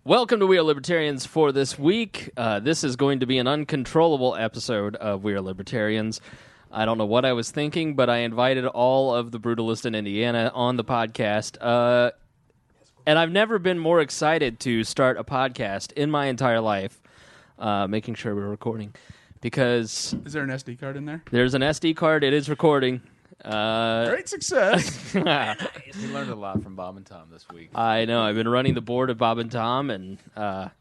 Welcome to We Are Libertarians for this week. This is going to be an uncontrollable episode of We Are Libertarians. I don't know what I was thinking, but I invited all of the brutalists in Indiana on the podcast. And I've never been more excited to start a podcast in my entire life, making sure we're recording. Because... Is there an SD card in there? There's an SD card. It is recording. Great success. We learned a lot from Bob and Tom this week. I know. I've been running the board of Bob and Tom, and I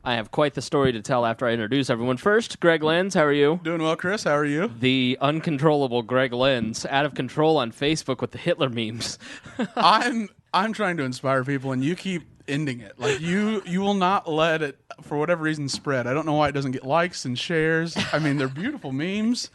have quite the story to tell after I introduce everyone. First, Greg Lenz, how are you? Doing well, Chris. How are you? The uncontrollable Greg Lenz, out of control on Facebook with the Hitler memes. I'm trying to inspire people, and you keep ending it. Like you will not let it, for whatever reason, spread. I don't know why it doesn't get likes and shares. I mean, they're beautiful memes.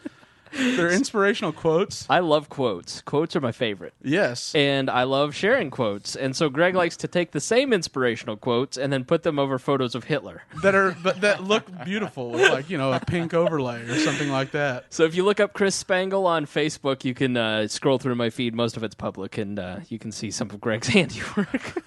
They're inspirational quotes. I love quotes. Quotes are my favorite. Yes. And I love sharing quotes. And so Greg likes to take the same inspirational quotes and then put them over photos of Hitler. That look beautiful with, like, a pink overlay or something like that. So if you look up Chris Spangle on Facebook, you can scroll through my feed. Most of it's public, and you can see some of Greg's handiwork.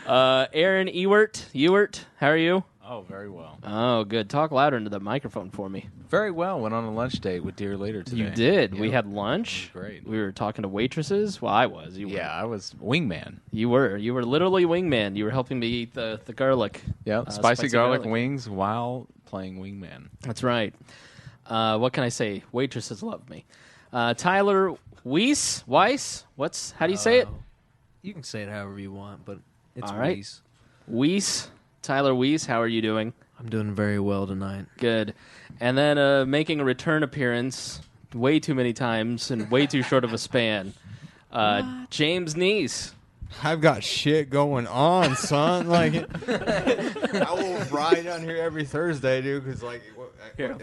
Aaron Ewert, how are you? Oh, very well. Oh, good. Talk louder into the microphone for me. Very well. Went on a lunch date with Dear Leader today. You did. Yep. We had lunch. Great. We were talking to waitresses. Well, I was. You were. Yeah, I was wingman. You were. You were literally wingman. You were helping me eat the garlic. Yep, spicy garlic wings while playing wingman. That's right. What can I say? Waitresses love me. Tyler Weiss? How do you say it? You can say it however you want, but it's All right. Weiss. Weiss. Tyler Weiss, how are you doing? I'm doing very well tonight. Good. And then making a return appearance way too many times and way too short of a span, James Nease. I've got shit going on, son. Like, I will ride down here every Thursday, dude. Because, like,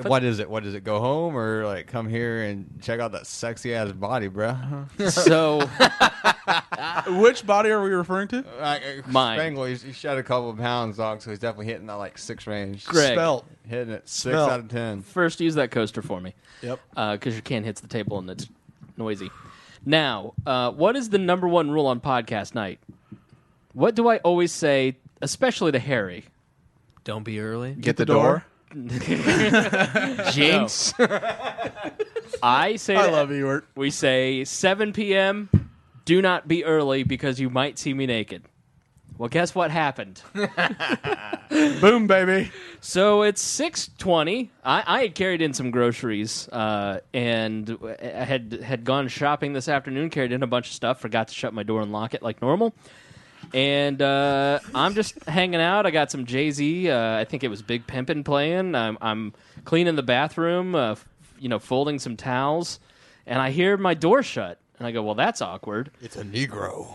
what is it? What does it? Go home or like come here and check out that sexy ass body, bro? So, Which body are we referring to? Mine. Spangle, he shed a couple of pounds, dog. So he's definitely hitting that like 6 range. Greg. Spelt. Hitting it 6 Spelt. out of 10. First, use that coaster for me. Yep. Because your can hits the table and it's noisy. Now, what is the number one rule on podcast night? What do I always say, especially to Harry? Don't be early. Get the door. James. I say I love Ewert. we say 7 p.m. Do not be early because you might see me naked. Well, guess what happened? Boom, baby. So it's 6:20. I had carried in some groceries and I had gone shopping this afternoon, carried in a bunch of stuff, forgot to shut my door and lock it like normal. And I'm just hanging out. I got some Jay-Z. I think it was Big Pimpin' playing. I'm cleaning the bathroom, folding some towels. And I hear my door shut. And I go, well, that's awkward. It's a Negro.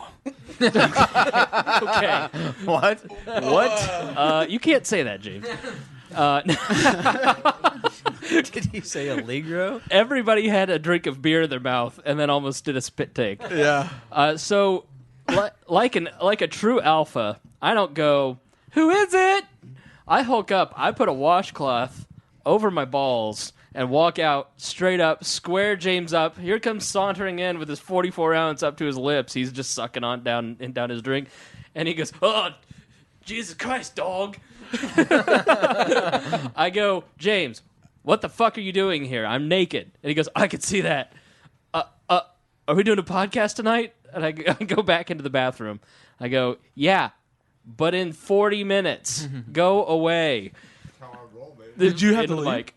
Okay. What? You can't say that, James. Did you say Allegro? Everybody had a drink of beer in their mouth and then almost did a spit take. Yeah. So, like a true alpha, I don't go, who is it? I hulk up. I put a washcloth over my balls and walk out straight up, square James up. Here comes sauntering in with his 44-ounce up to his lips. He's just sucking on down his drink. And he goes, oh, Jesus Christ, dog. I go, James, what the fuck are you doing here? I'm naked. And he goes, I can see that. Are we doing a podcast tonight? And I go back into the bathroom. I go, yeah, but in 40 minutes. Go away. Did you have Into to the leave? mic.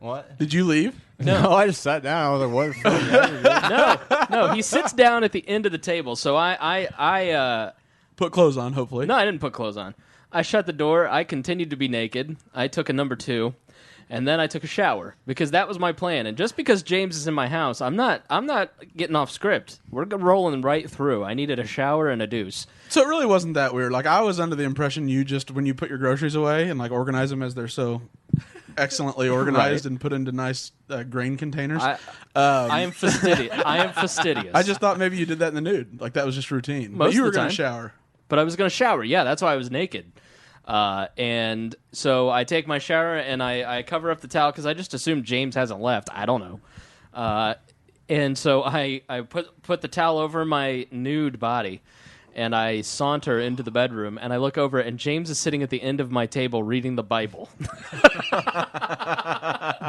What? Did you leave? No, I just sat down. I was like, what the fuck? No, he sits down at the end of the table. So I Put clothes on, hopefully. no, I didn't put clothes on. I shut the door. I continued to be naked. I took a number 2, and then I took a shower because that was my plan. And just because James is in my house, I'm not getting off script. We're rolling right through. I needed a shower and a deuce. So it really wasn't that weird. Like, I was under the impression you just, when you put your groceries away and, like, organize them as they're so excellently organized Right. and put into nice grain containers. I am fastidious. I just thought maybe you did that in the nude. Like, that was just routine. Most But you of were the going time. to shower. But I was going to shower. Yeah, that's why I was naked. And so I take my shower and I cover up the towel because I just assumed James hasn't left. I don't know. And so I put the towel over my nude body. and I saunter into the bedroom, and I look over, and James is sitting at the end of my table reading the Bible.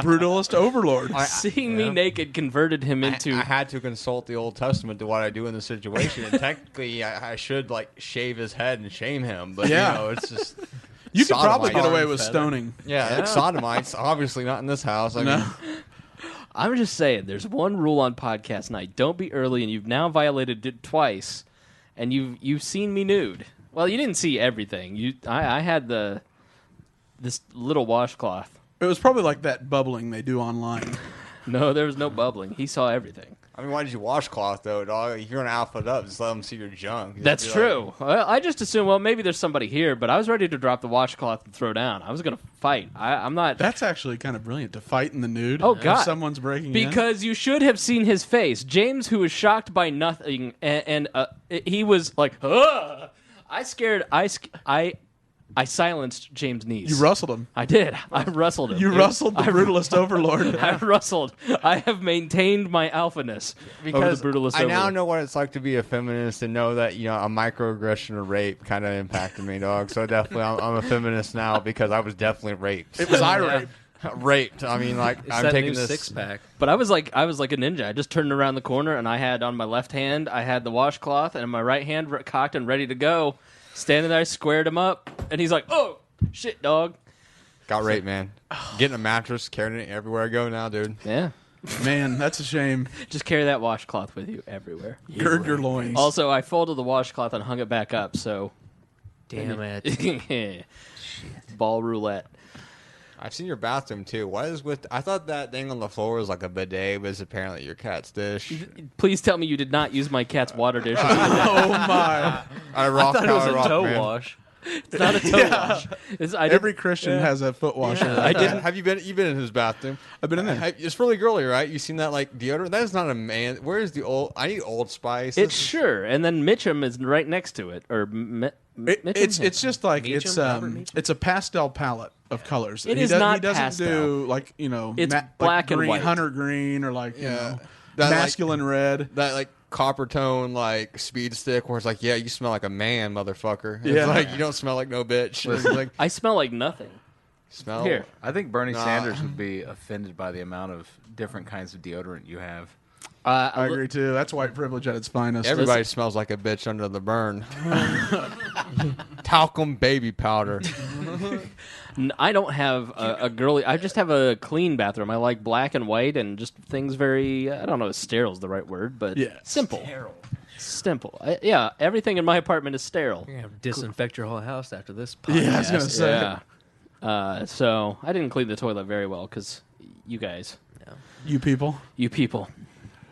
Brutalist overlord. Seeing me naked converted him into... I had to consult the Old Testament to what I do in this situation, and technically I should like shave his head and shame him, but Yeah. you know, it's just... You could probably get Sodomites. away with stoning. Yeah, like sodomites, obviously not in this house. I mean, I'm just saying, there's one rule on podcast night. Don't be early, and you've now violated it twice, and you've seen me nude. Well, you didn't see everything. I had this little washcloth. It was probably like that bubbling they do online. No, there was no bubbling. He saw everything. I mean, why did you washcloth though, dog? If you're gonna outfit up, just let them see your junk. Just That's be true. Well, I just assumed, well, maybe there's somebody here, but I was ready to drop the washcloth and throw down. I was going to fight. I'm not... That's actually kind of brilliant, to fight in the nude. Oh, God. If someone's breaking in. Because you should have seen his face. James, who was shocked by nothing, and he was like, ugh! I silenced James Nease. You rustled him. I did. I rustled him. You rustled the brutalist overlord. I rustled. I have maintained my alphaness because over the brutalist I now overlord. know what it's like to be a feminist and know that, you know, a microaggression or rape kind of impacted me, dog. So definitely, I'm a feminist now because I was definitely raped. It was eye rape. Raped. I mean, like, It's I'm that taking new this. 6-pack. But I was like a ninja. I just turned around the corner, and I had on my left hand, I had the washcloth, and in my right hand cocked and ready to go. Standing there, I squared him up, and he's like, "Oh, shit, dog." Got raped, man. Getting a mattress, carrying it everywhere I go now, dude. Yeah. Man, that's a shame. Just carry that washcloth with you everywhere. Gird your loins. Also, I folded the washcloth and hung it back up, so... Damn it. Ball roulette. I've seen your bathroom too. What is with? I thought that thing on the floor was like a bidet, but it's apparently your cat's dish. Please tell me you did not use my cat's water dish. Oh my! I rock I thought it was power a rock, toe man. wash. It's not a toe wash. Every Christian has a foot washer. I didn't. Have you been? You've been in his bathroom. I've been in there. It's really girly, right? You seen that like deodorant? That is not a man. Where is the old? I need Old Spice. It's sure, and then Mitchum is right next to it, or Mitchum? It's just like Meacham? Robert Meacham? it's a pastel palette of colors. It He is does- not He doesn't pastel. do like It's like black and green, white. hunter green, or like Yeah. know, That, like- masculine red. that like copper tone like speed stick where it's like, yeah, you smell like a man, motherfucker. Yeah. It's like you don't smell like no bitch. It's like I smell like nothing. smell Here. I think Bernie Nah. Sanders would be offended by the amount of different kinds of deodorant you have. I agree too. That's white privilege at its finest. Everybody smells like a bitch under the burn. Talcum baby powder. I don't have a girly. I just have a clean bathroom. I like black and white and just things very. I don't know if sterile is the right word, but Yeah. simple. Simple. Yeah, everything in my apartment is sterile. You're going to disinfect your whole house after this podcast. Yeah, I was gonna say. Yeah. So I didn't clean the toilet very well because you guys, You people. you people.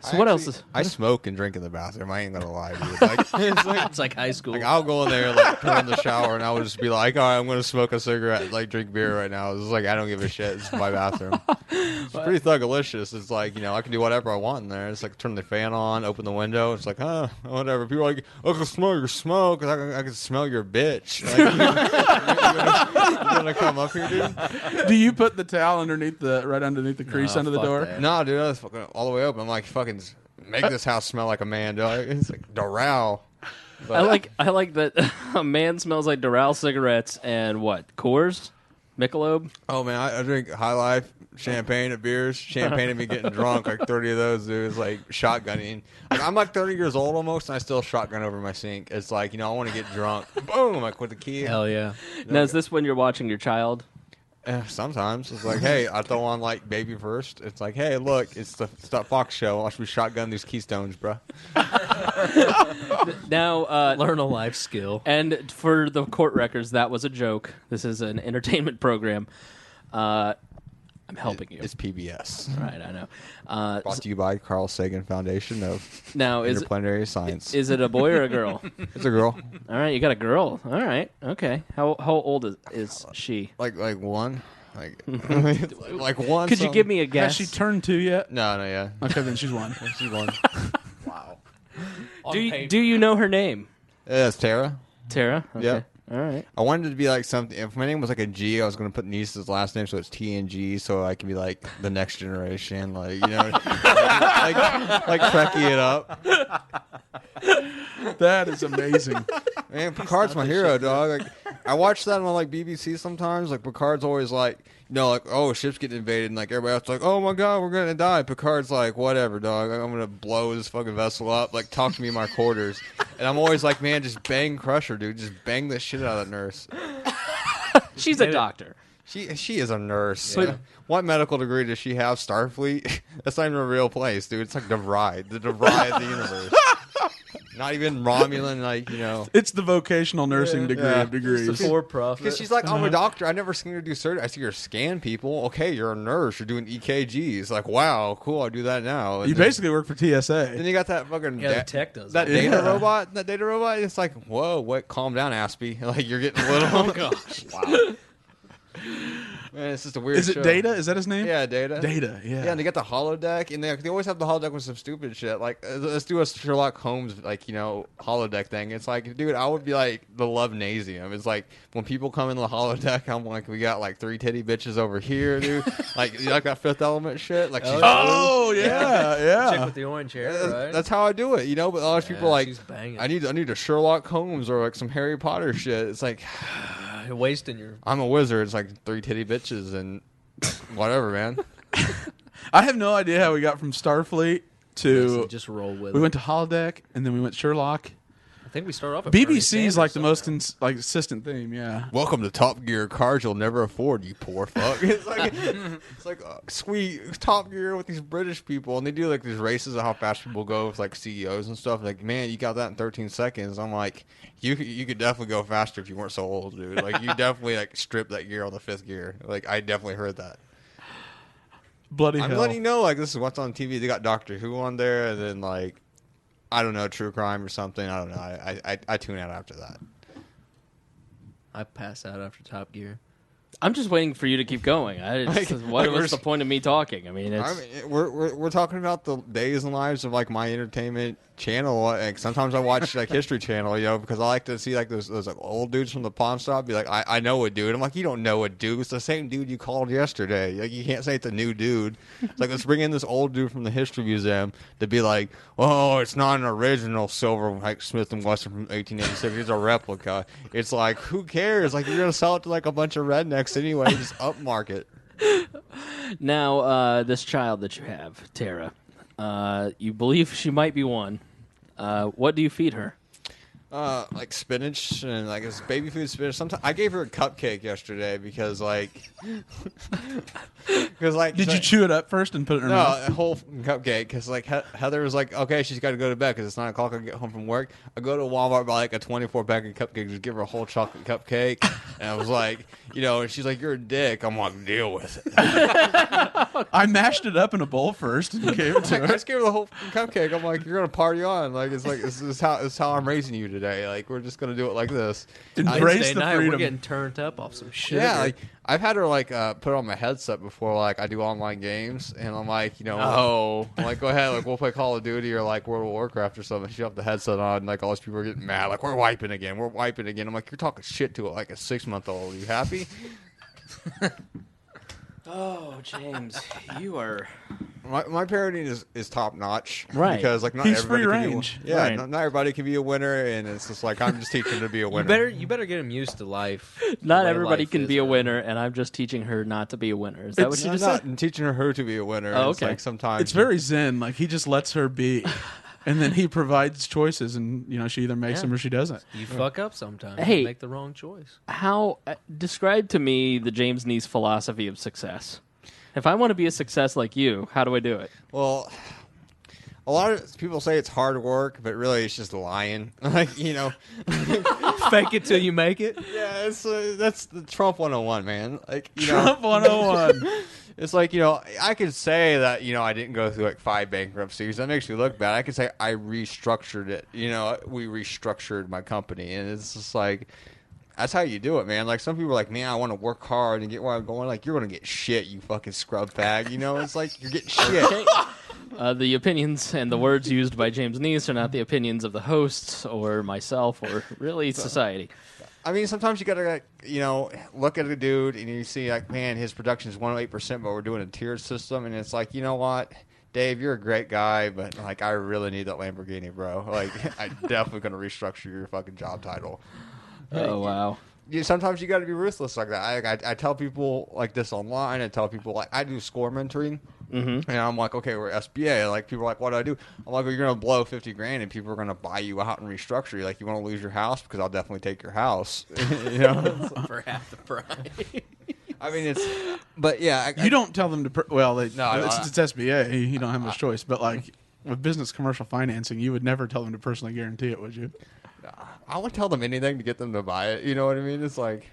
So what else is? I smoke and drink in the bathroom. I ain't gonna lie, dude. Like, it's like, It's like high school. like I'll go in there, like turn on the shower, and I would just be like, "All right, I'm gonna smoke a cigarette, like drink beer right now." It's just like I don't give a shit. It's my bathroom. It's pretty thugalicious. It's like, you know, I can do whatever I want in there. It's like turn the fan on, open the window. It's like, whatever. People are like, I can smell your smoke. I can smell your bitch. Like, you gonna come up here, dude? Do you put the towel underneath right underneath the crease No, under the fuck door? that. No, dude, I was fucking all the way up. I'm like, fucking make this house smell like a man, dog. It's like Doral. I like that a man smells like Doral cigarettes and what? Coors, Michelob. Oh man, I drink High Life, champagne and beers. Champagne and me getting drunk, like 30 of those, dude. It's like shotgunning. Like, I'm like 30 years old almost, and I still shotgun over my sink. It's like, you know, I want to get drunk. Boom, like with the key. Hell yeah. Now is this when you're watching your child? Sometimes it's like, hey, I throw on like Baby First. It's like, hey, look, it's that Fox show. Watch me shotgun these Keystones, bro. Now Learn a life skill. And for the court records, that was a joke. This is an entertainment program. I'm helping you. It's PBS. Right, I know. Brought to you by Carl Sagan Foundation of Now, Interplanetary Science. is it a boy or a girl? It's a girl. All right, you got a girl. All right, okay. How old is she? Like one. Like like one. Could you give me a Has guess? she turned 2 yet? No, yeah. Okay, then she's one. She's one. Do you know her name? Yeah, it's Tara. Tara. Okay. Yep. All right. I wanted it to be like something. If my name was like a G, I was going to put Nease's last name, so it's TNG, so I can be like the next generation, like you know, like Trekkie it up. That is amazing. Man, Picard's my hero, dog. Like, I watch that on like BBC sometimes. Like Picard's always like, like, oh, ship's getting invaded, and like everybody else is like, oh my god, we're gonna die. Picard's like, whatever, dog. I'm gonna blow this fucking vessel up. Like, talk to me in my quarters. And I'm always like, man, just bang Crusher, dude. Just bang the shit out of that nurse. She's a doctor. She is a nurse. Yeah. What medical degree does she have? Starfleet? That's not even a real place, dude. It's like DeVry, the DeVry of the universe. Not even Romulan, like, you know. It's the vocational nursing degree of degrees. It's a for-profit. Because she's like, I'm a doctor. I never seen her do surgery. I see her scan people. Okay, you're a nurse. You're doing EKGs. Like, wow, cool. I do that now. And You then, basically work for TSA. Then you got that fucking Yeah, the tech does that that. data Yeah. robot. That data robot. It's like, whoa, what? Calm down, Aspie. Like, you're getting a little. Oh gosh. Wow. Man, it's just a weird Is it show. Data? Is that his name? Yeah, Data. Data, yeah. Yeah, and they got the holodeck, and they always have the holodeck with some stupid shit. Like, let's do a Sherlock Holmes, like, you know, holodeck thing. It's like, dude, I would be like the Love-nasium. It's like, when people come in the holodeck, I'm like, we got like 3 titty bitches over here, dude. Like, you like that Fifth Element shit? Like, she's Oh, yeah, Chick yeah. with the orange hair, right? That's how I do it, you know. But a lot of people are like, she's banging. I need a Sherlock Holmes or like some Harry Potter shit. It's like, You're wasting your... I'm a wizard. It's like 3 titty bitches and whatever, man. I have no idea how we got from Starfleet to... Listen, just roll with We it. went to Holodeck, and then we went Sherlock. I think we started off at Bernie BBC Sanders is like the most somehow. consistent theme, yeah. Welcome to Top Gear, cars you'll never afford, you poor fuck. It's like sweet Top Gear with these British people, and they do like these races of how fast people go with like CEOs and stuff. Like, man, you got that in 13 seconds. I'm like, you could definitely go faster if you weren't so old, dude. Like, you definitely like stripped that gear on the 5th gear. Like, I definitely heard that. Bloody I'm hell. letting you know, like, this is what's on TV. They got Doctor Who on there, and then like, I don't know, true crime or something. I don't know. I tune out after that. I pass out after Top Gear. I'm just waiting for you to keep going. What's we're- the point of me talking? I mean, it's... I mean, we're talking about the days and lives of like my entertainment channel. Like, sometimes I watch like History Channel, you know, because I like to see like those like old dudes from the pawn shop be like, I know a dude. I'm like, you don't know a dude. It's the same dude you called yesterday. Like, you can't say it's a new dude. It's like, let's bring in this old dude from the History Museum to be like, oh, it's not an original silver like Smith and Wesson from 1886. It's a replica. It's like, who cares? Like, you're gonna sell it to like a bunch of rednecks anyway. Just upmarket. Now, this child that you have, Tara, you believe she might be one. What do you feed her? Like spinach and like it's baby food spinach. Sometimes I gave her a cupcake yesterday because like, Did you chew it up first and put it in her No, mouth? a whole cupcake because like Heather was like, okay, she's got to go to bed because it's 9 o'clock. I get home from work. I go to Walmart, buy like a 24 pack of cupcakes, just give her a whole chocolate cupcake, and I was like, you know, and she's like, you're a dick. I'm like, deal with it. I mashed it up in a bowl first and gave it to I her. just gave her the whole cupcake. I'm like, you're gonna party on. Like, it's like this is how I'm raising you today. Like, we're just gonna do it like this. Embrace Wednesday the night, freedom. we're getting turned up off some shit. Yeah, like I've had her like put on my headset before, like I do online games, and I'm like, you know, I'm like, go ahead, like we'll play Call of Duty or like World of Warcraft or something. She have the headset on, and, like all these people are getting mad, like we're wiping again. I'm like, you're talking shit to it like a 6-month-old. Are you happy? Oh, James, you are... My parenting is top notch, Right. Because like not He's everybody free can range. be, yeah, Right. not everybody can be a winner, and it's just like I'm just teaching her to be a winner. You better get him used to life. Not the way everybody life can is be a right winner, and I'm just teaching her not to be a winner. Is that what you just not said? teaching her to be a winner. Oh, It's okay. like sometimes It's very zen. Like, he just lets her be. And then he provides choices, and, you know, she either makes Yeah. them or she doesn't. You fuck up sometimes. Hey. You make the wrong choice. How... describe to me the James Nease philosophy of success. If I want to be a success like you, how do I do it? Well, a lot of people say it's hard work, but really it's just lying. Like, you know, Fake it till you make it. yeah, that's the Trump 101, man. Like, you Trump know, 101. it's like, you know, I could say that, you know, I didn't go through like 5 bankruptcies. That makes me look bad. I could say I restructured it. You know, we restructured my company, and it's just like, that's how you do it, man. Like, some people are like, man, I want to work hard and get where I'm going. Like, you're going to get shit, you fucking scrub bag. You know, it's like you're getting shit. Okay. The opinions and the words used by James Nease are not the opinions of the hosts or myself or really society. I mean, sometimes you gotta, like, look at a dude and you see, like, man, his production is 108%, but we're doing a tiered system, and it's like, you know what, Dave, you're a great guy, but like, I really need that Lamborghini, bro. Like, I'm definitely gonna restructure your fucking job title. Oh wow. Sometimes you got to be ruthless like that. I tell people like this online. I tell people like I do score mentoring, and I'm like, okay, we're SBA. Like people are like, what do I do? I'm like, well, you're gonna blow $50,000, and people are gonna buy you out and restructure you. Like, you want to lose your house because I'll definitely take your house. For half the price. I mean, but yeah, You don't tell them to. It's I- SBA. You don't have much choice. But like with business commercial financing, you would never tell them to personally guarantee it, would you? I would tell them anything to get them to buy it. You know what I mean? It's like,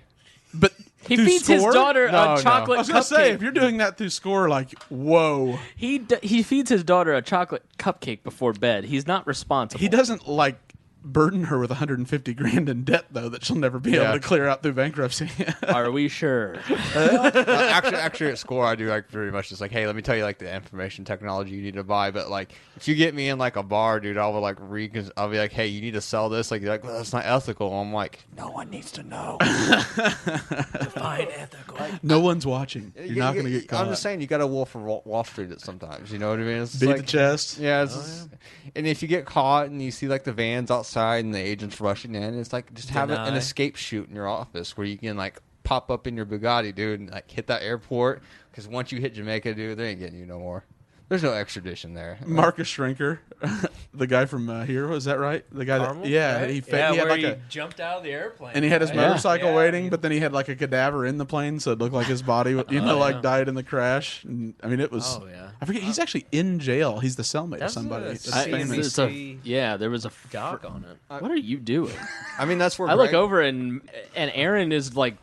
But He through feeds his Score? daughter No. a chocolate I was gonna cupcake. say, if you're doing that through Score, like, whoa, He feeds his daughter a chocolate cupcake before bed. He's not responsible. he doesn't like burden her with $150,000 in debt though that she'll never be able to clear out through bankruptcy. Are we sure? actually at Score, I do like pretty much just like, hey, let me tell you like the information technology you need to buy. But like, if you get me in like a bar, dude, I'll like I'll be like, hey, you need to sell this. Like, you're like, well, that's not ethical. I'm like, no one needs to know. Define ethical. No one's watching. You're not going to get caught. I'm just saying, you got to wolf from Wall Street it sometimes. You know what I mean? It's Beat like, the chest. Yeah, and if you get caught and you see like the vans outside and the agents rushing in, it's like just have an escape shoot in your office where you can like pop up in your Bugatti, dude, and like hit that airport. Because once you hit Jamaica, dude, they ain't getting you no more. There's no extradition there. Marcus Shrinker, the guy from here, was that right? The guy Carmel, that, yeah, right? he had where like he a, jumped out of the airplane. and he had his right? motorcycle Yeah, waiting, but then he had like a cadaver in the plane, so it looked like his body, like died in the crash. And, I mean, it was. Oh, yeah. I forget. He's actually in jail. He's the cellmate of That's somebody. a It's famous- famous. There was a doc on it. What are you doing? I mean, that's where I look Greg- over and Aaron is like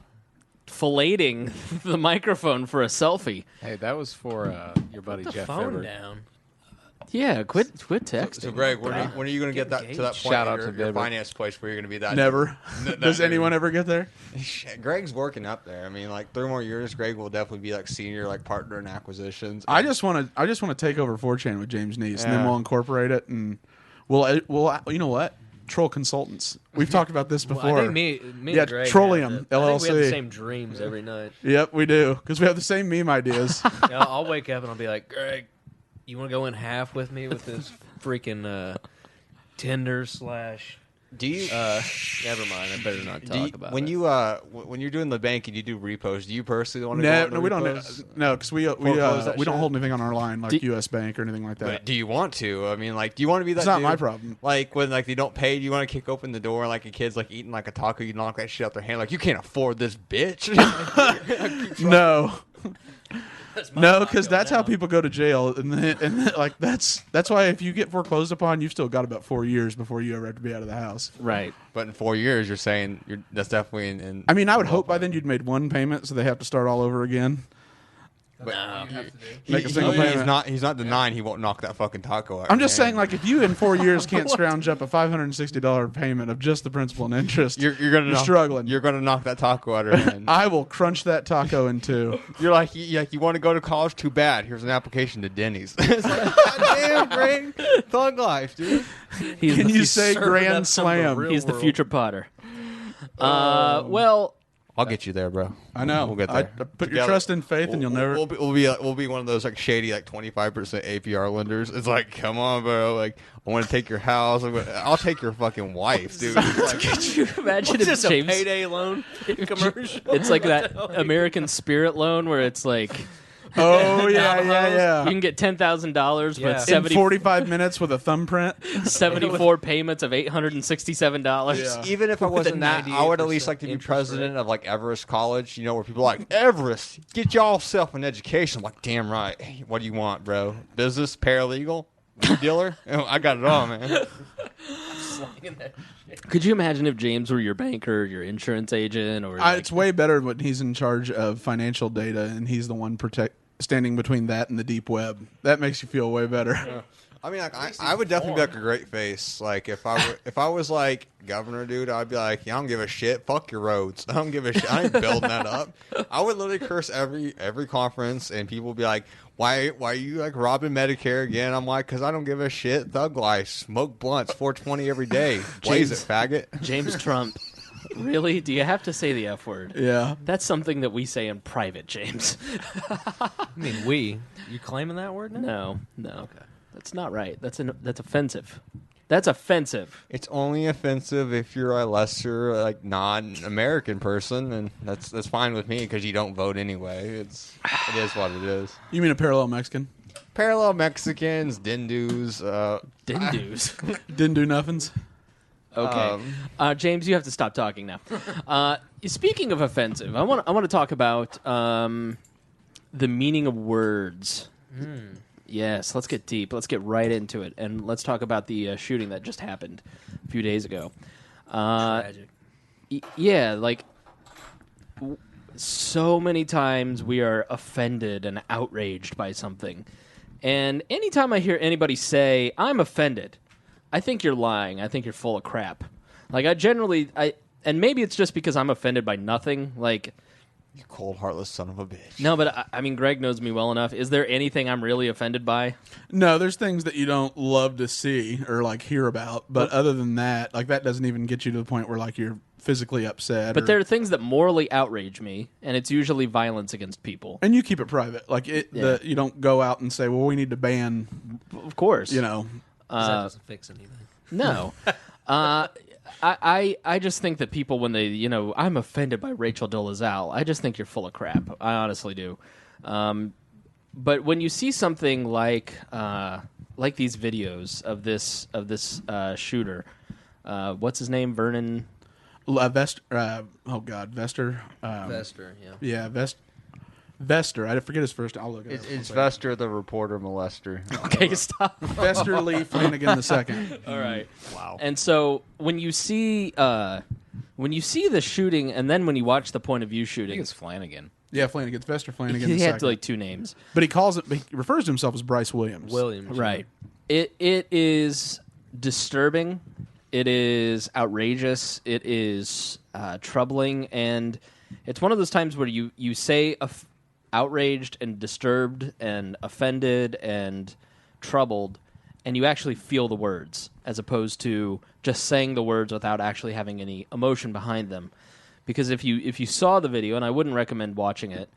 filleting the microphone for a selfie. Hey, that was for your buddy Put the Jeff phone Everett. down. Yeah, quit texting. So, Greg, when are you going to get to that point Shout in out to your David. finance place where you're going to be that? Never. that Does dude? anyone ever get there? Shit, Greg's working up there. I mean, like 3 more years, Greg will definitely be like senior, like partner in acquisitions. I just want to take over 4chan with James Nease, and then Yeah. we'll incorporate it, and we'll you know what? Troll consultants. We've talked about this before. Well, I think me Yeah, and Greg Trollium, have I think we have LLC. the same dreams every night. Yep, we do, because we have the same meme ideas. I'll wake up and I'll be like, Greg, you want to go in half with me with this freaking Tinder / do you? never mind. I better not talk about when it. you when you're doing the bank and you do repos, do you personally want to No, go no, we don't. repos? No, because we Foreclose that don't shit? hold anything on our line like Do- U.S. Bank or anything like that. But do you want to? I mean, like, do you want to be that? It's not dude? my problem. Like when like they don't pay, do you want to kick open the door like a kid's like eating like a taco? You knock that shit out their hand like you can't afford this bitch. No, That's my no, taco because that's now. how people go to jail, and like that's why if you get foreclosed upon, you've still got about 4 years before you ever have to be out of the house. Right. But in 4 years, you're saying that's definitely in I mean, I would hope by then you'd made one payment, so they have to start all over again. No. Make a single payment. He's not denying he won't knock that fucking taco out. I'm your just hand. saying, like, if you in 4 years can't scrounge up a $560 payment of just the principal and interest, you're gonna knock, struggling. You're gonna knock that taco out of her hand. I will crunch that taco in two. You're like, you want to go to college? Too bad. Here's an application to Denny's. It's like, goddamn, Greg, thug life, dude. He's Can the, you say serving Grand up some of the Slam? real- he's the world. future Potter. Well, I'll get you there, bro. I know. We'll get I there. put your Together. trust in faith, and you'll never. We'll be one of those like shady like 25% APR lenders. It's like, come on, bro. Like, I want to take your house. I'll take your fucking wife, dude. It's like, could you imagine Is if this a James? payday loan commercial? It's like that American Spirit loan where it's like Oh yeah, you yeah. can get $10,000 Yeah. with In 45 minutes with a thumbprint. 74 payments of $867. Yeah. even if I wasn't that, I would at least like to be interest president of like Everest College. You know, where people are like, Everest, get yourself an education. I'm like, damn right. Hey, what do you want, bro? Business, paralegal, dealer? I got it all, man. Slinging that shit. Could you imagine if James were your banker, your insurance agent, or like, It's way better when he's in charge of financial data and he's the one standing between that and the deep web. That makes you feel way better. I mean, like, I would definitely be like a great face. Like, if I was like governor, dude, I'd be like, yeah, I don't give a shit. Fuck your roads. I don't give a shit. I ain't building that up. I would literally curse every conference, and people would be like, why are you like robbing Medicare again? I'm like, because I don't give a shit. Thug life, smoke blunts, 420 every day. Blaze it, faggot. James Trump Really? Do you have to say the F word? Yeah. That's something that we say in private, James. I mean, we. You claiming that word now? No. Okay. That's not right. That's offensive. That's offensive. It's only offensive if you're a lesser, like, non-American person, and that's fine with me because you don't vote anyway. It is what it is. You mean a parallel Mexican? Parallel Mexicans, Dindus. Dindus. Didn't do nothings. Okay, James, you have to stop talking now. Speaking of offensive, I want to talk about the meaning of words. Yes, let's get deep. Let's get right into it, and let's talk about the shooting that just happened a few days ago. Tragic. Yeah, like so many times we are offended and outraged by something, and anytime I hear anybody say "I'm offended," I think you're lying. I think you're full of crap. Like and maybe it's just because I'm offended by nothing. Like, You cold, heartless son of a bitch. no, but I mean, Greg knows me well enough. Is there anything I'm really offended by? No, there's things that you don't love to see or like hear about, but other than that, like that doesn't even get you to the point where like you're physically upset. But there are things that morally outrage me, and it's usually violence against people. and you keep it private. Like you don't go out and say, "Well, we need to ban," Of course, you know. 'Cause that doesn't fix anything. No. I just think that people, when they, I'm offended by Rachel Dolezal, I just think you're full of crap. I honestly do. But when you see something like these videos of this shooter, what's his name? Vernon. Vester. Vester, yeah. Yeah, Vester. I forget his first. I'll look it up. It's Vester, the reporter molester. Okay, stop. Vester Lee Flanagan II. All right. Wow. And so when you see the shooting, and then when you watch the point of view I think shooting, it's Flanagan. Yeah, Flanagan. It's Vester Flanagan he II. had like two names. But he refers to himself as Bryce Williams. Right. It is disturbing. It is outrageous. It is troubling, and it's one of those times where you say outraged and disturbed and offended and troubled, and you actually feel the words, as opposed to just saying the words without actually having any emotion behind them. Because if you saw the video, and I wouldn't recommend watching it,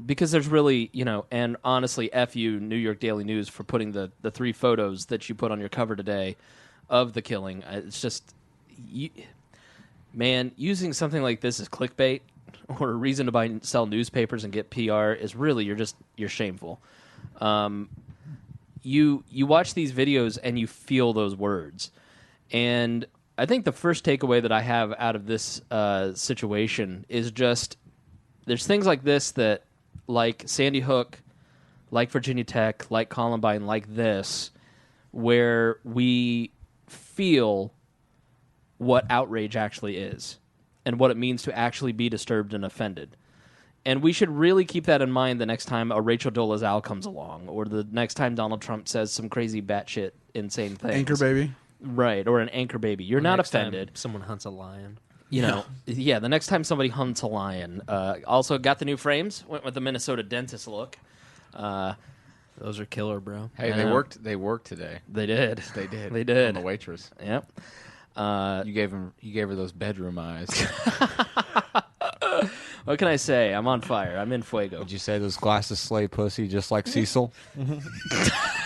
because there's really, and honestly, F you, New York Daily News, for putting the 3 photos that you put on your cover today of the killing. It's just, using something like this as clickbait or a reason to sell newspapers and get PR is really, you're shameful. You watch these videos and you feel those words. And I think the first takeaway that I have out of this situation is just, there's things like this that, like Sandy Hook, like Virginia Tech, like Columbine, like this, where we feel what outrage actually is and what it means to actually be disturbed and offended. And we should really keep that in mind the next time a Rachel Dolezal comes along, or the next time Donald Trump says some crazy batshit insane things. Anchor baby. Right, or an anchor baby. You're not offended. Someone hunts a lion. The next time somebody hunts a lion. Also got the new frames. Went with the Minnesota dentist look. Those are killer, bro. Hey, I they know. worked. They worked today. They did. They did. They did. On the waitress. Yep. You gave her those bedroom eyes. What can I say? I'm on fire. I'm in fuego. Would you say those glasses slay pussy just like Cecil?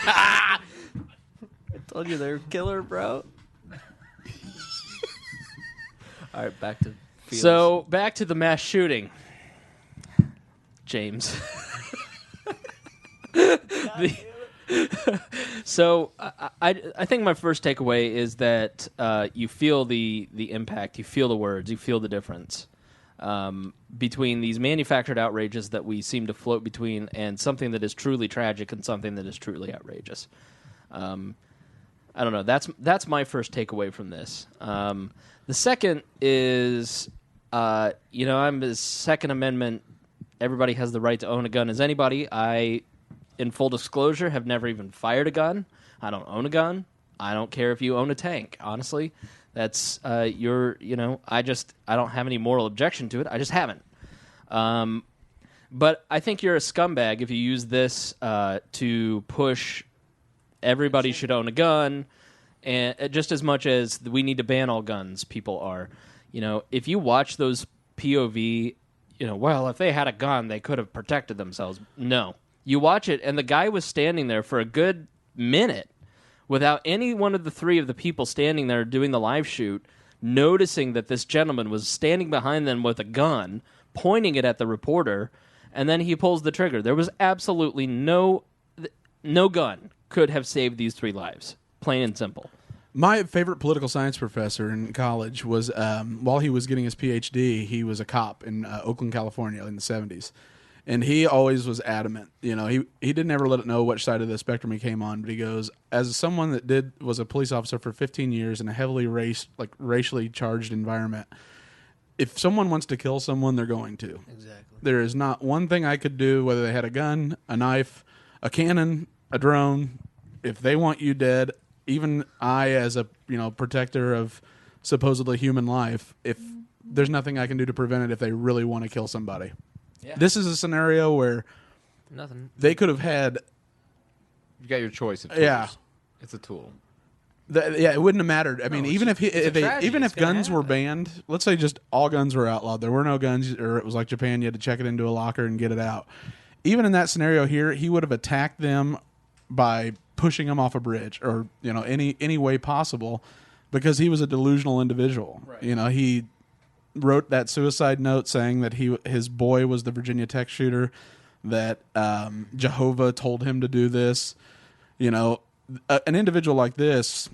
I told you they're killer, bro. All right, back to Fields. So back to the mass shooting, James. So I think my first takeaway is that you feel the impact, you feel the words, you feel the difference between these manufactured outrages that we seem to float between and something that is truly tragic and something that is truly outrageous. I don't know. That's my first takeaway from this. The second is, I'm the Second Amendment. Everybody has the right to own a gun as anybody. I, in full disclosure, have never even fired a gun. I don't own a gun. I don't care if you own a tank. Honestly, that's I don't have any moral objection to it. I just haven't. But I think you're a scumbag if you use this to push everybody should own a gun, and just as much as we need to ban all guns, people are. if you watch those POV, well, if they had a gun, they could have protected themselves. No. You watch it, and the guy was standing there for a good minute without any one of the three of the people standing there doing the live shoot noticing that this gentleman was standing behind them with a gun, pointing it at the reporter, and then he pulls the trigger. There was absolutely no gun could have saved these 3 lives. Plain and simple. My favorite political science professor in college was, while he was getting his PhD, he was a cop in Oakland, California in the 70s. And he always was adamant. He didn't ever let it know which side of the spectrum he came on, but he goes, as someone that was a police officer for 15 years in a heavily racially charged environment, if someone wants to kill someone, they're going to. Exactly. There is not one thing I could do, whether they had a gun, a knife, a cannon, a drone. If they want you dead, even I, as a protector of supposedly human life, if there's nothing I can do to prevent it if they really want to kill somebody. Yeah. This is a scenario where nothing they could have had. You got your choice of tools. Yeah, it's a tool. It wouldn't have mattered. I mean, even if guns were banned, let's say just all guns were outlawed, there were no guns, or it was like Japan, you had to check it into a locker and get it out. Even in that scenario here, he would have attacked them by pushing them off a bridge or any way possible, because he was a delusional individual. Right. He wrote that suicide note saying that his boy was the Virginia Tech shooter, that Jehovah told him to do this. An individual like this,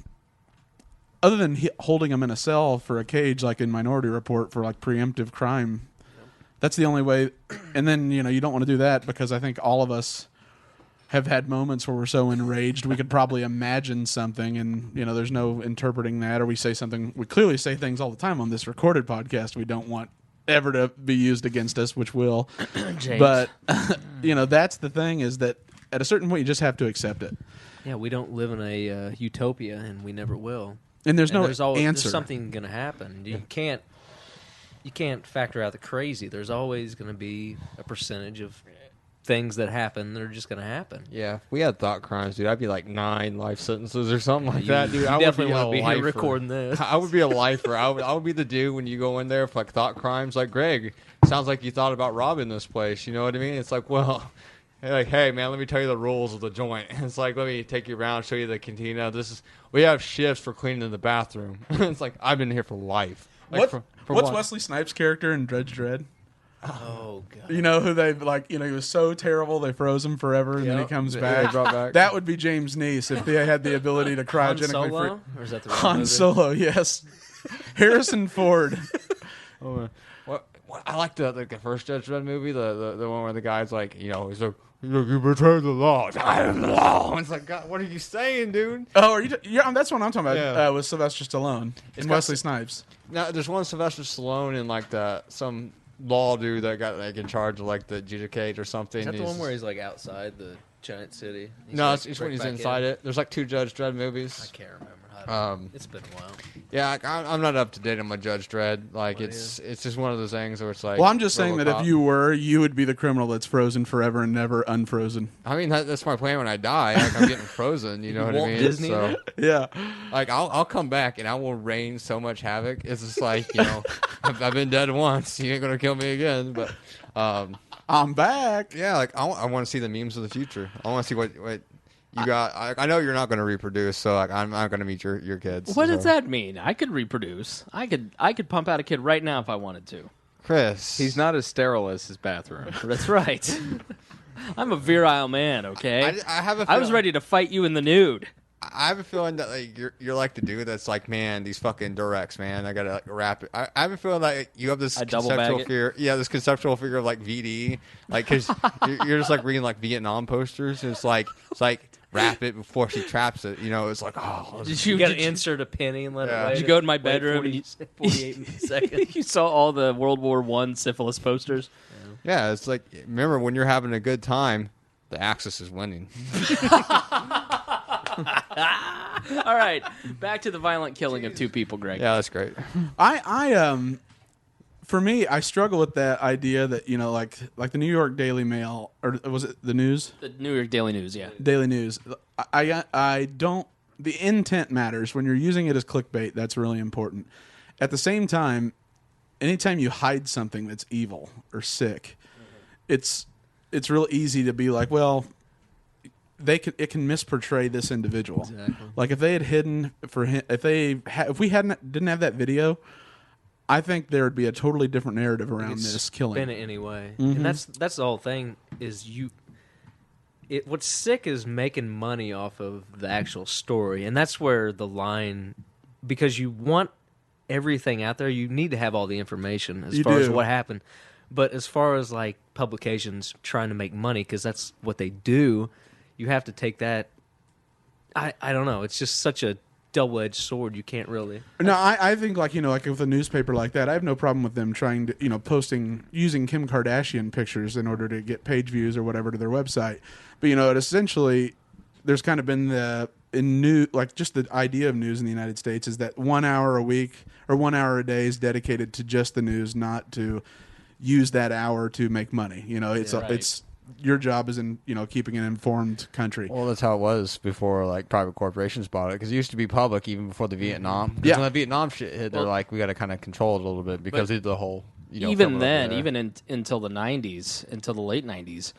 other than holding him in a cell for a cage like in Minority Report for like preemptive crime, that's the only way. And then you don't want to do that, because I think all of us have had moments where we're so enraged we could probably imagine something, and there's no interpreting that, or we clearly say things all the time on this recorded podcast we don't want ever to be used against us, which will. But that's the thing, is that at a certain point you just have to accept it. Yeah, we don't live in a utopia, and we never will. And there's no answer. There's something going to happen. You can't factor out the crazy. There's always going to be a percentage of things that happen that are just going to happen. Yeah, if we had thought crimes, dude, I'd be like 9 life sentences or something like that, dude. I definitely would be here recording this. I would be a lifer. I would be the dude when you go in there for like thought crimes, like, Greg, sounds like you thought about robbing this place. You know what I mean? It's like, well, like, hey man, let me tell you the rules of the joint. It's like, let me take you around, show you the cantina. We have shifts for cleaning the bathroom. It's like, I've been here for life. Like, what's Wesley Snipes' character in Judge Dredd? Oh god! Who they he was so terrible they froze him forever, and then he comes back. Brought back. That would be James Nease if they had the ability to cryogenically Han Solo? Or is that the wrong Han movie? Solo, yes. Harrison Ford. What I like the first Judge Dredd movie, the one where the guy's like, he's like, you betrayed the law. I am the law. It's like, God, what are you saying, dude? Oh, that's what I'm talking about. Yeah. With Sylvester Stallone and Wesley Snipes. Now, there's one Sylvester Stallone in like some law dude that got like in charge of like the adjudicate or something. Is that the one where he's like outside the giant city? No, it's when he's inside it. There's like 2 Judge Dredd movies. I can't remember. It's been a while. Yeah, I'm not up to date on my Judge Dredd. Like, it's just one of those things where it's like. Well, I'm just saying that if you were, you would be the criminal that's frozen forever and never unfrozen. I mean, that's my plan when I die. Like, I'm getting frozen. You know what I mean? Disney. So, yeah. Like, I'll come back and I will rain so much havoc. It's just like, I've been dead once. You ain't gonna kill me again. But I'm back. Yeah, like I want to see the memes of the future. I want to see what you got. I know you're not going to reproduce, so like, I'm not going to meet your kids. What does that mean? I could reproduce. I could pump out a kid right now if I wanted to. Chris, he's not as sterile as his bathroom. That's right. I'm a virile man. Okay. I was ready to fight you in the nude. I have a feeling that like you're like the dude that's like, man, these fucking Durex, man, I gotta like, wrap it. I have a feeling like you have this conceptual fear. Yeah, this conceptual fear of like VD, like because you're just like reading like Vietnam posters. And it's like wrap it before she traps it. It's like, oh, you got to insert a penny and let it. Did you go to my bedroom? 48 seconds. You saw all the World War I syphilis posters. Yeah, it's like, remember when you're having a good time, the Axis is winning. All right, back to the violent killing of 2 people, Greg. Yeah, that's great. For me, I struggle with that idea that like the New York Daily Mail, or was it the News? The New York Daily News, yeah. Daily News. I don't. The intent matters when you're using it as clickbait. That's really important. At the same time, anytime you hide something that's evil or sick, it's real easy to be like, well, it can misportray this individual. Exactly. Like if they had hidden for him, if we didn't have that video, I think there would be a totally different narrative around this killing. Spin it anyway, and that's the whole thing. Is what's sick is making money off of the actual story, and that's where the line, because you want everything out there, you need to have all the information as far as what happened. But as far as like publications trying to make money, because that's what they do, you have to take that. I don't know. It's just such a double-edged sword. You can't really. No, I think like with a newspaper like that, I have no problem with them trying to using Kim Kardashian pictures in order to get page views or whatever to their website. But it essentially there's kind of been just the idea of news in the United States is that 1 hour a week or 1 hour a day is dedicated to just the news, not to use that hour to make money. It's your job is in keeping an informed country. Well, that's how it was before like private corporations bought it, because it used to be public even before the Vietnam. Yeah. When the Vietnam shit hit, they're like, we got to kind of control it a little bit because of the whole. Even then, until the 90s, until the late 90s,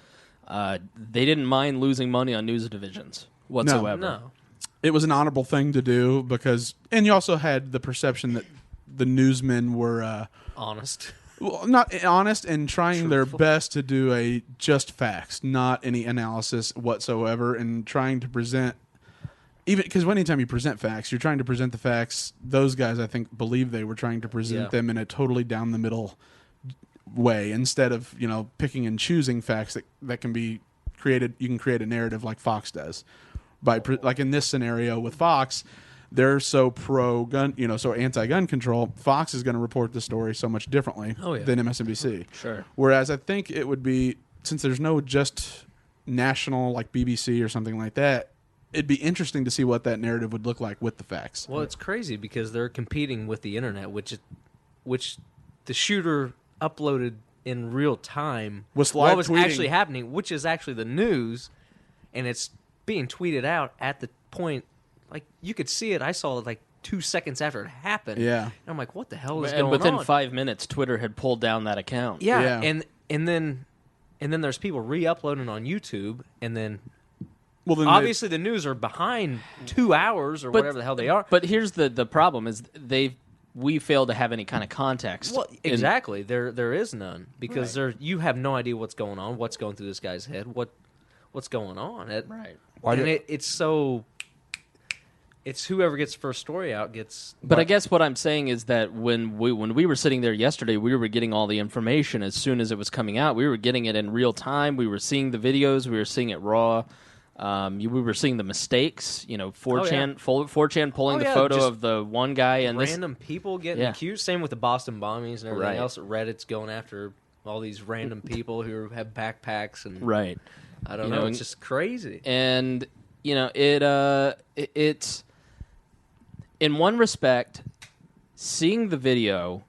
they didn't mind losing money on news divisions whatsoever. No. It was an honorable thing to do and you also had the perception that the newsmen were Honest. well, not honest and trying their best to do a just facts, not any analysis whatsoever, and trying to present. Even because anytime you present facts, you're trying to present the facts. Those guys, I think, believe they were trying to present them in a totally down the middle way, instead of picking and choosing facts that can be created. You can create a narrative like Fox does, like in this scenario with Fox, they're so pro gun, so anti-gun control. Fox is going to report the story so much differently than MSNBC. Sure. Whereas I think it would be, since there's no just national like BBC or something like that, it'd be interesting to see what that narrative would look like with the facts. Well, it's crazy because they're competing with the internet, which the shooter uploaded in real time Was what live was tweeting. actually happening, which is actually the news, and it's being tweeted out at the point. Like, you could see it. I saw it like 2 seconds after it happened. Yeah. And I'm like, what the hell is And going within on? 5 minutes, Twitter had pulled down that account. Yeah. Yeah. And then there's people re-uploading on YouTube, and then Well, then obviously the news are behind 2 hours or whatever the hell they are. But here's the problem is we fail to have any kind of context. Well, exactly. There is none, because you have no idea what's going on, what's going through this guy's head, what's going on. It's whoever gets the first story out gets. But I guess what I'm saying is that when we were sitting there yesterday, we were getting all the information as soon as it was coming out. We were getting it in real time. We were seeing the videos. We were seeing it raw. We were seeing the mistakes. 4chan pulling the photo of the one guy and random people getting accused. Same with the Boston bombings and everything else. Reddit's going after all these random people who have backpacks and right. I don't know. It's just crazy. And it's in one respect, seeing the video,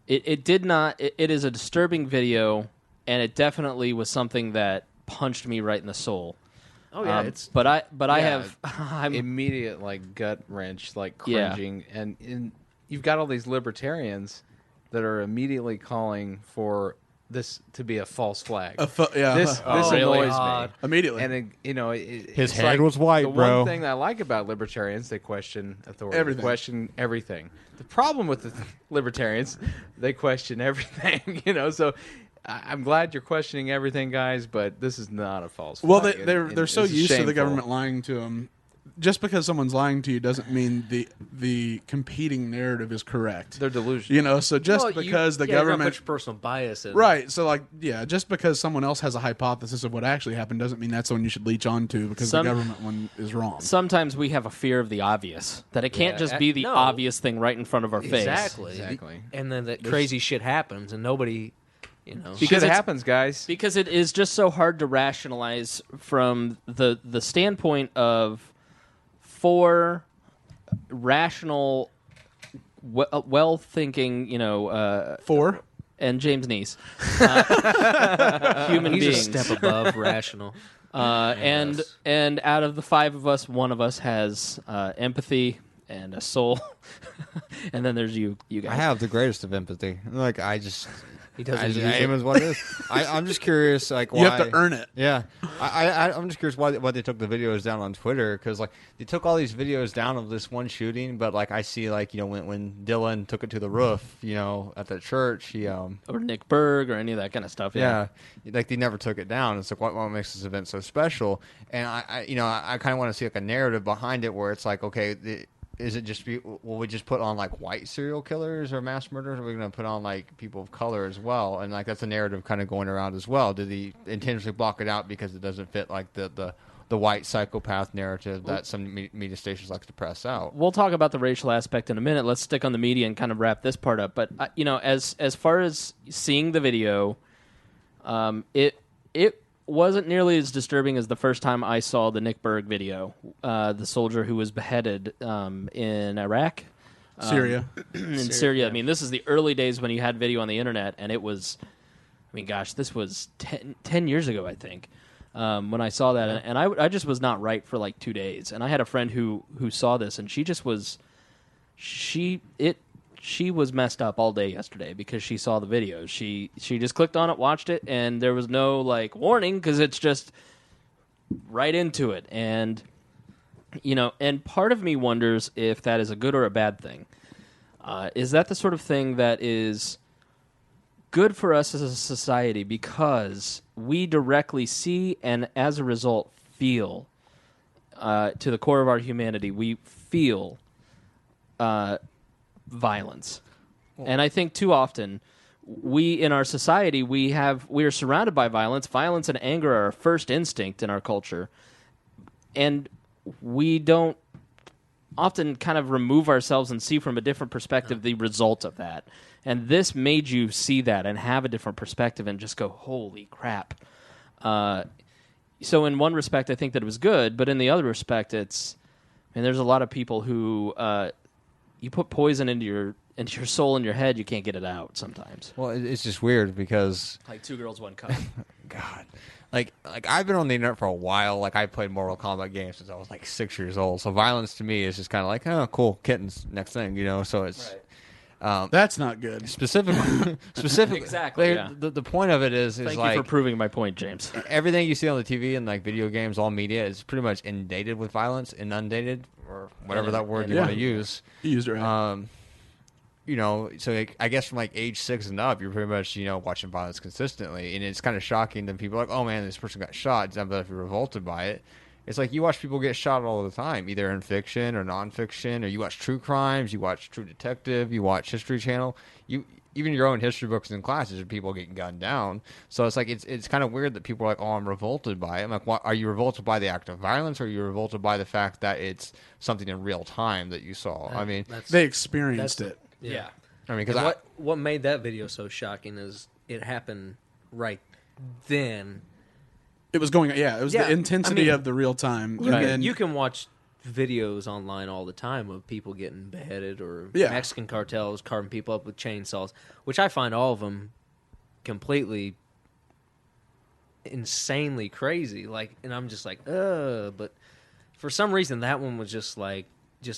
it did not. It is a disturbing video, and it definitely was something that punched me right in the soul. Oh yeah, I have I'm immediate gut wrench, cringing, and you've got all these libertarians that are immediately calling for this to be a false flag. This annoys me immediately. And his hand was white, the bro. one thing I like about libertarians, they question authority, Everything. they question everything. The problem with the libertarians, they question everything. So I'm glad you're questioning everything, guys, but this is not a false flag. Well, they're so it's used to the shameful. government lying to them. Just because someone's lying to you doesn't mean the competing narrative is correct. They're delusional. So just because the you're gonna government put your personal bias in, right? So just because someone else has a hypothesis of what actually happened doesn't mean that's the one you should leech onto because the government one is wrong. Sometimes we have a fear of the obvious, that it can't just be the obvious thing right in front of our face. Exactly. And then that crazy shit happens, and nobody. Because it happens, guys. Because it is just so hard to rationalize from the standpoint of four rational, well-thinking, Four and James Nease, human He's beings. a step above rational. And out of the five of us, one of us has empathy and a soul, and then there's you guys. I have the greatest of empathy. Like he doesn't use aim it. is what it is. I'm just curious, like why You have to earn it. Yeah, I'm just curious why they took the videos down on Twitter, because like they took all these videos down of this one shooting, but like I see like when Dylan took it to the roof, at the church, he or Nick Berg or any of that kind of stuff. Yeah, like they never took it down. It's like what makes this event so special? And I kind of want to see like a narrative behind it where it's like, okay, is it just will we just put on like white serial killers or mass murderers, or are we going to put on like people of color as well? And like that's a narrative kind of going around as well. Did he intentionally block it out because it doesn't fit like the white psychopath narrative that some media stations like to press out? We'll talk about the racial aspect in a minute. Let's stick on the media and kind of wrap this part up. But as far as seeing the video, it wasn't nearly as disturbing as the first time I saw the Nick Berg video, the soldier who was beheaded in Iraq. Syria. In Syria. I mean, this is the early days when you had video on the internet, and it was, this was 10 years ago, I think, when I saw that. And I just was not right for like 2 days. And I had a friend who saw this, and she just was, she was messed up all day yesterday because she saw the videos. She just clicked on it, watched it, and there was no like warning because it's just right into it. And and part of me wonders if that is a good or a bad thing. Is that the sort of thing that is good for us as a society because we directly see and as a result feel to the core of our humanity, we feel violence. And I think too often we in our society we are surrounded by violence. Violence and anger are our first instinct in our culture, and we don't often kind of remove ourselves and see from a different perspective the result of that. And this made you see that and have a different perspective and just go, holy crap. So in one respect I think that it was good, but in the other respect there's a lot of people who you put poison into your soul and your head, you can't get it out sometimes. Well, it's just weird because like 2 girls, 1 cup. God, like I've been on the internet for a while. Like I played Mortal Kombat games since I was like 6 years old. So violence to me is just kind of like, oh, cool, kittens, next thing, So it's that's not good. Specifically, exactly. Yeah. The point of it is Thank like you for proving my point, James. Everything you see on the TV and like video games, all media is pretty much inundated with violence, inundated, or whatever that word you want to use. You used it right. So like, I guess from like age 6 and up, you're pretty much watching violence consistently, and it's kind of shocking that people are like, oh man, this person got shot. It's not that if you're revolted by it. It's like you watch people get shot all the time, either in fiction or nonfiction, or you watch true crimes, you watch True Detective, you watch History Channel, even your own history books and classes are people getting gunned down. So it's like it's kind of weird that people are like, oh, I'm revolted by it. I'm like, are you revolted by the act of violence, or are you revolted by the fact that it's something in real time that you saw? I mean, they experienced it. Yeah. I mean, because what made that video so shocking is it happened right then. It was going. Yeah, it was the intensity of the real time. You can watch videos online all the time of people getting beheaded or Mexican cartels carving people up with chainsaws, which I find all of them completely insanely crazy. Like, and I'm just like, but for some reason that one was just like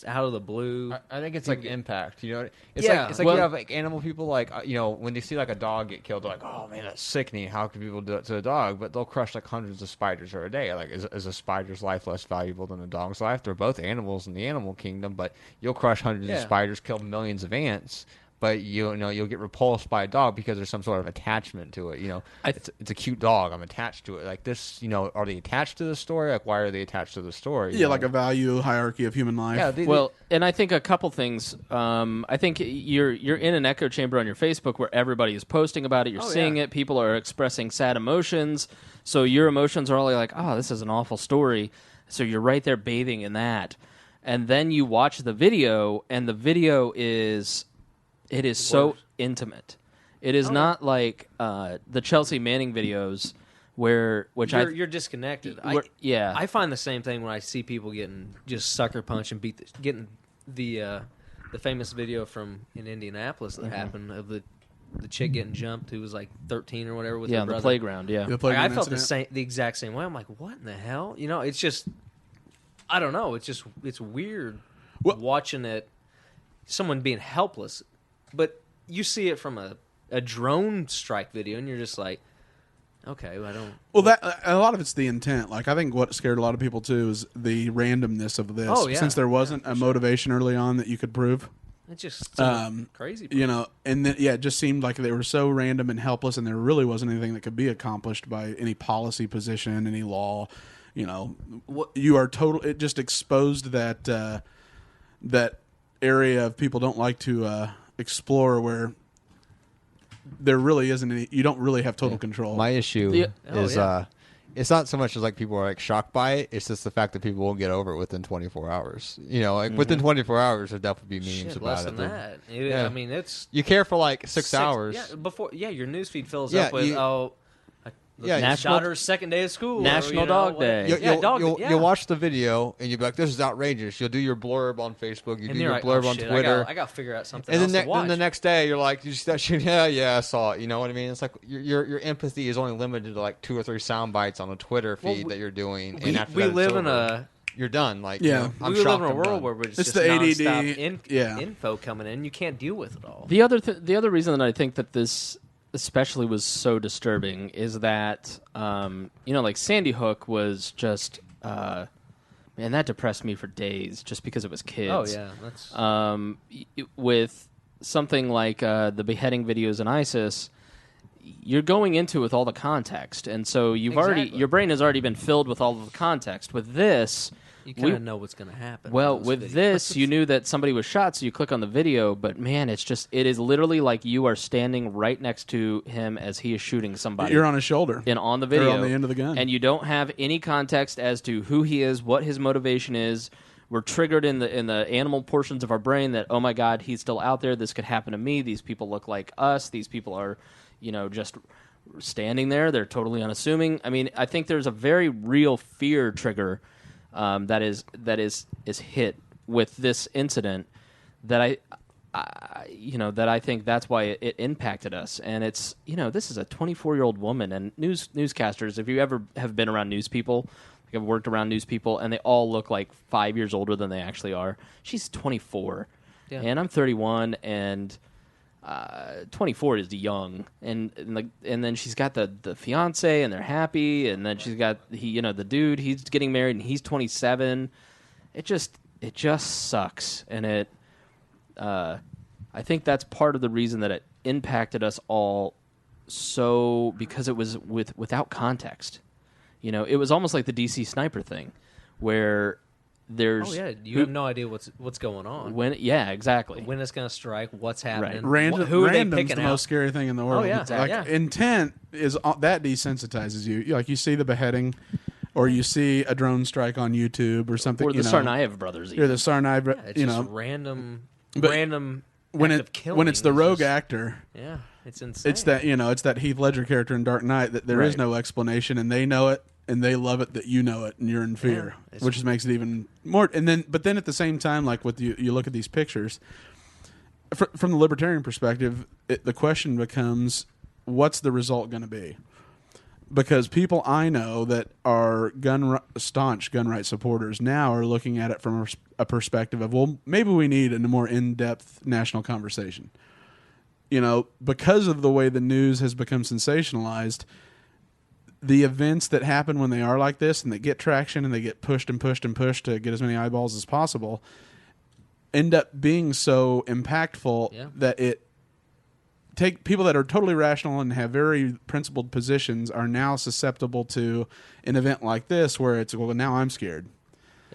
out of the blue. I think it's like impact. It's like you have like animal people like when they see like a dog get killed, they're like, oh man, that's sickening. How can people do it to a dog? But they'll crush like hundreds of spiders a day. Like, is a spider's life less valuable than a dog's life? They're both animals in the animal kingdom, but you'll crush hundreds of spiders, kill millions of ants. But you'll get repulsed by a dog because there's some sort of attachment to it. It's a cute dog. I'm attached to it. Like this, are they attached to the story? Like, why are they attached to the story? Yeah, like a value hierarchy of human life. Yeah. And I think a couple things. I think you're in an echo chamber on your Facebook where everybody is posting about it. You're seeing it. People are expressing sad emotions. So your emotions are all like, oh, this is an awful story. So you're right there bathing in that. And then you watch the video, and the video is so intimate. It is not like the Chelsea Manning videos you're disconnected. I find the same thing when I see people getting just sucker punched and getting the famous video from in Indianapolis that happened of the chick getting jumped who was like 13 or whatever with her brother. The playground. Yeah, the playground I felt incident. the exact same way. I'm like, what in the hell? It's just, I don't know. It's weird. watching it, someone being helpless, but you see it from a drone strike video, and you're just like, okay, well, I don't. Well, that a lot of it's the intent. Like, I think what scared a lot of people too is the randomness of this. Oh, yeah. Since there wasn't a motivation early on that you could prove. It's just crazy. You know, and then, it just seemed like they were so random and helpless, and there really wasn't anything that could be accomplished by any policy position, any law. You know, you are total. It just exposed that that area of people don't like to explore, where there really isn't any. You don't really have total control. My issue is it's not so much as like people are like shocked by it. It's just the fact that people won't get over it within 24 hours. You know, like within 24 hours, there'll definitely be memes about less it. than that. Yeah. I mean, it's you care for like 6 hours. Yeah, your newsfeed fills up with daughter's second day of school, National Dog Day. You'll watch the video and you'll be like, "This is outrageous." You'll do your blurb on Facebook. You do your blurb on Twitter. I got to figure out something. And else to watch. then the next day, you're like, "Did you see that shit?" Yeah, I saw it. You know what I mean? It's like your empathy is only limited to like 2 or 3 sound bites on a Twitter feed that you're doing. And after that, live in a. You're done. Like, we live in a world where it's just the ADD ADD info coming in. You can't deal with it all. The other reason that I think that this especially was so disturbing is that like Sandy Hook was just man, that depressed me for days just because it was kids. Oh yeah, that's with something like the beheading videos in ISIS, you're going into it with all the context, and so your brain has already been filled with all of the context. With this, you kind of know what's going to happen. Well, with this, you knew that somebody was shot, so you click on the video. But man, it is literally like you are standing right next to him as he is shooting somebody. You're on his shoulder, and on the video, or on the end of the gun, and you don't have any context as to who he is, what his motivation is. We're triggered in the animal portions of our brain that, oh my God, he's still out there. This could happen to me. These people look like us. These people are, just standing there. They're totally unassuming. I mean, I think there's a very real fear trigger that is hit with this incident that I think that's why it impacted us. And it's, this is a 24-year-old woman, and newscasters, if you ever have been around news people, like I've worked around news people, and they all look like 5 years older than they actually are. She's 24, and I'm 31, and 24 is young, and then she's got the fiance, and they're happy, and then she's got the dude, he's getting married, and he's 27. It just sucks, and I think that's part of the reason that it impacted us all so, because it was without context. It was almost like the DC sniper thing, where there's you have no idea what's going on. Exactly. When it's going to strike, what's happening. Right. Who are they random's picking the out? most scary thing in the world. Oh, yeah. Like, intent is that desensitizes you. Like, you see the beheading, or you see a drone strike on YouTube or something. Or the Tsarnaev brothers. Or the Tsarnaev, it's just random when it's the rogue actor. Yeah, it's insane. It's that Heath Ledger character in Dark Knight that there is no explanation, and they know it, and they love it that you know it, and you're in fear, which makes it even more. But then at the same time, like with you look at these pictures from the libertarian perspective, the question becomes, what's the result going to be? Because people I know that are staunch gun rights supporters now are looking at it from a perspective of, well, maybe we need a more in-depth national conversation. Because of the way the news has become sensationalized, the events that happen when they are like this and they get traction and they get pushed and pushed and pushed to get as many eyeballs as possible end up being so impactful that take people that are totally rational and have very principled positions are now susceptible to an event like this where it's, well, now I'm scared.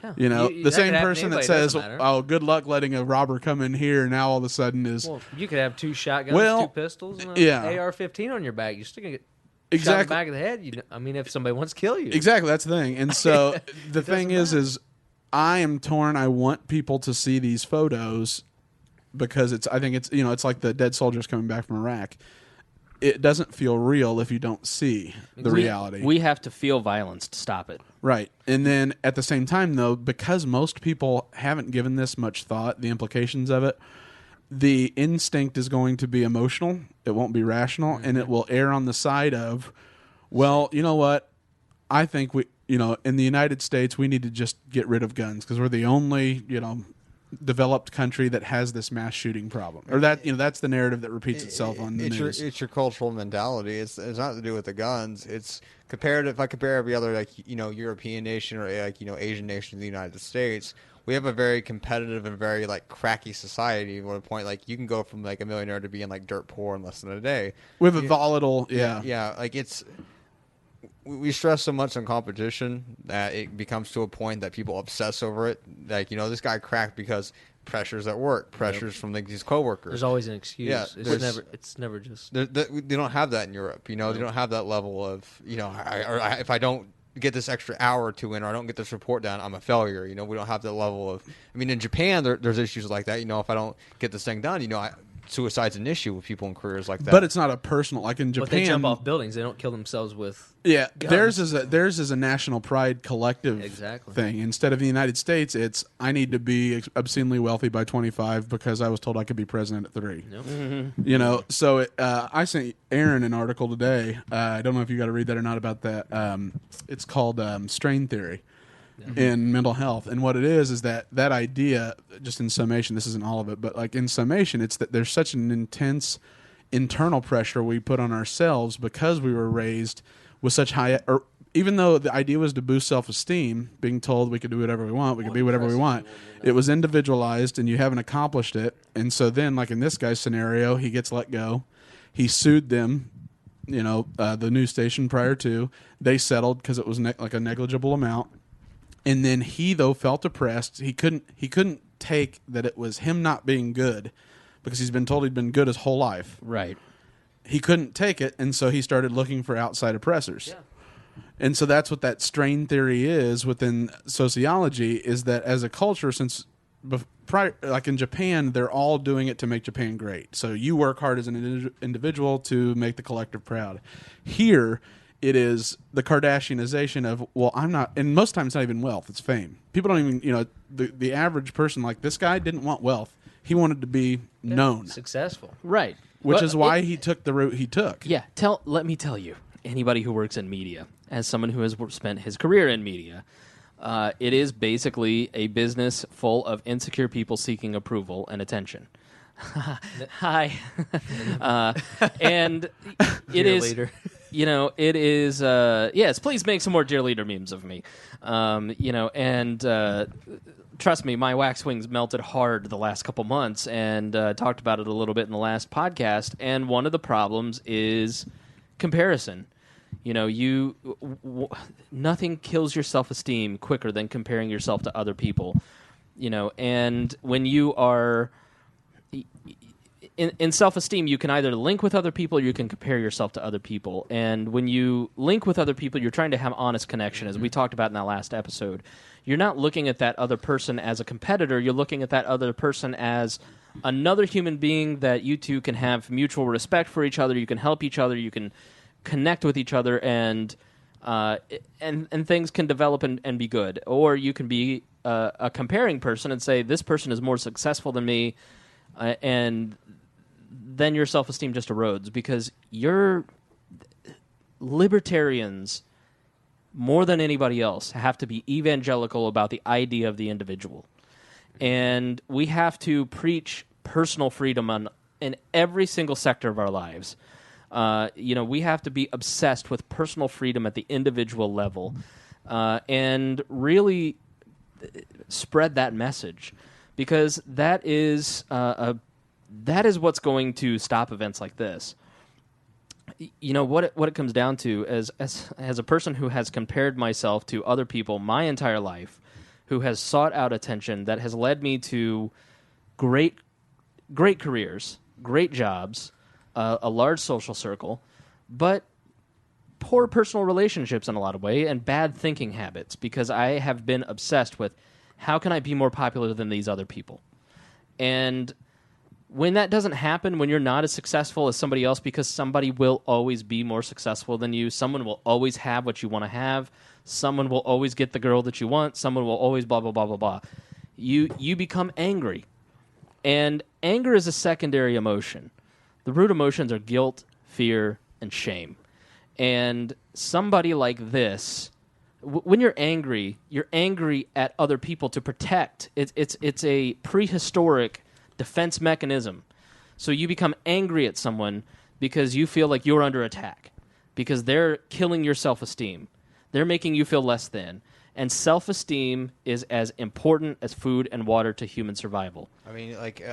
Yeah. The same person that says, oh, good luck letting a robber come in here, now all of a sudden is... Well, you could have 2 shotguns, 2 pistols, and an AR-15 on your back. You're still going to get shot in the back of the head. If somebody wants to kill you. Exactly, that's the thing. And so the thing is I am torn. I want people to see these photos because I think it's like the dead soldiers coming back from Iraq. It doesn't feel real if you don't see the reality. We have to feel violence to stop it. Right. And then at the same time, though, because most people haven't given this much thought, the implications of it, the instinct is going to be emotional. It won't be rational, and it will err on the side of, well, you know what? I think in the United States, we need to just get rid of guns because we're the only, developed country that has this mass shooting problem, or that that's the narrative that repeats itself on the news. It's your cultural mentality. It's not to do with the guns. It's compared. If I compare every other European nation or Asian nation to the United States, we have a very competitive and very cracky society. At one point, you can go from a millionaire to being dirt poor in less than a day. We have a volatile, it's. We stress so much on competition that it becomes to a point that people obsess over it. This guy cracked because pressures at work, pressures from his coworkers. There's always an excuse. Yeah, it's never just. They don't have that in Europe. They don't have that level of if I don't get this extra hour or two in, or I don't get this report done, I'm a failure. We don't have that level of. In Japan, there's issues like that. If I don't get this thing done, suicide's an issue with people in careers like that. But it's not a personal, in Japan. But they jump off buildings. They don't kill themselves with guns. Theirs is a national pride collective thing. Instead of the United States, it's I need to be obscenely wealthy by 25 because I was told I could be president at 3. Yep. Mm-hmm. So I sent Aaron an article today. I don't know if you got to read that or not about that. It's called Strain Theory. In mental health, and what it is that idea, just in summation, this isn't all of it, but in summation, it's that there's such an intense internal pressure we put on ourselves because we were raised with such high, or even though the idea was to boost self-esteem, being told we could do whatever we want, we could be whatever we want, it was individualized, and you haven't accomplished it, and so then, in this guy's scenario, he gets let go, he sued them, the news station prior to, they settled because it was a negligible amount. And then he, though, felt depressed. He couldn't take that it was him not being good because he's been told he'd been good his whole life. Right. He couldn't take it, and so he started looking for outside oppressors. Yeah. And so that's what that strain theory is within sociology, is that as a culture, since in Japan, they're all doing it to make Japan great. So you work hard as an individual to make the collective proud. Here, it is the Kardashianization of, I'm not, and most times it's not even wealth, it's fame. People don't even, the average person like this guy didn't want wealth. He wanted to be known. Successful. Right. Which is why he took the route he took. Yeah. Let me tell you, anybody who works in media, as someone who has spent his career in media, it is basically a business full of insecure people seeking approval and attention. Hi. And it is... Leader. It is, yes, please make some more Dear Leader memes of me. Trust me, my wax wings melted hard the last couple months, and talked about it a little bit in the last podcast, and one of the problems is comparison. Nothing kills your self-esteem quicker than comparing yourself to other people, and when you are... In self-esteem, you can either link with other people or you can compare yourself to other people. And when you link with other people, you're trying to have honest connection, as we talked about in that last episode. You're not looking at that other person as a competitor. You're looking at that other person as another human being that you two can have mutual respect for each other. You can help each other. You can connect with each other, and things can develop and be good. Or you can be a comparing person and say, this person is more successful than me, and then your self-esteem just erodes, because you're libertarians, more than anybody else, have to be evangelical about the idea of the individual. And we have to preach personal freedom in every single sector of our lives. We have to be obsessed with personal freedom at the individual level, and really spread that message, because that is what's going to stop events like this. What it comes down to, as a person who has compared myself to other people my entire life, who has sought out attention that has led me to great careers, great jobs, a large social circle, but poor personal relationships in a lot of ways, and bad thinking habits, because I have been obsessed with how can I be more popular than these other people. And when that doesn't happen, when you're not as successful as somebody else, because somebody will always be more successful than you, someone will always have what you want to have, someone will always get the girl that you want, someone will always blah, blah, blah, blah, blah. You become angry. And anger is a secondary emotion. The root emotions are guilt, fear, and shame. And somebody like this, when you're angry at other people to protect. It's a prehistoric defense mechanism. So you become angry at someone because you feel like you're under attack, because they're killing your self-esteem. They're making you feel less than. And self-esteem is as important as food and water to human survival. I mean, like,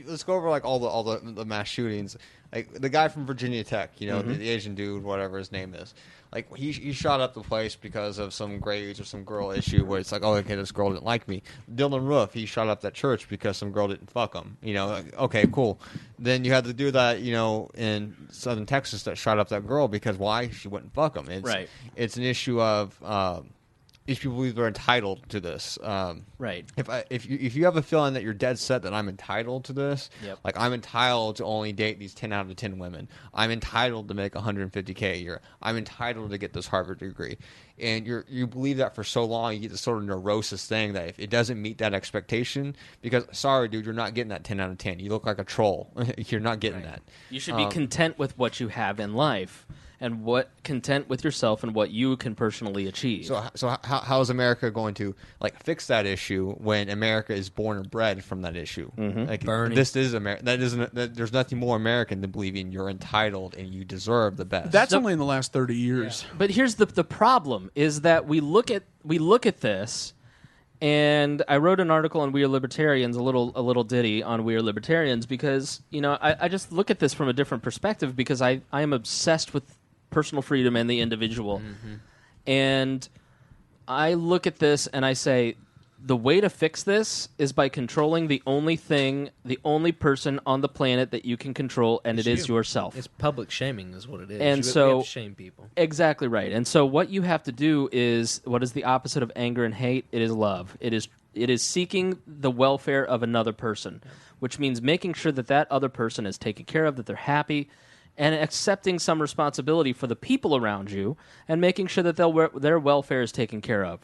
let's go over like all the mass shootings. Like the guy from Virginia Tech, the Asian dude, whatever his name is. Like he shot up the place because of some grades or some girl issue where it's like, oh, okay, this girl didn't like me. Dylan Roof, he shot up that church because some girl didn't fuck him. Like, okay, cool. Then you had to do that, in Southern Texas that shot up that girl because why? She wouldn't fuck him. It's an issue of. These people believe they're entitled to this. Right. If you have a feeling that you're dead set that I'm entitled to this, like I'm entitled to only date these 10 out of 10 women. I'm entitled to make $150K a year. I'm entitled to get this Harvard degree. And you believe that for so long, you get this sort of neurosis thing that if it doesn't meet that expectation, because sorry, dude, you're not getting that 10 out of 10. You look like a troll. You're not getting that. You should be content with what you have in life. And content with yourself and what you can personally achieve. So how is America going to fix that issue when America is born and bred from that issue? Bernie. This is America. There's nothing more American than believing you're entitled and you deserve the best. That's only in the last 30 years. Yeah. But here's the problem: is that we look at this, and I wrote an article on We Are Libertarians, a little ditty on We Are Libertarians, because I just look at this from a different perspective because I am obsessed with personal freedom and the individual. And I look at this and I say, the way to fix this is by controlling the only person on the planet that you can control, and it is yourself. It's public shaming is what it is. And we have to shame people. Exactly right. And so what you have to do is, what is the opposite of anger and hate? It is love. It is seeking the welfare of another person, which means making sure that other person is taken care of, that they're happy, and accepting some responsibility for the people around you and making sure that their welfare is taken care of.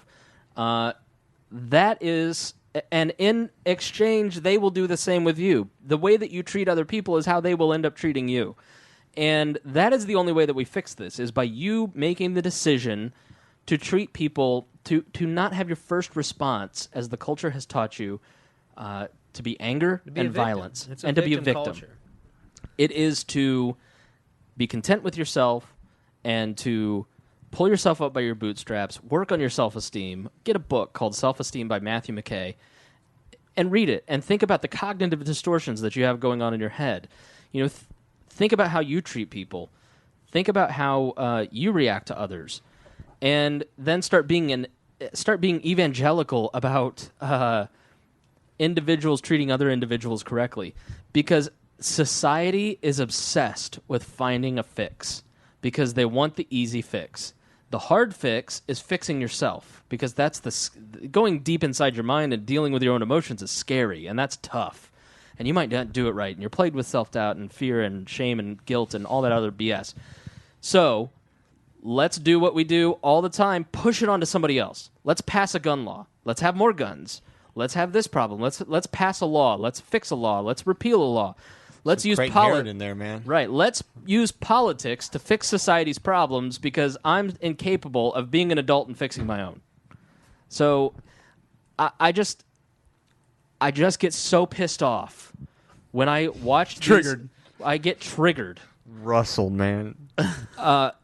And in exchange, they will do the same with you. The way that you treat other people is how they will end up treating you. And that is the only way that we fix this, is by you making the decision to treat people, to not have your first response, as the culture has taught you, to be anger and violence, and to be a victim. Culture. It is to be content with yourself and to pull yourself up by your bootstraps, work on your self-esteem, get a book called Self-Esteem by Matthew McKay, and read it, and think about the cognitive distortions that you have going on in your head. Think about how you treat people. Think about how you react to others. And then start being evangelical about individuals treating other individuals correctly. Because society is obsessed with finding a fix because they want the easy fix. The hard fix is fixing yourself, because that's going deep inside your mind and dealing with your own emotions is scary, and that's tough. And you might not do it right, and you're plagued with self-doubt and fear and shame and guilt and all that other BS. So let's do what we do all the time, push it onto somebody else. Let's pass a gun law. Let's have more guns. Let's have this problem. Let's pass a law. Let's fix a law. Let's repeal a law. Let's use politics in there, man. Right. Let's use politics to fix society's problems, because I'm incapable of being an adult and fixing my own. So I just get so pissed off when I watch triggered. I get triggered. Russell, man.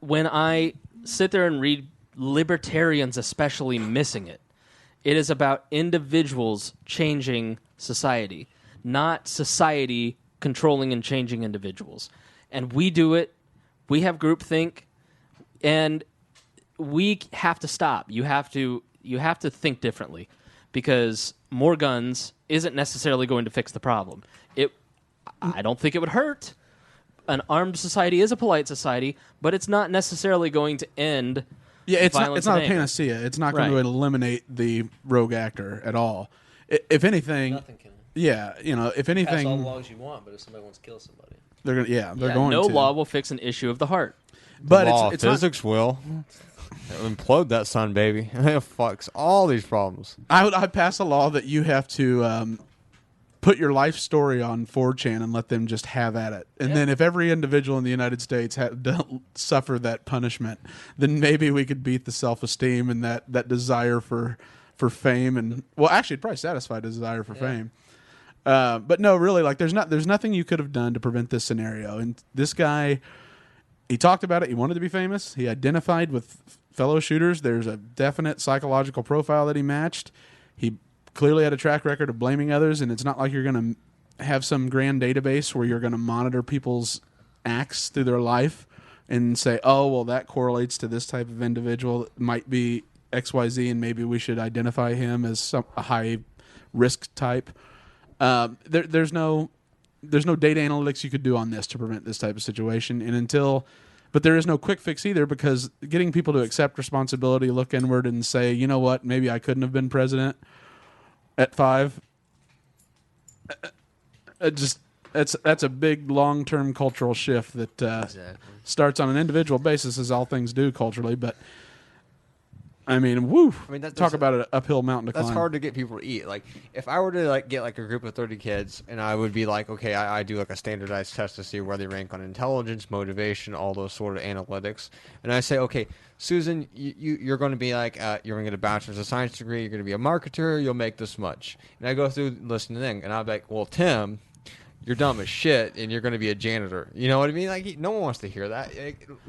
When I sit there and read libertarians, especially, missing it. It is about individuals changing society, not society controlling and changing individuals. And we do it. We have groupthink, and we have to stop. You have to think differently, because more guns isn't necessarily going to fix the problem. I don't think it would hurt. An armed society is a polite society, but it's not necessarily going to end. Yeah, it's not a panacea. It's not going to eliminate the rogue actor at all. If anything, nothing can. Yeah, if anything, pass all the laws you want, but if somebody wants to kill somebody, they're going no to. law will fix an issue of the heart. But law it's physics will implode that son, baby. It fucks all these problems. I pass a law that you have to put your life story on 4chan and let them just have at it. And then if every individual in the United States had to suffer that punishment, then maybe we could beat the self-esteem and that desire for fame. And well, actually, it'd probably satisfy the desire for fame. But no, really, like there's nothing you could have done to prevent this scenario. And this guy, he talked about it. He wanted to be famous. He identified with fellow shooters. There's a definite psychological profile that he matched. He clearly had a track record of blaming others, and it's not like you're going to have some grand database where you're going to monitor people's acts through their life and say, oh, well, that correlates to this type of individual. It might be XYZ, and maybe we should identify him as a high-risk type. There's no data analytics you could do on this to prevent this type of situation, but there is no quick fix either, because getting people to accept responsibility, look inward, and say, you know what, maybe I couldn't have been president at 5. That's a big long-term cultural shift that starts on an individual basis, as all things do culturally. But I mean, talk about an uphill mountain to climb. That's hard to get people to eat. Like, if I were to get a group of 30 kids, and I would be like, okay, I do a standardized test to see where they rank on intelligence, motivation, all those sort of analytics, and I say, okay, Susan, you're going to be you're going to get a bachelor's of science degree, you're going to be a marketer, you'll make this much, and I go through listening, and I'll be like, well, Tim, you're dumb as shit, and you're going to be a janitor. You know what I mean? Like, no one wants to hear that.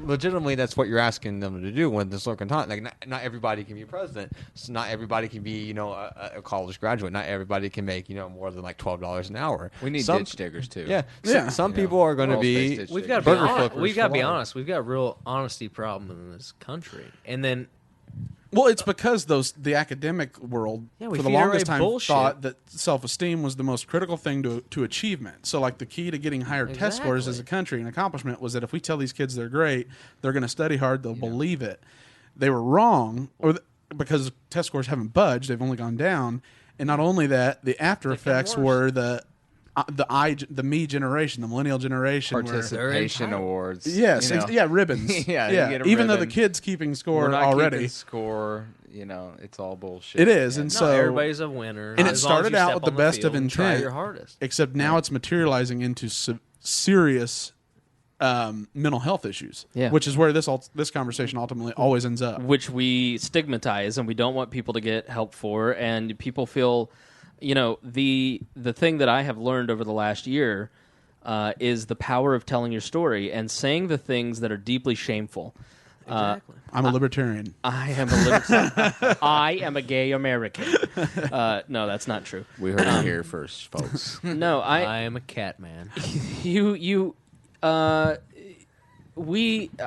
Legitimately, that's what you're asking them to do when this looking time. Like, not everybody can be president. So not everybody can be, a college graduate. Not everybody can make, more than like $12 an hour. We need ditch diggers too. Yeah. Some people are going to be. We've got to be honest. We've got a real honesty problem in this country, and then. Well, it's because the academic world for the longest time thought that self-esteem was the most critical thing to achievement. So, like, the key to getting higher test scores as a country and accomplishment was that if we tell these kids they're great, they're going to study hard, they'll believe it. They were wrong, because test scores haven't budged; they've only gone down. And not only that, the after effects were the me generation, the millennial generation, participation awards. Yes, ribbons. Even though the kid's keeping score already. It's all bullshit. It is, and so everybody's a winner. And it started out with the best of intent. Your hardest. Except now it's materializing into serious mental health issues. Which is where this conversation ultimately always ends up. Which we stigmatize, and we don't want people to get help for, and people feel. The thing that I have learned over the last year is the power of telling your story and saying the things that are deeply shameful. Exactly. I'm a libertarian. I am a libertarian. I am a gay American. No, that's not true. We heard it here first, folks. No, I am a cat man.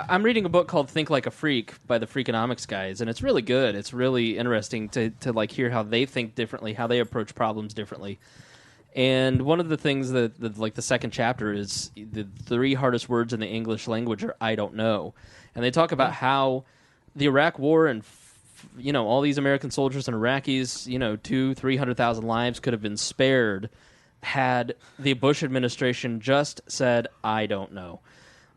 I'm reading a book called Think Like a Freak by the Freakonomics guys, and it's really good. It's really interesting to hear how they think differently, how they approach problems differently. And one of the things that the second chapter is the 3 hardest words in the English language are I don't know. And they talk about how the Iraq War and all these American soldiers and Iraqis, 200,000-300,000 lives could have been spared had the Bush administration just said I don't know.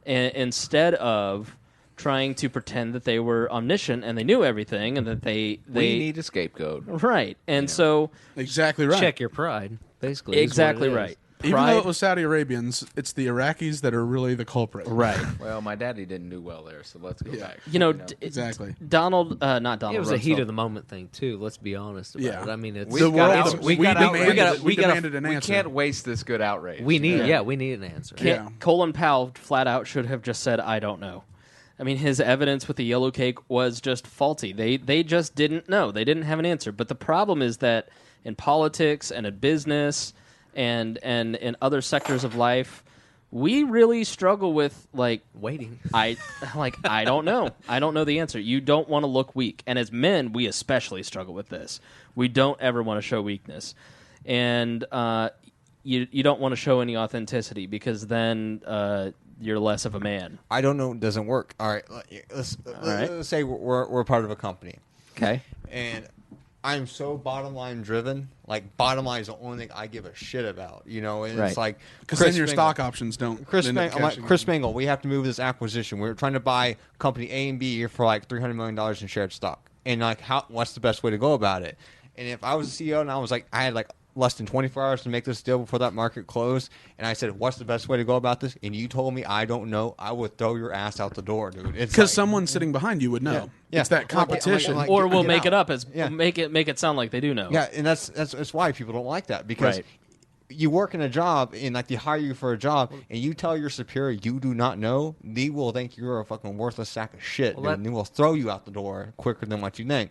Instead of trying to pretend that they were omniscient and they knew everything and that we need a scapegoat, right? And so exactly right. Check your pride, basically. Exactly right. Even though it was Saudi Arabians, it's the Iraqis that are really the culprit. Right. Well, my daddy didn't do well there, so let's go back. Exactly. Not Donald. It was a heat of the moment thing too. Let's be honest about it. I mean, it's we demanded an answer. We can't waste this good outrage. We need an answer. Colin Powell flat out should have just said I don't know. I mean, his evidence with the yellow cake was just faulty. They just didn't know. They didn't have an answer. But the problem is that in politics and in business and in other sectors of life, we really struggle with waiting. I don't know. I don't know the answer. You don't want to look weak. And as men, we especially struggle with this. We don't ever want to show weakness. And you don't want to show any authenticity because then you're less of a man. I don't know. It doesn't work. All right. Let's say we're part of a company. Okay. And I'm so bottom line driven. Like, bottom line is the only thing I give a shit about. And it's like because then your stock options don't. Chris Mangle, we have to move this acquisition. We're trying to buy company A and B for like $300 million in shared stock. And what's the best way to go about it? And if I was a CEO and I had less than 24 hours to make this deal before that market closed, and I said, what's the best way to go about this? And you told me I don't know, I would throw your ass out the door, dude. Because someone sitting behind you would know. Yeah. It's that competition. Or we'll make it up as make it sound like they do know. Yeah, and that's why people don't like that, because you work in a job and like they hire you for a job and you tell your superior you do not know, they will think you're a fucking worthless sack of shit, and they will throw you out the door quicker than what you think.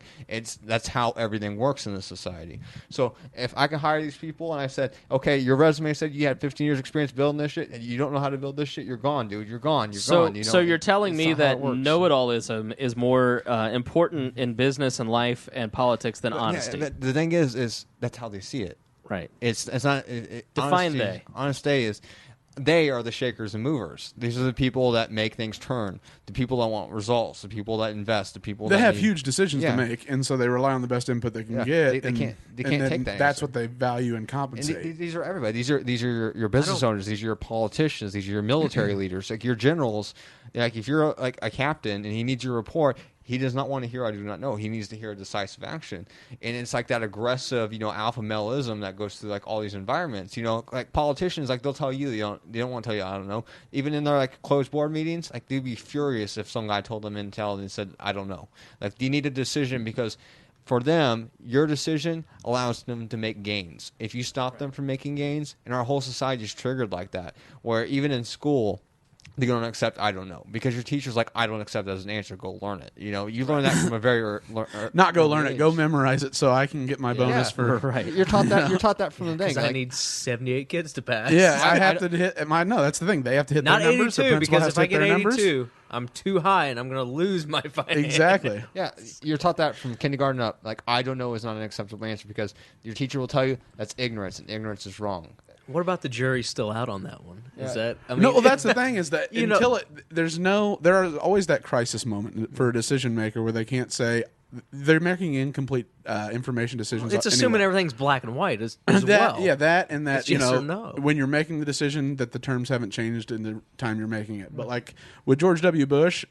That's how everything works in this society. So if I can hire these people and I said, okay, your resume said you had 15 years experience building this shit and you don't know how to build this shit, you're gone, dude. You're gone. So you're telling me that know-it-allism is more important in business and life and politics than honesty. The thing is that's how they see it. Right. It's not. Define honesty, they. Honesty is they are the shakers and movers. These are the people that make things turn. The people that want results. The people that invest. The people they that have huge decisions to make, and so they rely on the best input they can get. They can't take that. That's what they value and compensate. And these are everybody. These are your business owners. These are your politicians. These are your military leaders. Like your generals. Like if you're like a captain and he needs your report. He does not want to hear I do not know. He needs to hear decisive action. And it's like that aggressive, alpha maleism that goes through like all these environments. Like politicians, like they'll tell you they don't want to tell you I don't know. Even in their like closed board meetings, like they'd be furious if some guy told them intel and said I don't know. Like you need a decision because for them, your decision allows them to make gains. If you stop them from making gains, and our whole society is triggered like that, where even in school, they don't accept I don't know because your teacher's like I don't accept that as an answer. Go learn it. You learn that from a very not go learn it. Go memorize it so I can get my bonus for right. You're taught that from the thing. I need 78 kids to pass. Yeah, I have to hit. No, that's the thing. They have to hit not their numbers. 82 because if I get 82, I'm too high and I'm going to lose my finance. Exactly. Yeah, you're taught that from kindergarten up. Like I don't know is not an acceptable answer because your teacher will tell you that's ignorance and ignorance is wrong. What about the jury's still out on that one? Yeah. Is that no? Well, that's the thing is that there is always that crisis moment for a decision maker where they can't say they're making incomplete information decisions. It's assuming everything's black and white as well. Yeah, that and that. It's yes or no. When you're making the decision, that the terms haven't changed in the time you're making it. But like with George W. Bush,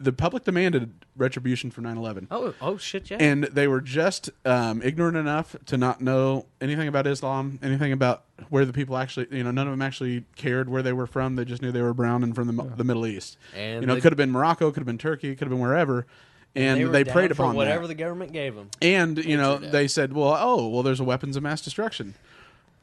the public demanded retribution for 9/11. Oh shit, yeah. And they were just ignorant enough to not know anything about Islam, anything about where the people actually, none of them actually cared where they were from. They just knew they were brown and from the Middle East. And it could have been Morocco, could have been Turkey, could have been wherever. And they preyed upon whatever that. the government gave them. And they said, well, there's a weapons of mass destruction.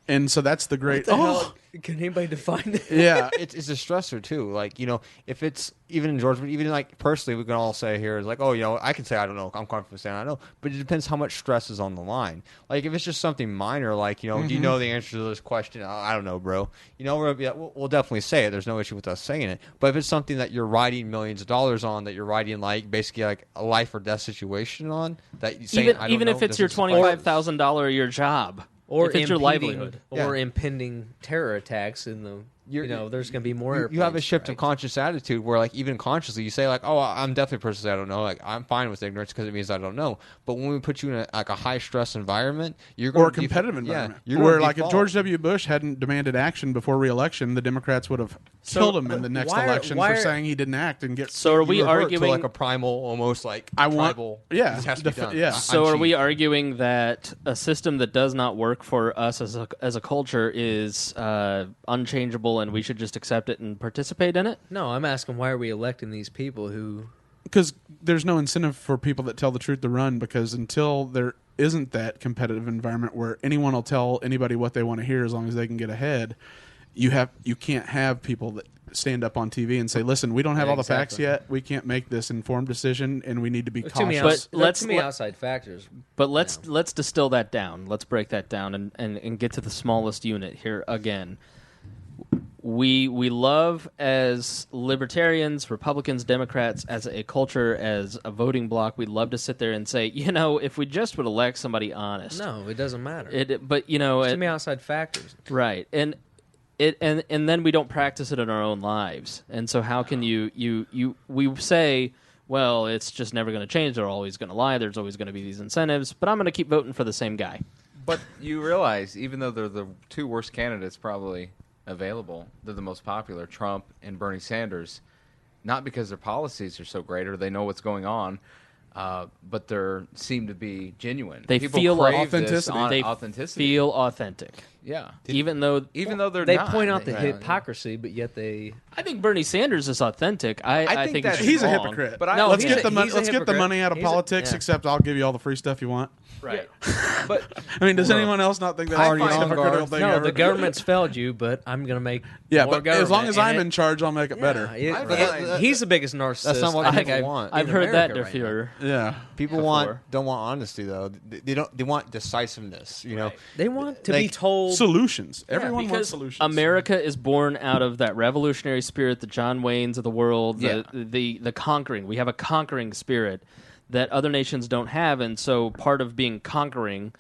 And so that's the great. Hell? Can anybody define it? Yeah, it's a stressor too. Like if it's even in Georgia, even like personally, we can all say here is like, I can say I don't know. I'm comfortable saying I don't know, but it depends how much stress is on the line. Like if it's just something minor, like do you know the answer to this question? I don't know, bro. We'll definitely say it. There's no issue with us saying it. But if it's something that you're riding millions of dollars on, that you're riding like basically like a life or death situation on, that you say even if it's your $25,000 a year job. Or if it's your livelihood. Or impending terror attacks in the there's going to be more. You have a shift of conscious attitude where, like, even consciously, you say, like, "Oh, I'm definitely a person I don't know. Like, I'm fine with ignorance because it means I don't know." But when we put you in a high stress environment, you're going or a competitive environment, where like if George W. Bush hadn't demanded action before re-election, the Democrats would have killed him in the next election for saying he didn't act and get. So are we arguing to like a primal, almost like tribal? This has to be done. Yeah. So are we arguing that a system that does not work for us as a culture is unchangeable? And we should just accept it and participate in it? No, I'm asking why are we electing these people who... Because there's no incentive for people that tell the truth to run, because until there isn't that competitive environment where anyone will tell anybody what they want to hear as long as they can get ahead, you can't have people that stand up on TV and say, listen, we don't have all the facts yet. We can't make this informed decision, and we need to be cautious. But too many outside factors. But let's distill that down. Let's break that down and get to the smallest unit here again. We love, as libertarians, Republicans, Democrats, as a culture, as a voting bloc, we'd love to sit there and say, if we just would elect somebody honest. No, it doesn't matter. But too many outside factors. Right. And then we don't practice it in our own lives. And so how can we say, well, it's just never going to change. They're always going to lie. There's always going to be these incentives. But I'm going to keep voting for the same guy. But you realize, even though they're the two worst candidates probably available, they're the most popular, Trump and Bernie Sanders, not because their policies are so great or they know what's going on. but they seem to be genuine. They People feel crave authenticity. They authenticity. feel authentic. Yeah. Even though they're they not. point out the Yeah. hypocrisy, but yet they. I think Bernie Sanders is authentic. I think that he's a wrong. hypocrite. But No, let's he's get a- the money. he's a Let's get the hypocrite. money out of He's a- politics. yeah. Except I'll give you all the free stuff you want. Right. But I mean, does anyone else not think that's the Party most on hypocritical guard. thing No, ever? the government's failed you, but I'm going to make Yeah, more but as long as government. I'm in charge, I'll make it better. He's the biggest narcissist. That's not what I think people want. I've in heard that, America right Defuhrer. Yeah. People Before. don't want honesty though. They want decisiveness. You know, now. They want to be Like, told. Solutions. Everyone wants Because solutions. America is born out of that revolutionary spirit, the John Waynes of the world, the conquering. We have a conquering spirit that other nations don't have, and so part of being conquering,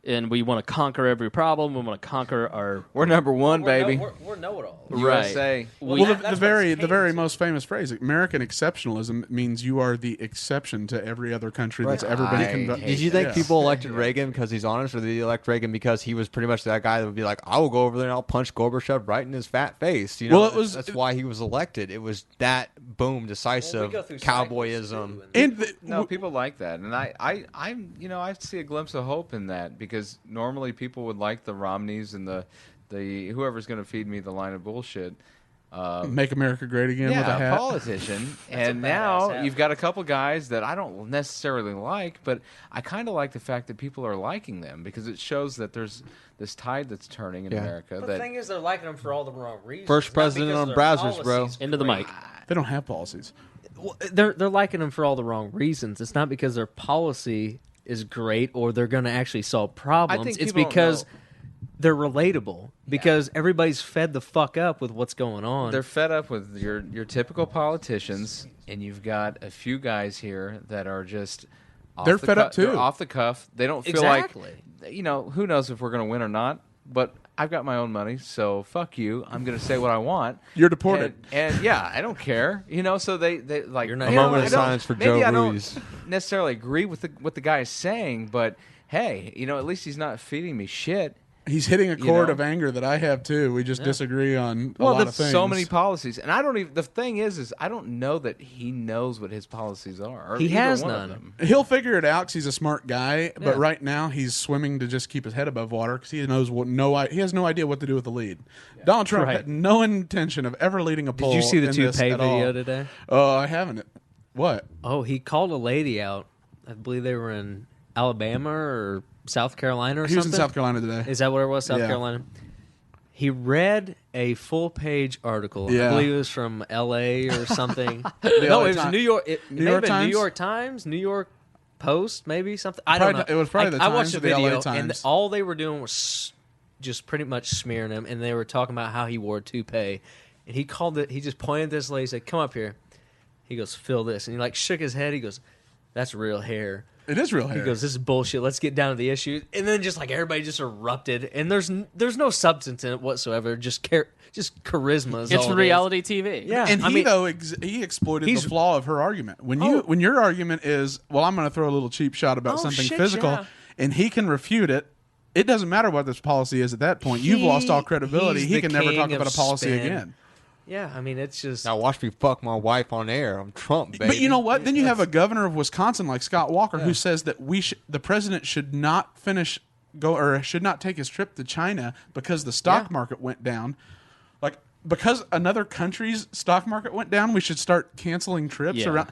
and we want to conquer every problem. We want to conquer our. we're number one, baby. We're know-it-all. USA. Well, that- the very most famous phrase, American exceptionalism, means you are the exception to every other country that's ever been I conducted. did you think Yeah. people elected Reagan because he's honest, or did they elect Reagan because he was pretty much that guy that would be like, I will go over there and I'll punch Gorbachev right in his fat face? You know, Well, that's why he was elected. It was that boom, decisive go through cycles, cowboyism. too, and- And No, people like that, and I see a glimpse of hope in that, because normally people would like the Romneys and the whoever's going to feed me the line of bullshit. make America great again with a Yeah, hat. politician, and badass now hat. you've got a couple guys that I don't necessarily like, but I kind of like the fact that people are liking them, because it shows that there's this tide that's turning in Yeah. America. The that thing is, they're liking them for all the wrong reasons. First not president because on their browsers, bro. policies Into the great. mic. They don't have policies. Well, they're liking them for all the wrong reasons. It's not because their policy is great or they're going to actually solve problems. think It's people don't because know. they're relatable. Because everybody's fed the fuck up with what's going on. they're fed up with your typical politicians, and you've got a few guys here that are just They're fed up, too. They're off the cuff. They don't feel Exactly. like, who knows if we're going to win or not, but I've got my own money, so fuck you. I'm going to say what I want. You're deported. And yeah, I don't care. So they like, You're not- A You know, moment I of don't- silence for maybe Joe I don't Ruiz. necessarily agree with what the guy is saying, but hey, at least he's not feeding me shit. He's hitting a chord know? of anger that I have too. We just disagree on a Well, lot of there's things. so many policies, and I don't even. The thing is I don't know that he knows what his policies are. Or He either has one of none. them. He'll figure it out because he's a smart guy. But Yeah. right now, he's swimming to just keep his head above water because he knows he has no idea what to do with the lead. Donald Trump Right. had no intention of ever leading a Did poll. you see the in this toupee at all. video today? Oh, I haven't. What? Oh, he called a lady out. I believe they were in Alabama or South Carolina or He was something. in South Carolina today. Is that what it was? South Yeah. Carolina? He read a full-page article. Yeah. I believe it was from L.A. or something. LA No, it was Times. New York. It New may York have been Times? New York Times, New York Post, maybe something. I Probably don't know. it was probably the I watched Times the or the LA video, and Times. all they were doing was just pretty much smearing him, and they were talking about how he wore a toupee. And he called it. He just pointed at this lady, said, "Come up here." He goes, "Feel this," and he like shook his head. He goes, "That's real hair." It is real hair. He goes, "This is bullshit. Let's get down to the issue." And then just like everybody just erupted, and there's no substance in it whatsoever. Just charisma. Is It's all it is. reality TV. Yeah, and I he mean, though he exploited the he's- flaw of her argument. When your argument is, well, I'm going to throw a little cheap shot about Oh, something shit, physical, yeah. and he can refute it. It doesn't matter what this policy is at that point. You've lost all credibility. he's He the can never king talk about of a policy spin. again. Yeah, I mean, it's just Now watch me fuck my wife on air. I'm Trump, baby. But you know what? Then you have a governor of Wisconsin like Scott Walker who says that the president should not should not take his trip to China because the stock market went down. Like because another country's stock market went down, we should start canceling trips Yeah. around.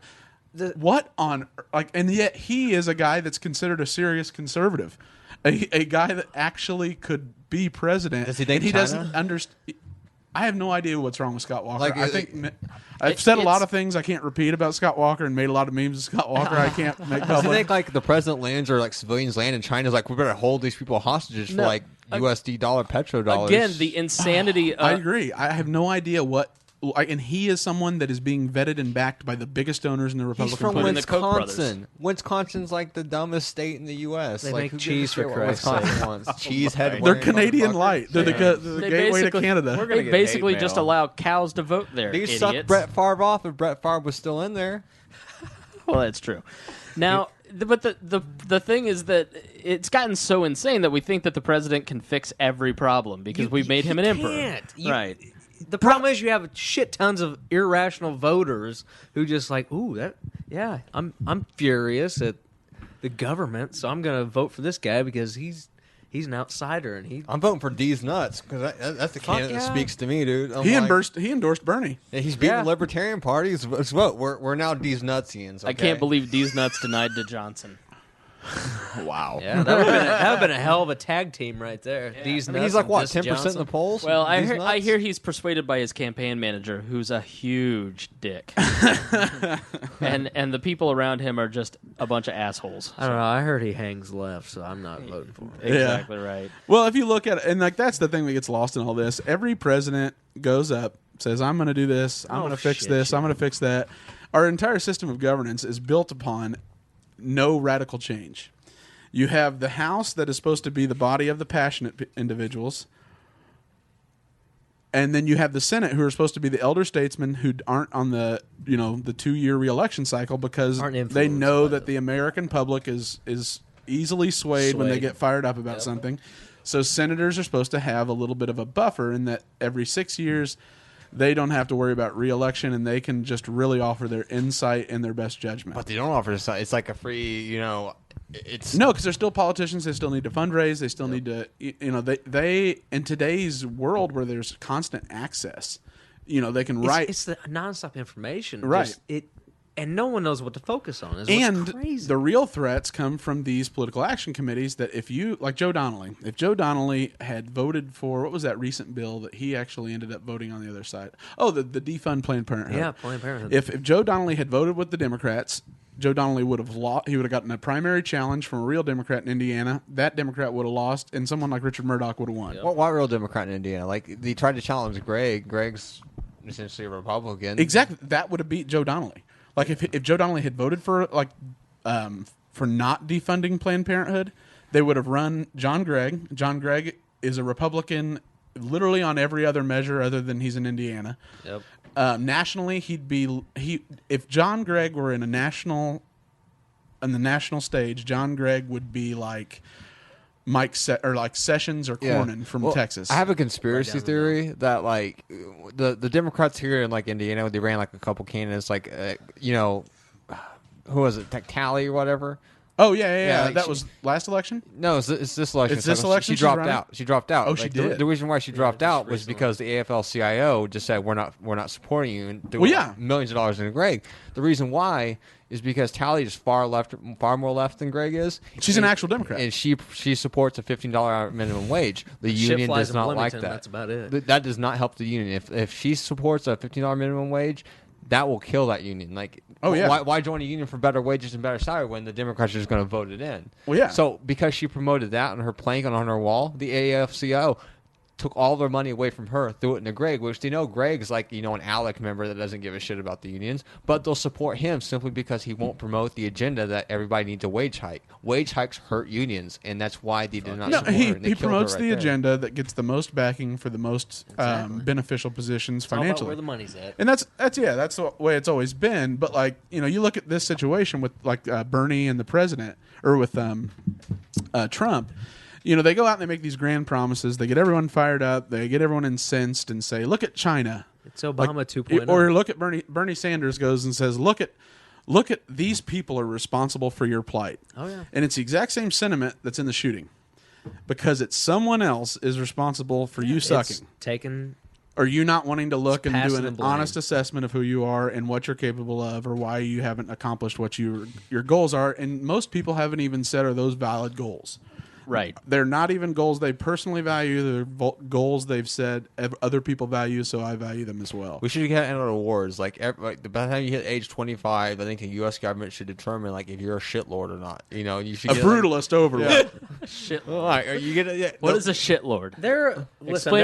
What on and yet he is a guy that's considered a serious conservative, a guy that actually could be president. Does he date and he China? doesn't understand. I have no idea what's wrong with Scott Walker. Like, I think I've said a lot of things I can't repeat about Scott Walker and made a lot of memes of Scott Walker I can't make Does he public. think like the president lands or like civilians land in China's like we better hold these people hostages for No. like USD dollar petrodollars? Again, the insanity. I agree. I have no idea what. And he is someone that is being vetted and backed by the biggest donors in the He's Republican from Party. the Koch brothers. Wisconsin. Wisconsin's like the dumbest state in the U.S. They like, make who gives cheese a for shit what Christ's Wisconsin sake. wants. Cheese head. They're wearing Canadian motherfuckers. light. They're the They gateway to basically- Canada. We're They gonna get basically hate just mail. allow cows to vote there. They idiots. sucked Brett Favre off if Brett Favre was still in there. Well, that's true. Now, but the thing is that it's gotten so insane that we think that the president can fix every problem because we've made him an emperor. can't. Right. the problem is you have shit tons of irrational voters who just like, I'm furious at the government, so I'm going to vote for this guy because he's an outsider, and I'm voting for D's nuts because that's the candidate that speaks to me, dude. He endorsed Bernie. He's beating the Libertarian Party. Let's vote. We're now D's nutsians. Okay? I can't believe D's nuts denied to Johnson. Wow. Yeah, that would have been a hell of a tag team right there. Yeah. These he's like what, 10% in the polls? Well, I hear he's persuaded by his campaign manager, who's a huge dick, and the people around him are just a bunch of assholes. I don't know. I heard he hangs left, so I'm not voting for him. Exactly right. Well, if you look at it, and like that's the thing that gets lost in all this. Every president goes up, says, "I'm going to do this. I'm going to fix this. I'm going to fix that." Our entire system of governance is built upon no radical change. You have the House that is supposed to be the body of the passionate individuals, and then you have the Senate who are supposed to be the elder statesmen who aren't on the 2-year reelection cycle because they know that the American public is easily swayed when they get fired up about something. So senators are supposed to have a little bit of a buffer in that every 6 years they don't have to worry about re-election, and they can just really offer their insight and their best judgment. But they don't offer this. It's like a free, it's... No, because they're still politicians. They still need to fundraise. They still need to, they in today's world where there's constant access, they can write. It's the nonstop information. Right. And no one knows what to focus on. And crazy. The real threats come from these political action committees that if Joe Donnelly, if Joe Donnelly had voted for, what was that recent bill that he actually ended up voting on the other side? Oh, the defund Planned Parenthood. Yeah, Planned Parenthood. If Joe Donnelly had voted with the Democrats, Joe Donnelly would have lost. He would have gotten a primary challenge from a real Democrat in Indiana. That Democrat would have lost, and someone like Richard Murdoch would have won. Yep. Why real Democrat in Indiana? Like, they tried to challenge Greg. Greg's essentially a Republican. Exactly. That would have beat Joe Donnelly. Like if Joe Donnelly had voted for for not defunding Planned Parenthood, they would have run John Gregg. John Gregg is a Republican, literally on every other measure other than he's in Indiana. Yep. Nationally, if John Gregg were in the national stage, John Gregg would be like like Sessions or Cornyn from Texas. I have a conspiracy theory that like the Democrats here in like Indiana, they ran like a couple candidates, like who was it, Talley or whatever. Oh yeah. Like that was last election. No, it's this election. It's this election. She dropped out. She dropped out. Oh, she did. The reason why she dropped out was because the AFL-CIO just said we're not supporting you and threw millions of dollars into Greg. The reason why is because Talley is far more left than Greg is. She's an actual Democrat, and she supports a $15 minimum wage. The union does not like that. That's about it. That does not help the union. If she supports a $15 minimum wage, that will kill that union. Like, why join a union for better wages and better salary when the Democrats are just going to vote it in? Well, yeah. So because she promoted that on her plank and on her wall, the AFL-CIO took all their money away from her, threw it into Greg, which they know Greg's like, an ALEC member that doesn't give a shit about the unions, but they'll support him simply because he won't promote the agenda that everybody needs a wage hike. Wage hikes hurt unions, and that's why they did not support her. He promotes the agenda that gets the most backing for the most beneficial positions financially. All about where the money's at. And that's the way it's always been. But like, you look at this situation with like Bernie and the president, or with Trump. They go out and they make these grand promises. They get everyone fired up. They get everyone incensed and say, "Look at China." It's Obama 2.0. Or look at Bernie Sanders goes and says, "Look at these people are responsible for your plight." Oh yeah. And it's the exact same sentiment that's in the shooting, because it's someone else is responsible for you sucking. Or you not wanting to look and do an honest assessment of who you are and what you're capable of, or why you haven't accomplished what your goals are. And most people haven't even said, are those valid goals? Right. They're not even goals they personally value. They're goals they've said other people value, so I value them as well. We should get annual awards. By the time you hit age 25, I think the U.S. government should determine if you're a shitlord or not. You should get brutalist overlord. Shitlord. What is a shitlord? There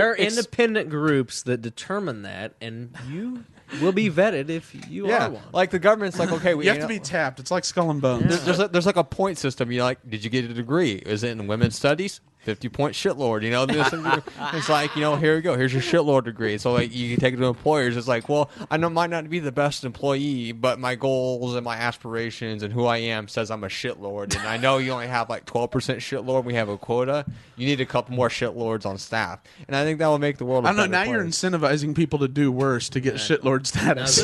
are independent groups that determine that, and you will be vetted if you are one. Like the government's like, okay, you have to be tapped. It's like Skull and Bones. There's like a point system. Did you get a degree? Is it in women's studies? 50-point shitlord, you know. It's like, you know, here you go. Here's your shitlord degree. So like you can take it to employers. It's like, well, I might not be the best employee, but my goals and my aspirations and who I am says I'm a shitlord. And I know you only have like 12% shitlord. We have a quota. You need a couple more shitlords on staff, and I think that will make the world. I don't know. Now you're incentivizing people to do worse to get shitlord status.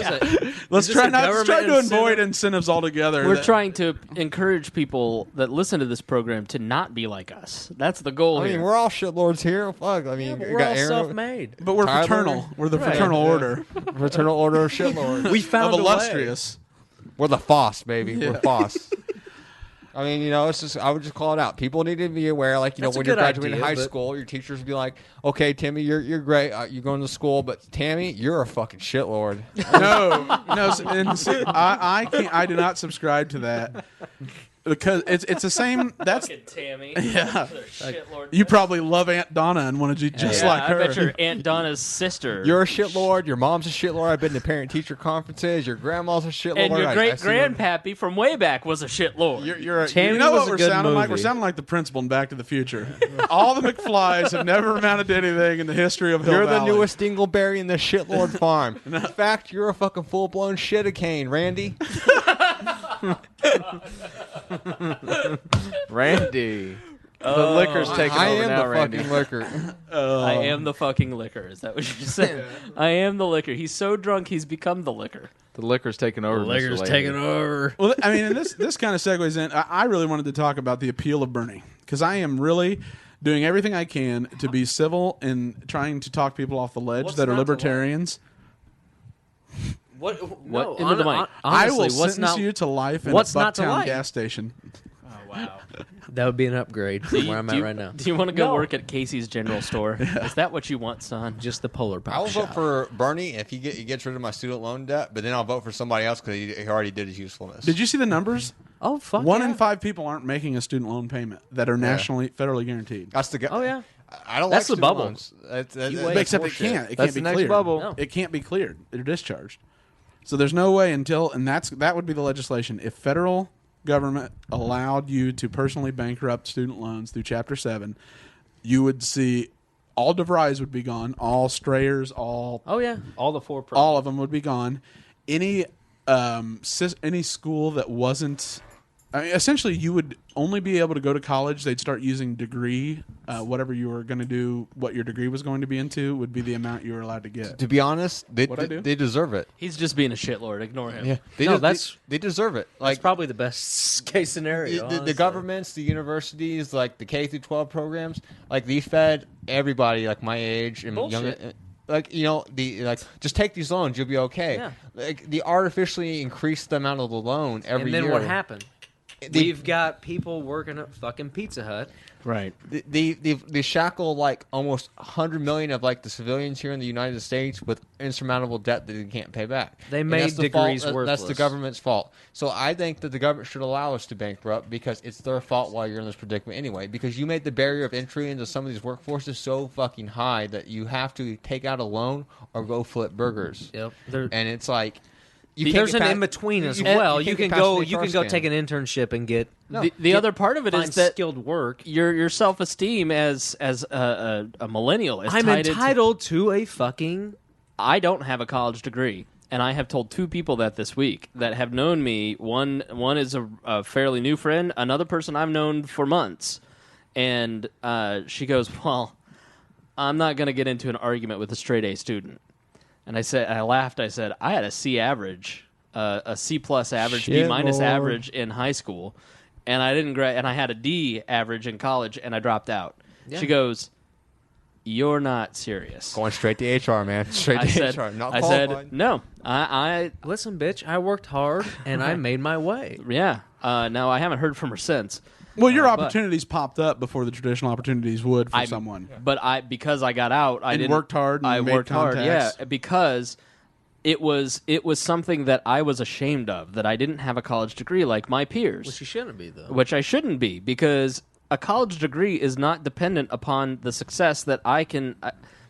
Let's try to avoid incentives altogether. We're trying to encourage people that listen to this program to not be like us. That's the goal. I mean, we're all shitlords here. Fuck. I mean, we're all self-made, but we're fraternal. We're the fraternal order. Fraternal order of shitlords. We found of illustrious. We're the FOSS, baby. Yeah. We're FOSS. I mean, you know, it's just, I would just call it out. People need to be aware, like, you know, when you're graduating high school, your teachers would be like, okay, Timmy, you're great. You're going to school, but Tammy, you're a fucking shitlord. No. I do not subscribe to that. Because it's the same. That's Tammy. Yeah, you probably love Aunt Donna and wanted you just like her. I bet you're Aunt Donna's sister. You're a shitlord. Your mom's a shitlord. I've been to parent-teacher conferences. Your grandma's a shitlord. And your great-grandpappy from way back was a shitlord. You know what we're sounding like? We're sounding like the principal in Back to the Future. All the McFlys have never amounted to anything in the history of Hill You're Valley. the newest Dingleberry in the shitlord farm. In fact, you're a fucking full-blown shit-a-cane, Randy. Randy. The liquor's taking over now, Randy. I am the fucking liquor. I am the fucking liquor. Is that what you're saying? I am the liquor. He's so drunk, he's become the liquor. The liquor's taking over. The liquor's taking over. Well, I mean, this kind of segues in. I really wanted to talk about the appeal of Bernie, because I am really doing everything I can to be civil and trying to talk people off the ledge that are libertarians. What? No, into the mic. Honestly, I will sentence you to life in a Bucktown gas station. Oh, wow. That would be an upgrade from where I'm at right now. Do you want to go work at Casey's General Store? Is that what you want, son? Just the Polar Pop I will shop. vote for Bernie if he gets rid of my student loan debt, but then I'll vote for somebody else because he already did his usefulness. Did you see the numbers? Oh, fuck 1 in 5 people aren't making a student loan payment that are federally guaranteed. That's the guy. Oh, yeah. I don't That's like the bubble. Loans. Except it can't. It can't be cleared. Bubble. No. It can't be cleared. They're discharged. So there's no way until, and that would be the legislation. If federal government allowed you to personally bankrupt student loans through Chapter 7, you would see all DeVries would be gone, all Strayers, all the 4 programs. all of them would be gone. Any school that wasn't, I mean, essentially, you would only be able to go to college. They'd start using degree, whatever you were going to do, what your degree was going to be into would be the amount you were allowed to get. To be honest, they deserve it. He's just being a shitlord. Ignore him. Yeah, they deserve it. That's probably the best case scenario. The governments, the universities, like the K through 12 programs, like they fed everybody like my age and younger. Like, you know, just take these loans, you'll be okay. Yeah. Like, they artificially increase the amount of the loan every year. And then what happened? We've got people working at fucking Pizza Hut. Right. They shackle like almost 100 million of like the civilians here in the United States with insurmountable debt that they can't pay back. They made degrees worthless. That's the government's fault. So I think that the government should allow us to bankrupt because it's their fault while you're in this predicament anyway. Because you made the barrier of entry into some of these workforces so fucking high that you have to take out a loan or go flip burgers. Yep. And it's like, there's an in between as well. You can go take an internship and get the other part of it is that skilled work. Your self esteem as a millennial is I'm entitled to a fucking. I don't have a college degree, and I have told 2 people that this week that have known me. One is a fairly new friend. Another person I've known for months, and she goes, "Well, I'm not going to get into an argument with a straight A student." And I laughed. I said, I had a C average, a C plus average, B minus average in high school, and I didn't and I had a D average in college, and I dropped out. Yeah. She goes, "You're not serious." Going straight to HR, man. Straight to HR. Not qualified. I said, "No, I listen, bitch. I worked hard and I made my way." Yeah. Now I haven't heard from her since. Well, your opportunities popped up before the traditional opportunities would for someone. But because I got out, I worked hard. And worked hard. Yeah, because it was something that I was ashamed of, that I didn't have a college degree like my peers. Which you shouldn't be, though. Which I shouldn't be, because a college degree is not dependent upon the success that I can.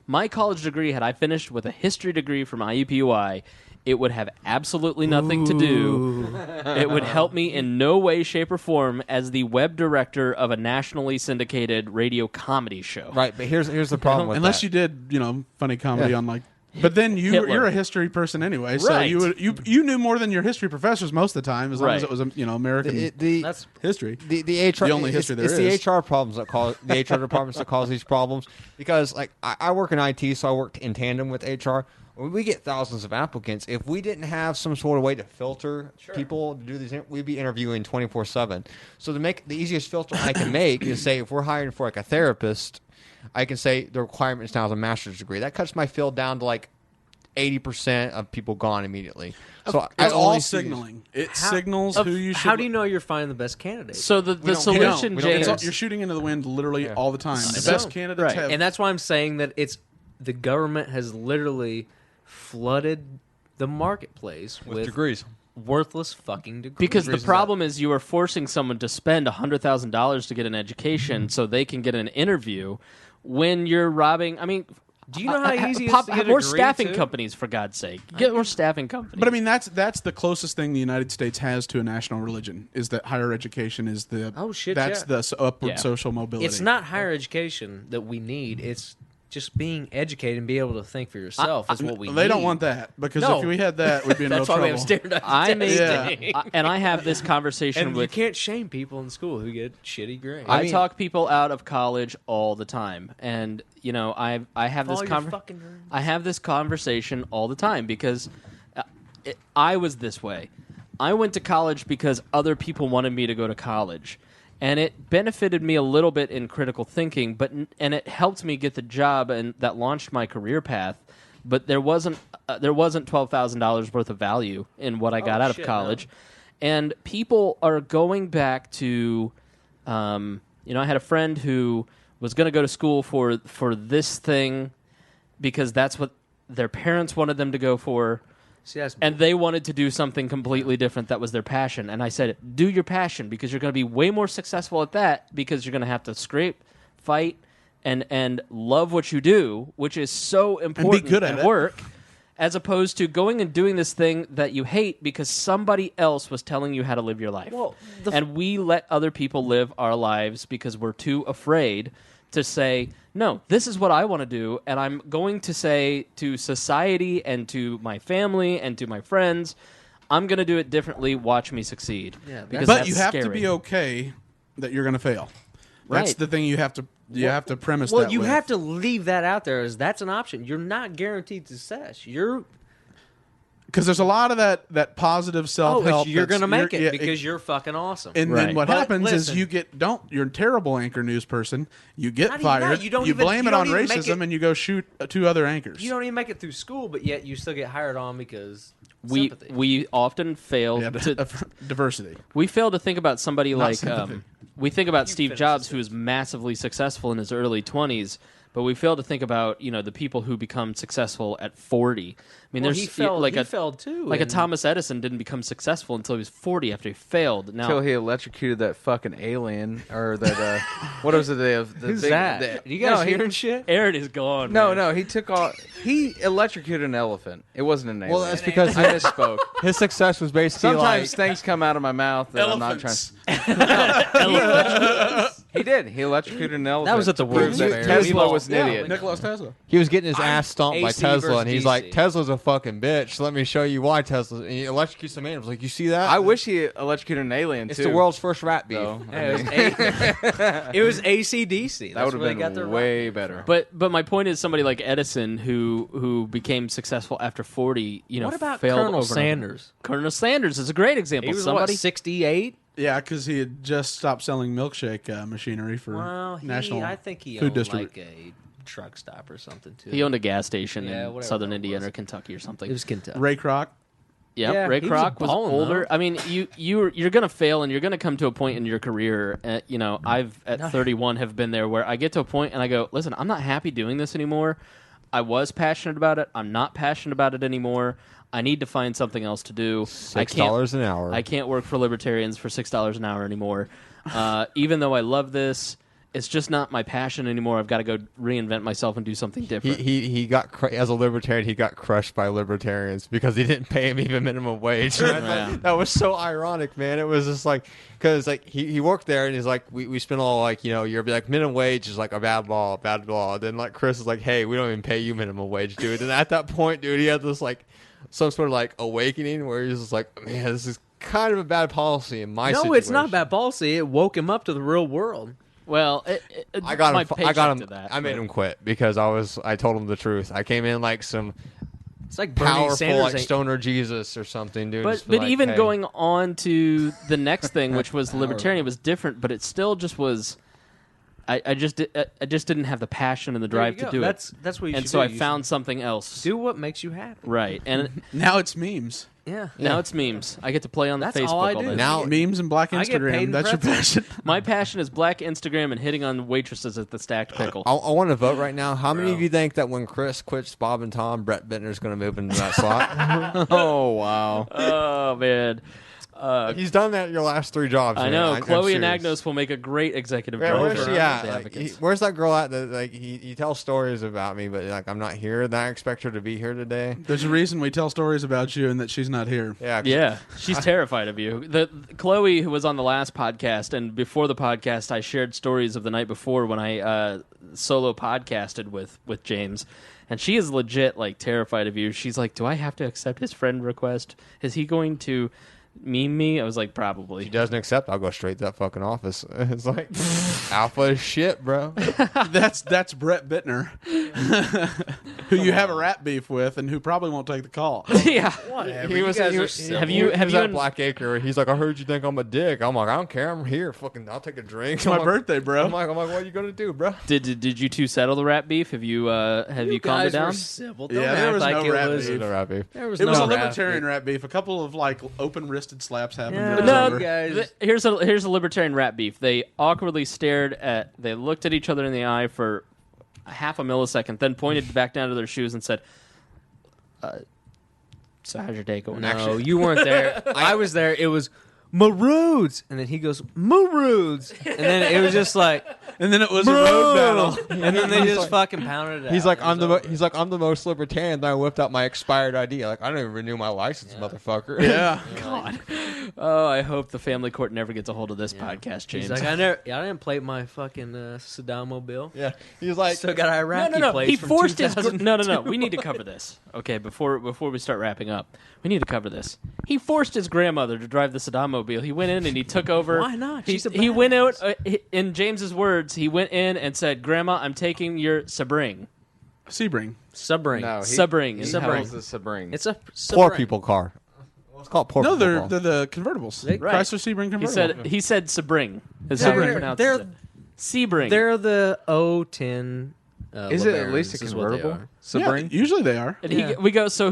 My college degree, had I finished with a history degree from IUPUI, It would have absolutely nothing to do. It would help me in no way, shape, or form as the web director of a nationally syndicated radio comedy show. Right, but here's the problem with Unless that. you did, funny comedy on like. But then you're a history person anyway, so Right. you knew more than your history professors most of the time, as long as it was American That's history. The HR, The only history there it's is. the HR problems that cause the HR departments that cause these problems. Because like I work in IT, so I work in tandem with HR. When we get thousands of applicants, if we didn't have some sort of way to filter people to do these, we'd be interviewing 24/7. So to make the easiest filter I can make is say if we're hiring for like a therapist, I can say the requirement now is a master's degree. That cuts my field down to like 80% of people gone immediately. So It's all signaling. It signals who you should. How do you know you're finding the best candidate? So the solution, James, you're shooting into the wind literally all the time. The So- best candidates have. And that's why I'm saying that the government has literally flooded the marketplace with degrees. worthless fucking degrees. because the problem is you are forcing someone to spend $100,000 to get an education so they can get an interview when you're robbing. I mean, do you know how easy it is to get a more degree, staffing too? companies, for God's sake? Get more staffing companies. But I mean, that's the closest thing the United States has to a national religion is that higher education is the. Oh, shit, That's yeah. the upward Yeah. social mobility. It's not higher education that we need. It's just being educated and be able to think for yourself is what we need. They don't want that because No. if we had that, we'd be in real That's why trouble. we have standardized I made, testing. and I have this conversation And you with. can't shame people in school who get shitty grades. I talk people out of college all the time, and I have this Follow your fucking dreams. I have this conversation all the time because I was this way. I went to college because other people wanted me to go to college, and it benefited me a little bit in critical thinking, and it helped me get the job, and that launched my career path. But there wasn't $12,000 worth of value in what I got out of college, and people are going back to, I had a friend who was going to go to school for this thing because that's what their parents wanted them to go for. See, that's And they wanted to do something completely different that was their passion. And I said, do your passion because you're going to be way more successful at that because you're going to have to scrape, fight, and love what you do, which is so important good at it. work, as opposed to going and doing this thing that you hate because somebody else was telling you how to live your life. Well, And we let other people live our lives because we're too afraid to say, no, this is what I want to do, and I'm going to say to society and to my family and to my friends, I'm going to do it differently. Watch me succeed. Yeah, because But that's you have to scary. be okay that you're going to fail. That's Right. the thing you have to premise. Well, that you with. have to leave that out there as that's an option. You're not guaranteed success. Because there's a lot of that positive self-help. You're going to that's- make it yeah, because you're fucking awesome. And Right. then what But happens is listen. you're a terrible anchor news person. You get Not even that. fired. You don't even- blame you it don't on even make racism, it- and you go shoot two other anchors. You don't even make it through school, but yet you still get hired on because we sympathy. we often fail Yeah, to diversity. we fail to think about somebody like sympathy. we think about Steve finish Jobs, this. who was massively successful in his early 20s, but we fail to think about the people who become successful at 40. I mean, Well, there's he failed, like he failed too. like a and- Thomas Edison didn't become successful until he was 40 after he failed. Now Until he electrocuted that fucking alien, or that what was it? The Who's big, that? You guys hearing shit? Aaron is gone. No, man. he took all. He electrocuted an elephant. It wasn't an alien. Well, that's because I misspoke. his success was basically Sometimes like things come out of my mouth that I'm not trying. Elephants. He did. He electrocuted an elephant. That was at the to prove World's that Fair. Tesla We've was an all- idiot. Nikola Tesla. he was getting his ass stomped by AC Tesla, versus and he's DC. like, Tesla's a fucking bitch. Let me show you why Tesla. And he electrocutes the man. I was like, you see that? I wish he electrocuted an alien it's too. the world's first rat beef. though. I Yeah, mean, it was AC/DC. that would where they got have their been way better. But my point is, somebody like Edison, who became successful after 40, What about failed Colonel over and over. Sanders? Colonel Sanders is a great example. He was somebody 68. Yeah, because he had just stopped selling milkshake machinery for Well, national. I think he food owned distribu- like a truck stop or something too. he owned a gas station Yeah, in whatever southern that Indiana was. or Kentucky or something. It was Kentucky. Ray Kroc. Yeah, Yeah, Ray he was Kroc was balling, older. though. I mean, you're going to fail, and you're going to come to a point in your career. I've at 31 have been there where I get to a point and I go, listen, I'm not happy doing this anymore. I was passionate about it. I'm not passionate about it anymore. I need to find something else to do. $6 an hour. I can't work for Libertarians for $6 an hour anymore. Even though I love this, it's just not my passion anymore. I've got to go reinvent myself and do something different. He got as a libertarian, he got crushed by libertarians because he didn't pay him even minimum wage. That was so ironic, man. It was just like because like he worked there and he's like we spent all like you're be like minimum wage is like a bad law. Then like Chris is like, hey, we don't even pay you minimum wage, dude. And at that point, dude, he had this like some sort of like awakening where he's just like, man, this is kind of a bad policy in my situation. No, it's not bad policy. It woke him up to the real world. Well, I got him. To that, I made him quit because I told him the truth. I came in like some it's like powerful Sanders like stoner Jesus or something, dude. But like, even hey. going on to the next thing, which was libertarian, was different. But it still just was. I just didn't have the passion and the drive to do it. That's what you and should so do. I found something else. Do what makes you happy. Right, and now it's memes. Yeah. Now it's memes. I get to play on the That's Facebook all I do. day. Now memes and black I get paid Instagram. in That's your pretzels. passion. My passion is black Instagram and hitting on waitresses at the Stacked Pickle. I want to vote right now. How many of you think that when Chris quits Bob and Tom, Brett Bittner's going to move into that slot? Oh, wow. Oh, man. He's done that in your last 3 jobs. I man. know. I'm Chloe and serious. Agnos will make a great executive Yeah, director. where's she of at? the Like, Advocates. where's that girl at? That like he tells stories about me, but like I'm not here. And I expect her to be here today. There's a reason we tell stories about you and that she's not here. Yeah, Yeah, she's terrified of you. Chloe, who was on the last podcast, and before the podcast, I shared stories of the night before when I solo podcasted with James, and she is legit like terrified of you. She's like, "Do I have to accept his friend request? Is he going to meme me?" I was like, "Probably." If he doesn't accept, I'll go straight to that fucking office. It's like alpha as shit, bro. That's Brett Bittner, who you have a rap beef with, and who probably won't take the call. Yeah, Whatever. He was. guys He are was civil. Have you at and- Blackacre? He's like, I heard you think I'm a dick. I'm like, I don't care. I'm here. Fucking, I'll take a drink. It's my birthday, bro. I'm like, what are you gonna do, bro? Did you two settle the rap beef? Have you calmed it guys down? were civil. Don't Yeah, there act was like no it rap was. beef. No rap beef. There was It was no a rap libertarian beef. rap beef. A couple of like open-wristed slaps happened. Yeah. and it was No, over. guys. Here's a libertarian rap beef. They awkwardly they looked at each other in the eye for half a millisecond, then pointed back down to their shoes and said, "So how's your day going?" No, you weren't there. I was there. It was Maroods, and then he goes Maroods, and then it was just like, And then it was a road battle. and then they just fucking pounded it. He's out. like, It was over. I'm the most libertarian. Then I whipped out my expired ID. Like, I don't even renew my license, motherfucker. Yeah. God. Oh, I hope the family court never gets a hold of this podcast, James. He's like, I didn't plate my fucking Saddam-mobile. Yeah. He's like, Still got Iraqi no. plates He from forced his 2002. no. We need to cover this. Okay, before we start wrapping up, we need to cover this. He forced his grandmother to drive the Saddam mobile. He went in and he took over. Why not? She's a He went out badass. in James's words. He went in and said, "Grandma, I'm taking your Sebring." Sebring. Sebring. No, Sebring. He Sebring. calls the Sebring. It's a poor Sebring. people car. Let's call it poor No, people they're car. the convertibles. Right. Chrysler Sebring convertible. He said Sebring. Is how he They're- pronounces they're- it. Sebring. They're the 010. Is it at least a LeBarons is what they convertible? are. Sebring? Yeah, usually they are. And Yeah. we go. So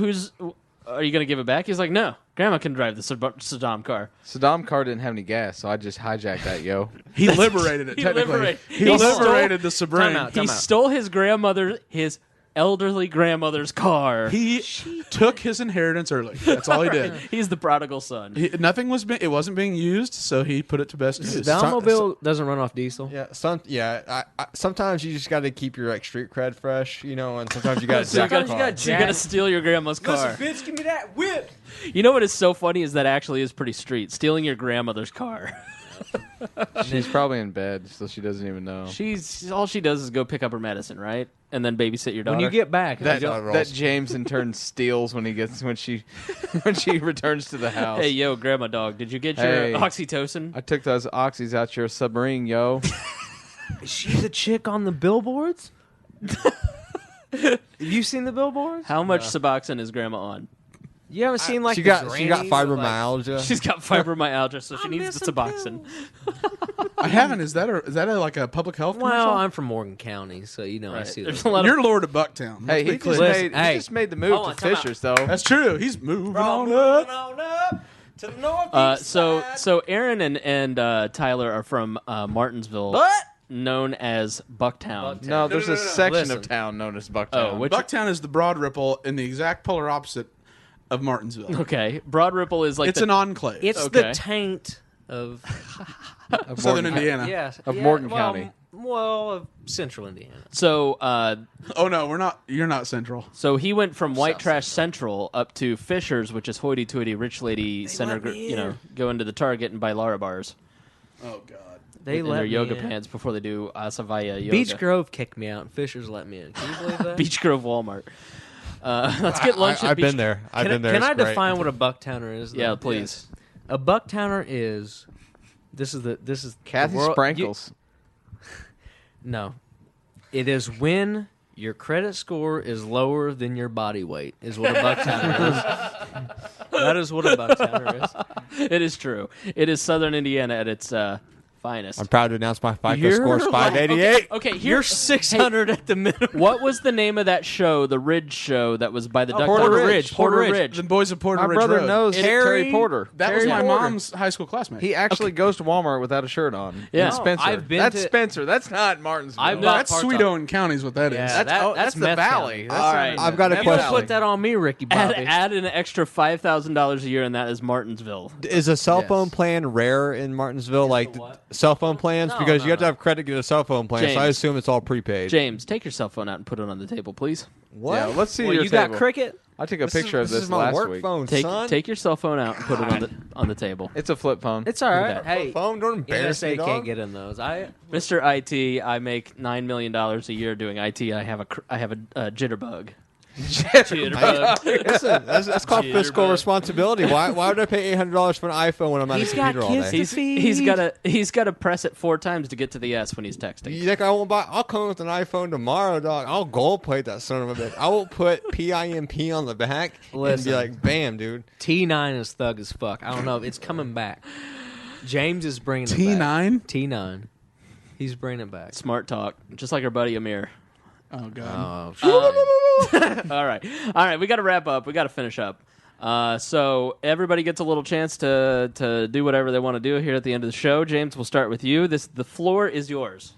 are you going to give it back? He's like, no. Grandma can drive the Saddam car. Saddam car didn't have any gas, so I just hijacked that, yo. He liberated it. He Technically, liberated- he he stole- liberated the Sebring. Time out. He stole his elderly grandmother's car. He took his inheritance early. That's all he did. He's the prodigal son. Nothing was. It wasn't being used, so he put it to best use. The automobile doesn't run off diesel. Yeah, sometimes you just got to keep your like street cred fresh, and sometimes you got to jack a Sometimes you car. gotta So you got to steal your grandma's car. bitch, give me that whip. You know what is so funny is that actually is pretty street. Stealing your grandmother's car. She's probably in bed, so she doesn't even know. All she does is go pick up her medicine, right? And then babysit your daughter. When you get back, That James in turn steals when she returns to the house. Hey, yo, grandma dog, did you get Hey. your oxytocin? I took those oxys out your submarine, yo. is she the chick on the billboards? Have you seen the billboards? How much Suboxone is grandma on? You haven't seen like she the got grannies with, fibromyalgia. She's got fibromyalgia, so she I'm needs the missing Suboxone. I haven't. Is that like a public health Well, commercial? I'm from Morgan County, so I Right. see There's that. a lot of You're Lord of Bucktown. Hey, he Let's be just, clear. made, Hey. he just made the move Hold on, to time out. Fishers, though. That's true. He's moving on up. up to the northeast So Aaron and Tyler are from Martinsville, What? known as Bucktown. No, there's a section Listen. of town known as Bucktown. Oh, which Bucktown is the Broad Ripple in the exact polar opposite of Martinsville. okay? Broad Ripple is like It's an enclave. It's Okay. the taint of of Southern Morgan, Indiana. yes Of Morgan County. Well, central Indiana. So, oh no, we're not. You're not central. So he went from White Trash Central up to Fisher's, which is hoity-toity rich lady center. Go into the Target and buy Lara bars. Oh God. They in let their me yoga in. pants before they do Asavaya yoga. Beach Grove kicked me out, and Fisher's let me in. Can you believe that? Beach Grove Walmart. Let's get lunch. I've at Beach been there. I've been there. Can I It's great. define what a Bucktowner is? Yeah, though? please. A Bucktowner is. This is Kathy the world- Sprankles. No, it is when your credit score is lower than your body weight. Is what a Bucktowner is. That is what a Bucktowner is. It is true. It is Southern Indiana at its finest. I'm proud to announce my FICO score is 588. Okay, You're 600 at the minimum. What was the name of that show, the Ridge show that was by the Duck Porter Dog? Ridge. Porter Ridge. The boys of Porter My Ridge brother Road. knows Terry Porter. That was Terry my Porter. mom's high school classmate. He actually goes to Walmart without a shirt on. Yeah. In Spencer. I've been That's to- Spencer. That's not Martinsville. I've No, not that's parts Sweet of- Owen County is what that is. Yeah, that's the meth valley. county. That's All not right. in I've got a Meth question. Valley. Put that on me, Ricky Bobby. Add an extra $5,000 a year, and that is Martinsville. Is a cell Yes. phone plan rare in Martinsville? Like what? cell phone plans? No, Because no, you have to no. have credit to get a cell phone plan, so I James. assume it's all prepaid. James, take your cell phone out and put it on the table, please. What? Yeah, let's see Well, your you table. got cricket? I took a picture of this this is my last work week. phone, Take son. take your cell phone out and put it on the table. It's a flip phone. It's all right. Okay. Hey, phone, don't embarrass me, NSA dog. can't get in those. Mr. IT, I make $9 million a year doing IT. I have a jitterbug. Jitterbug. Listen, that's called Jitterbug. fiscal responsibility. Why would I pay $800 for an iPhone when I'm on a He's got computer all kids day? to He's got to press it 4 times to get to the S when he's texting. You think I won't buy? I'll come with an iPhone tomorrow, dog. I'll gold plate that son of a bitch. I will put PIMP on the back and Listen. be like, "Bam, dude." T9 is thug as fuck. I don't know. It's coming back. James is bringing it back. T9? T9. He's bringing it back. Smart talk, just like our buddy Amir. Oh God. Oh, All right. We got to wrap up. We got to finish up. So everybody gets a little chance to do whatever they want to do here at the end of the show. James, we'll start with you. The floor is yours.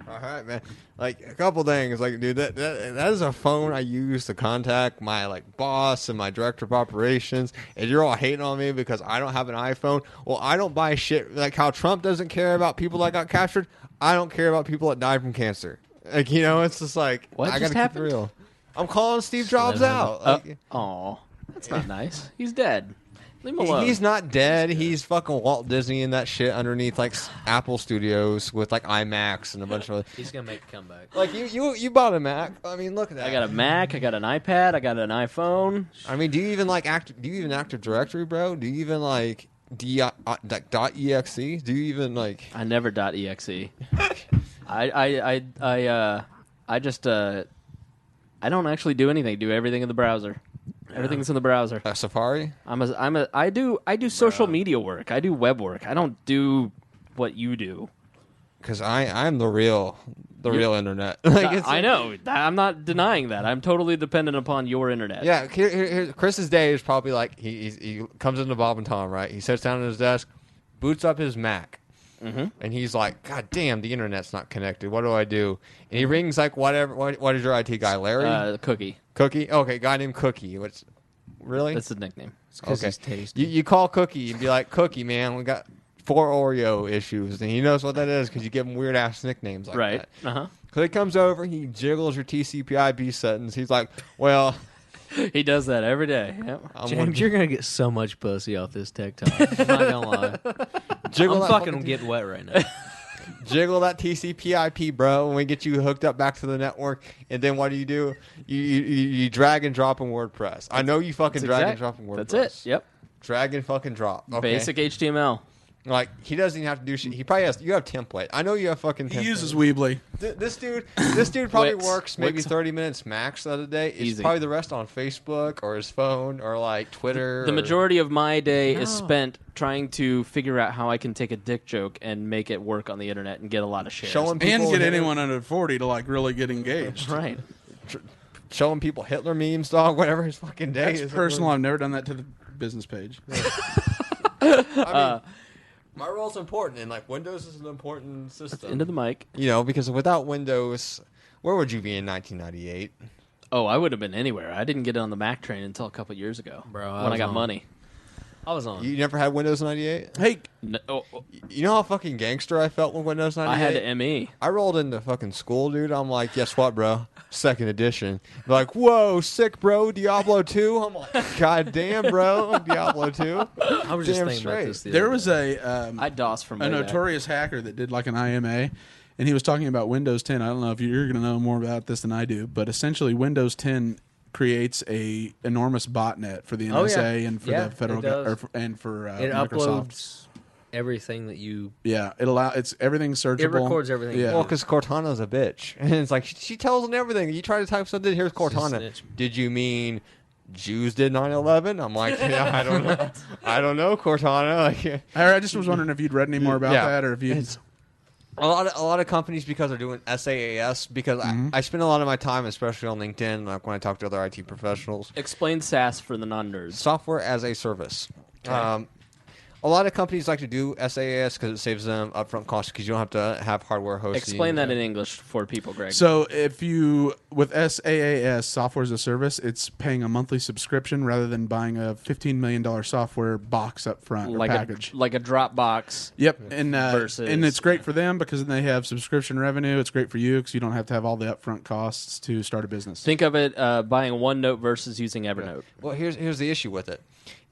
All right, man. Like a couple things, like dude, that is a phone I use to contact my like boss and my director of operations. And you're all hating on me because I don't have an iPhone. Well, I don't buy shit like how Trump doesn't care about people that got captured. I don't care about people that died from cancer. Like it's just like What I just gotta keep happened? it real. I'm calling Steve Jobs out. Like, Oh, that's not nice. He's dead. Leave him alone. he's not dead. He's fucking Walt Disney and that shit underneath like Apple Studios with like IMAX and a bunch of. he's going to make a comeback. Like you bought a Mac. I mean, look at that. I got a Mac. I got an iPad. I got an iPhone. I mean, do you even like Do you even Active Directory, bro? Do you even like .exe? Do you even like? I never .exe. I just I don't actually do anything. Do everything in the browser. Everything's in the browser. Safari? I do social media work. I do web work. I don't do what you do. Because I'm the real internet. Like, it's I know. I'm not denying that. I'm totally dependent upon your internet. Yeah, here, Chris's day is probably like he comes into Bob and Tom, right? He sits down at his desk, boots up his Mac, and he's like, "God damn, the internet's not connected. What do I do?" And he rings like whatever. What is your IT guy, Larry? Cookie. Cookie? Okay, guy named Cookie. What's really? That's the nickname. Okay. he's tasty. You call Cookie and be like, "Cookie, man, we got 4 Oreo issues," and he knows what that is because you give him weird ass nicknames like Right. that. So he comes over, he jiggles your TCP/IP settings. He's like, "Well, He does that every day. Yep. James, you're going to get so much pussy off this tech talk. I'm not going to lie. jiggle I'm that fucking getting wet right now. jiggle that TCP/IP, bro, and we get you hooked up back to the network. And then what do? You drag and drop in WordPress. I know you fucking drag and drop in WordPress. That's it. Yep. Drag and fucking drop. Okay? Basic HTML. Like he doesn't even have to do shit. He probably has. You have template. I know you have fucking. Template. He uses Weebly. This dude probably Wix. works maybe Wix. 30 minutes max the other day. It's Easy. probably the rest on Facebook or his phone or like Twitter. The or- majority of my day is spent trying to figure out how I can take a dick joke and make it work on the internet and get a lot of shares. showing people And get Hitler- anyone under 40 to like really get engaged. Right. showing people Hitler memes, dog. Whatever his fucking day That's is. personal. I've never done that to the business page. I mean, my role's important, and like Windows is an important system. Into the mic. Because without Windows, where would you be in 1998? Oh, I would have been anywhere. I didn't get on the Mac train until a couple years ago, Bro, when I got money. I was on. You never had Windows 98? Hey, No, You know how fucking gangster I felt with Windows 98? I had ME. I rolled into fucking school, dude. I'm like, guess what, bro? Second edition. They're like, whoa, sick, bro. Diablo 2? I'm like, god damn, bro. Diablo 2? I was just Damn thinking straight. about this. there was a I DOS from a notorious hacker that did like an IMA, and he was talking about Windows 10. I don't know if you're going to know more about this than I do, but essentially Windows 10 creates a enormous botnet for the NSA and for the federal and for it Microsoft. uploads everything that you. Yeah, it's everything's searchable. It records everything. Yeah. Well, because Cortana's a bitch. And it's like, she tells them everything. You try to type something, here's Cortana. snitch. Did you mean Jews did 9/11? I'm like, yeah, I don't know. I don't know, Cortana. Like, I just was wondering if you'd read any more about that, or if you. A lot of companies, because they're doing SaaS, because I spend a lot of my time, especially on LinkedIn, like when I talk to other IT professionals. Explain SaaS for the non-nerds. Software as a service. Okay. A lot of companies like to do SaaS because it saves them upfront costs because you don't have to have hardware hosting. Explain that in English for people, Greg. So if you, with SaaS, software as a service, it's paying a monthly subscription rather than buying a $15 million software box up front or package. Like a Dropbox. Yep, and it's great for them because then they have subscription revenue. It's great for you because you don't have to have all the upfront costs to start a business. Think of it buying OneNote versus using Evernote. Well, here's the issue with it.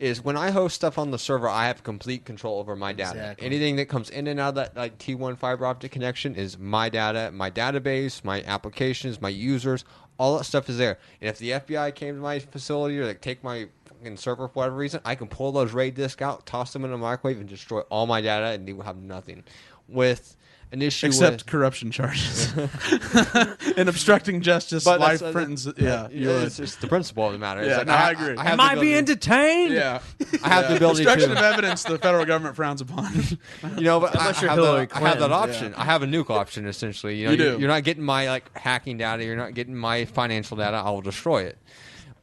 Is when I host stuff on the server, I have complete control over my data. Exactly. Anything that comes in and out of that like T1 fiber optic connection is my data, my database, my applications, my users. All that stuff is there. And if the FBI came to my facility or like take my fucking server for whatever reason, I can pull those RAID disks out, toss them in a microwave, and destroy all my data, and they will have nothing. With an issue except corruption charges and obstructing justice, life sentence. It's just the principle of the matter. Yeah, like, I agree. Am I being detained? Yeah, I have the ability destruction to. of evidence the federal government frowns upon. But I have that option. Yeah. I have a nuke option essentially. You do. You're not getting my like hacking data. You're not getting my financial data. I will destroy it.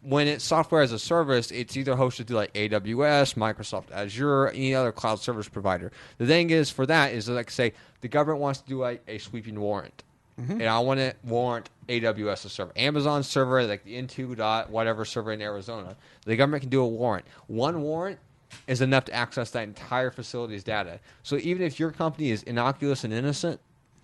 When it's software as a service, it's either hosted through like AWS, Microsoft Azure, any other cloud service provider. The thing is, for that is like say the government wants to do like a sweeping warrant, and I want to warrant AWS server, Amazon server, like the N2 whatever server in Arizona. The government can do a warrant. One warrant is enough to access that entire facility's data. So even if your company is innocuous and innocent,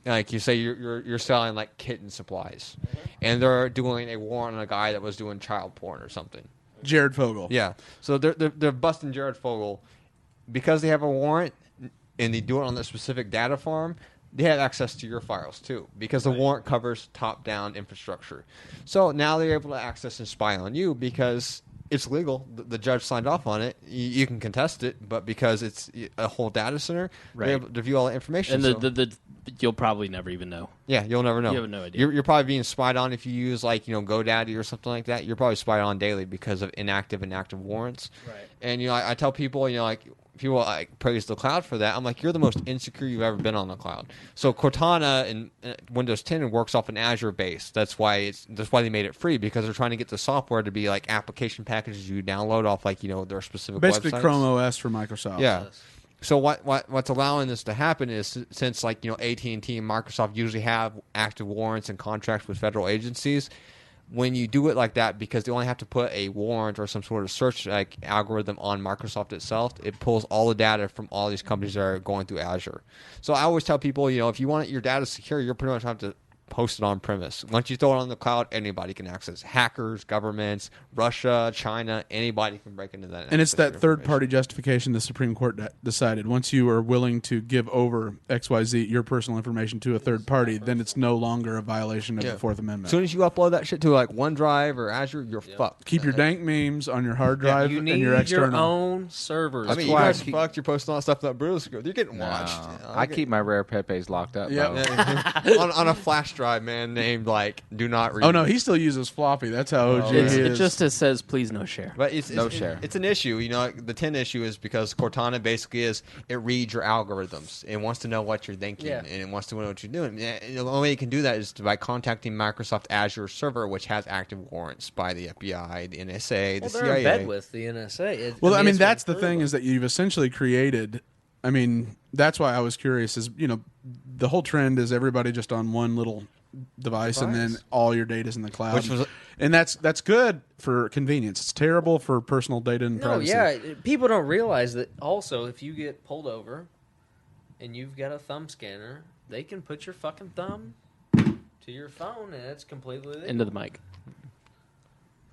like you say you're selling like kitten supplies, and they're doing a warrant on a guy that was doing child porn or something. Jared Fogle. Yeah, so they're busting Jared Fogle because they have a warrant and they do it on the specific data farm. They have access to your files too because the warrant covers top-down infrastructure. So now they're able to access and spy on you because it's legal. The judge signed off on it. You can contest it, but because it's a whole data center, they're able to view all the information. And you'll probably never even know. Yeah, you'll never know. You have no idea. You're probably being spied on if you use like GoDaddy or something like that. You're probably spied on daily because of inactive and active warrants. Right. And I tell people like people like praise the cloud for that. I'm like, you're the most insecure you've ever been on the cloud. So Cortana in Windows 10 works off an Azure base. That's why they made it free because they're trying to get the software to be like application packages you download off like their specific basically websites. Chrome OS for Microsoft. Yeah. So what's allowing this to happen is since AT&T and Microsoft usually have active warrants and contracts with federal agencies, when you do it like that, because they only have to put a warrant or some sort of search like algorithm on Microsoft itself, it pulls all the data from all these companies that are going through Azure. So I always tell people, if you want your data secure, you're pretty much have to post it on premise. Once you throw it on the cloud, anybody can access. Hackers, governments, Russia, China, anybody can break into that. And it's that third-party justification the Supreme Court decided. Once you are willing to give over XYZ, your personal information, to a third party, then it's no longer a violation of the Fourth Amendment. As soon as you upload that shit to like OneDrive or Azure, you're fucked. Keep your dank memes on your hard drive you need and your external. your own servers. I mean, you guys fucked. You're posting all that stuff that Bruce. You're getting watched. I keep my rare Pepes locked up. Yep. on a flash drive, man, named like "Do Not Read." Oh no, he still uses floppy. That's how OG he is. It just says please no share. But it's share. It's an issue. The 10 issue is because Cortana basically it reads your algorithms. It wants to know what you're thinking, and it wants to know what you're doing. And the only way you can do that is by contacting Microsoft Azure server, which has active warrants by the FBI, the NSA, the CIA. They're in bed with the NSA. That's the thing is that you've essentially created. I mean, that's why I was curious. Is the whole trend is everybody just on one little device, and then all your data's in the cloud. And that's good for convenience. It's terrible for personal data and privacy. Yeah, people don't realize that also if you get pulled over and you've got a thumb scanner, they can put your fucking thumb to your phone, and it's completely legal. Into the mic.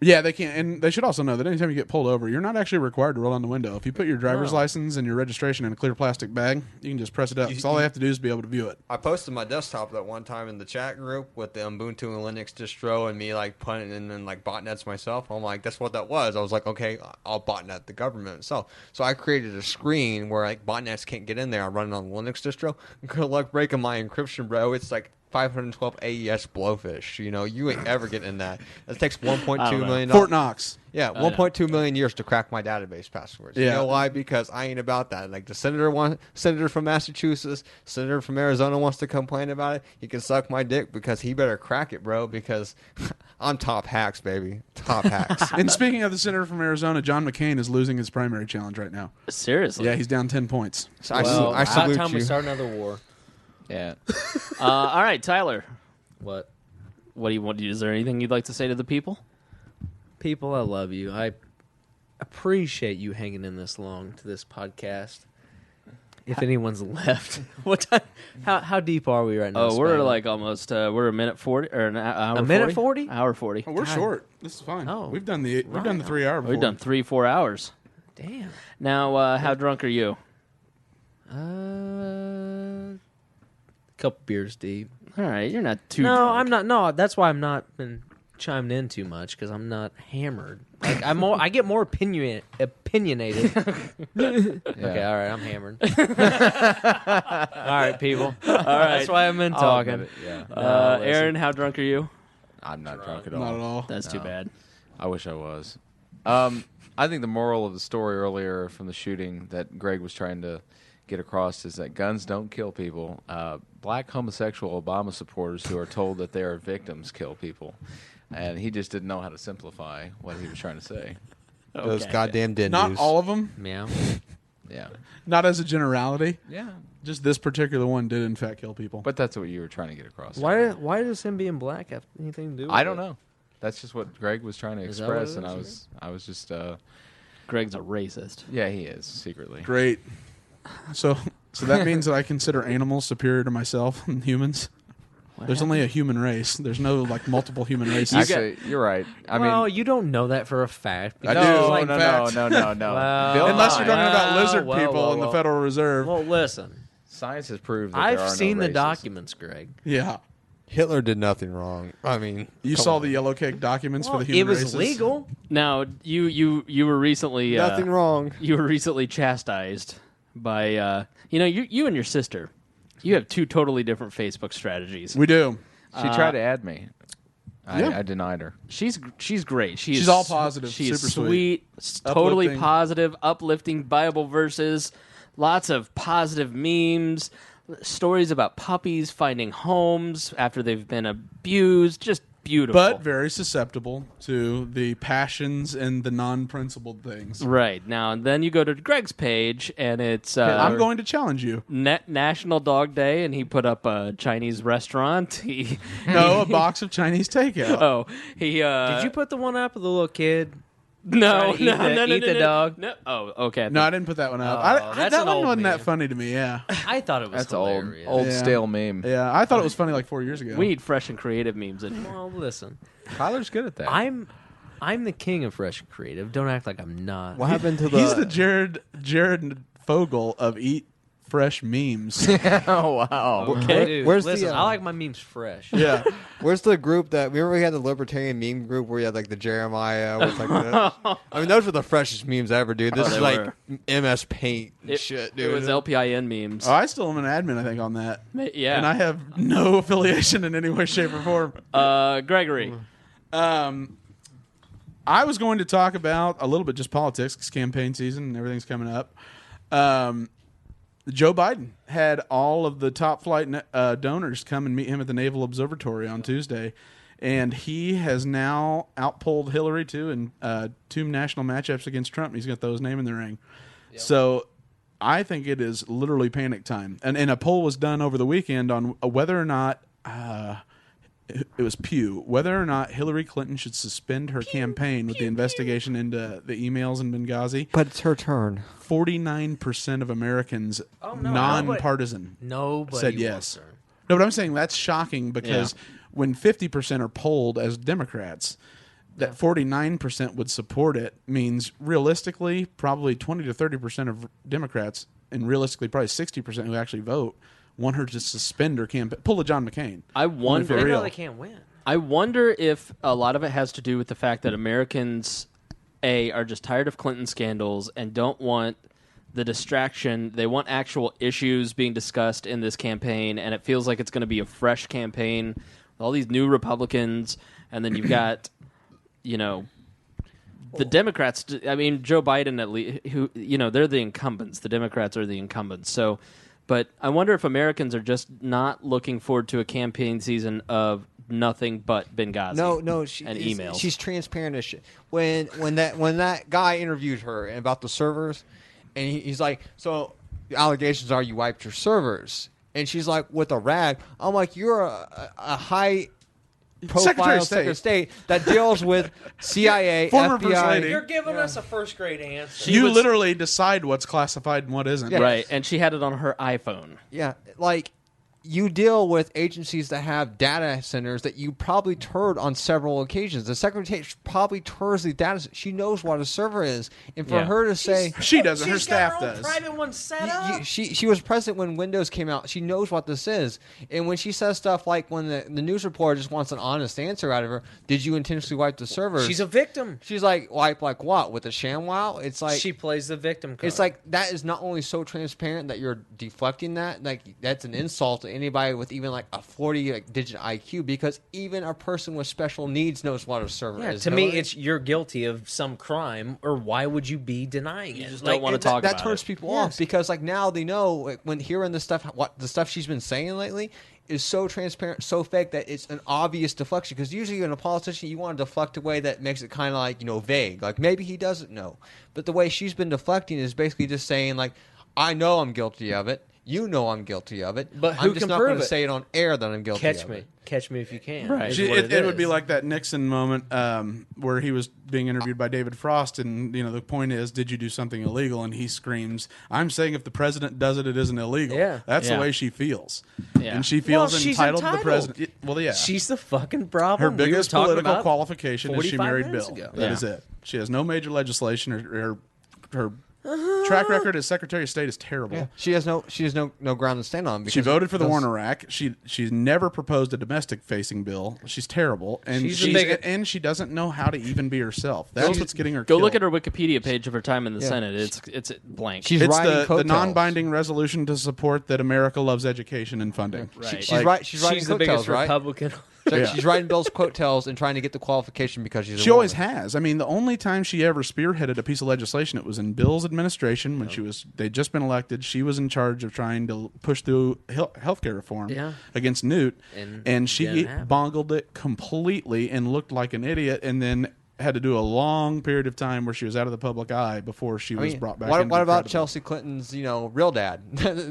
Yeah, they can't, and they should also know that anytime you get pulled over, you're not actually required to roll down the window. If you put your driver's license and your registration in a clear plastic bag, you can just press it up. All they have to do is be able to view it. I posted my desktop that one time in the chat group with the Ubuntu and Linux distro and me like putting in like botnets myself. I'm like, that's what that was. I was like, okay, I'll botnet the government itself. So I created a screen where like botnets can't get in there. I run it on the Linux distro. Good luck breaking my encryption, bro. It's like 512 AES blowfish. You know, you ain't ever getting in that. It takes $1.2 million. Fort Knox. Yeah, 1.2 million years to crack my database passwords. Yeah. You know why? Because I ain't about that. Like the senator from Massachusetts, senator from Arizona wants to complain about it. He can suck my dick because he better crack it, bro. Because I'm top hacks, baby. Top hacks. And speaking of the senator from Arizona, John McCain is losing his primary challenge right now. Seriously? Yeah, he's down 10 points. So I salute time you. we start another war. Yeah. All right, Tyler. What? What do you want? Is there anything you'd like to say to the people? People, I love you. I appreciate you hanging in this long to this podcast. If anyone's left, what time? How deep are we right now? Oh, we're like almost. We're a minute 40 or an hour. A minute 40? Hour 40. Oh, we're short. This is fine. Oh, we've done the 3 hour. We've done 3-4 hours. Damn. Now, how drunk are you? Couple beers deep. All right, you're not too. No, drunk. I'm not. No, that's why I'm not been chimed in too much because I'm not hammered. Like I get more opinionated. Okay, all right, I'm hammered. All right, people. All right, that's why I've been talking. Yeah. Aaron, how drunk are you? I'm not drunk at all. Not at all. That's too bad. I wish I was. I think the moral of the story earlier from the shooting that Greg was trying to get across is that guns don't kill people. Black homosexual Obama supporters who are told that they are victims kill people. And he just didn't know how to simplify what he was trying to say. Those goddamn dindies. Not all of them. Meow. Yeah. Not as a generality. Yeah. Just this particular one did in fact kill people. But that's what you were trying to get across. Why does him being black have anything to do with I don't know. That's just what Greg was trying to Is that what it express, and is? I was just Greg's a racist. yeah, he is secretly. Great. So that means that I consider animals superior to myself and humans. There's only a human race. There's no like multiple human races. Actually, you're right. I mean, you don't know that for a fact. I do. no, in fact. no. Well, Bill Unless you're Nye. talking about Well, lizard well, people well, in the well. Federal Reserve. Well, listen. Science has proved that there are I've no seen the races. documents, Greg. Yeah. Hitler did nothing wrong. I mean, You come saw on. the yellow cake documents for Well, the human it was races? legal. Now, you were recently Nothing wrong. You were recently chastised by you and your sister. You have two totally different Facebook strategies. We do. She tried to add me. Yeah. I denied her. She's great. She's all positive, She is super sweet, totally Uplifting. positive, uplifting Bible verses, lots of positive memes, stories about puppies finding homes after they've been abused. Just beautiful. But very susceptible to the passions and the non-principled things. Right. Now, and then you go to Greg's page, and it's I'm going to challenge you. National Dog Day, and he put up a Chinese restaurant. No, a box of Chinese takeout. He Did you put the one up with the little kid? no, trying to eat the dog? No. Oh, okay. No, I didn't put that one up. Oh, that's that an one old wasn't that meme. funny to me, yeah. I thought it was That's old hilarious. Yeah. stale meme. Yeah, I thought it was funny like 4 years ago. We need fresh and creative memes in here. Well, listen. Tyler's good at that. I'm the king of fresh and creative. Don't act like I'm not. What happened to the? He's the Jared Fogle of Eat Fresh memes. Oh wow. Okay, dude, Where's the, listen, I like my memes fresh. Yeah. Where's the group that? Remember we had the Libertarian meme group where you had like the Jeremiah. With, like, I mean, those were the freshest memes ever, dude. This Oh, is they like were. MS Paint and shit, dude. It was LPIN memes. Oh, I still am an admin, I think, on that. Yeah. And I have no affiliation in any way, shape, or form. Gregory. I was going to talk about a little bit just politics because campaign season and everything's coming up. Joe Biden had all of the top flight donors come and meet him at the Naval Observatory on Tuesday. And he has now outpolled Hillary, too, in two national matchups against Trump. He's got those name in the ring. Yep. So I think it is literally panic time. And a poll was done over the weekend on whether or not it was Pew, whether or not Hillary Clinton should suspend her campaign with the investigation into the emails in Benghazi. But it's her turn. 49% of Americans, nonpartisan, nobody said yes. No, but I'm saying that's shocking because when 50% are polled as Democrats, that 49% would support it means realistically probably 20 to 30% of Democrats, and realistically probably 60% who actually vote, want her to suspend her campaign. Pull a John McCain. I wonder. They know they can't win. I wonder if a lot of it has to do with the fact that Americans, are just tired of Clinton scandals and don't want the distraction. They want actual issues being discussed in this campaign, and it feels like it's going to be a fresh campaign with all these new Republicans, and then you've got, the Democrats. I mean, Joe Biden, at least, who they're the incumbents. The Democrats are the incumbents. So, but I wonder if Americans are just not looking forward to a campaign season of nothing but Benghazi. No, and emails. She's transparent as shit. When that guy interviewed her about the servers, and he's like, so the allegations are you wiped your servers, and she's like, with a rag. I'm like, you're a high profile Secretary of State that deals with CIA, Former FBI. First Lady. You're giving us a first grade answer. You literally decide what's classified and what isn't. Yeah. Right, and she had it on her iPhone. Yeah, like you deal with agencies that have data centers that you probably toured on several occasions. The secretary probably tours the data. She knows what a server is, and for her to say she doesn't, her staff got her own does. Private one set up. She was present when Windows came out. She knows what this is, and when she says stuff like when the news reporter just wants an honest answer out of her, did you intentionally wipe the servers? She's a victim. She's like, wipe like what? With a ShamWow? It's like she plays the victim card. It's like that is not only so transparent that you're deflecting that, like that's an insult to anybody with even like a 40-digit IQ, because even a person with special needs knows what a server is. To me, it's you're guilty of some crime, or why would you be denying it? You just don't want to talk about it. That turns people off because like now they know like, when hearing the stuff, what the stuff she's been saying lately is so transparent, so fake that it's an obvious deflection. Because usually in a politician, you want to deflect a way that makes it kind of like vague, like maybe he doesn't know. But the way she's been deflecting is basically just saying like, I know I'm guilty of it. You know I'm guilty of it. But who I'm just can not prove going to it? say it on air that I'm guilty of it. Catch me if you can. Right. It would be like that Nixon moment where he was being interviewed by David Frost, and the point is, did you do something illegal? And he screams, "I'm saying if the president does it, it isn't illegal." Yeah. That's the way she feels, and she feels she's entitled to the president. Well, yeah, she's the fucking problem. Her biggest political qualification is she 45 married minutes Bill. ago. That is it. She has no major legislation. Her track record as Secretary of State is terrible. Yeah. She has no ground to stand on. She voted for the war in Iraq. She's never proposed a domestic facing bill. She's terrible, and she doesn't know how to even be herself. That's what's getting her. Go killed. look at her Wikipedia page of her time in the Senate. It's blank. She's It's riding the coattails. non-binding resolution to support that America loves education and funding. Right. She's riding the biggest coattails, right? Republican. So Yeah. she's riding Bill's coattails and trying to get the qualification because she's. She always has. I mean, the only time she ever spearheaded a piece of legislation, it was in Bill's administration when they'd just been elected. She was in charge of trying to push through healthcare reform against Newt, and she bungled it completely and looked like an idiot, and then had to do a long period of time where she was out of the public eye before she was brought back. What about Chelsea Clinton's, real dad?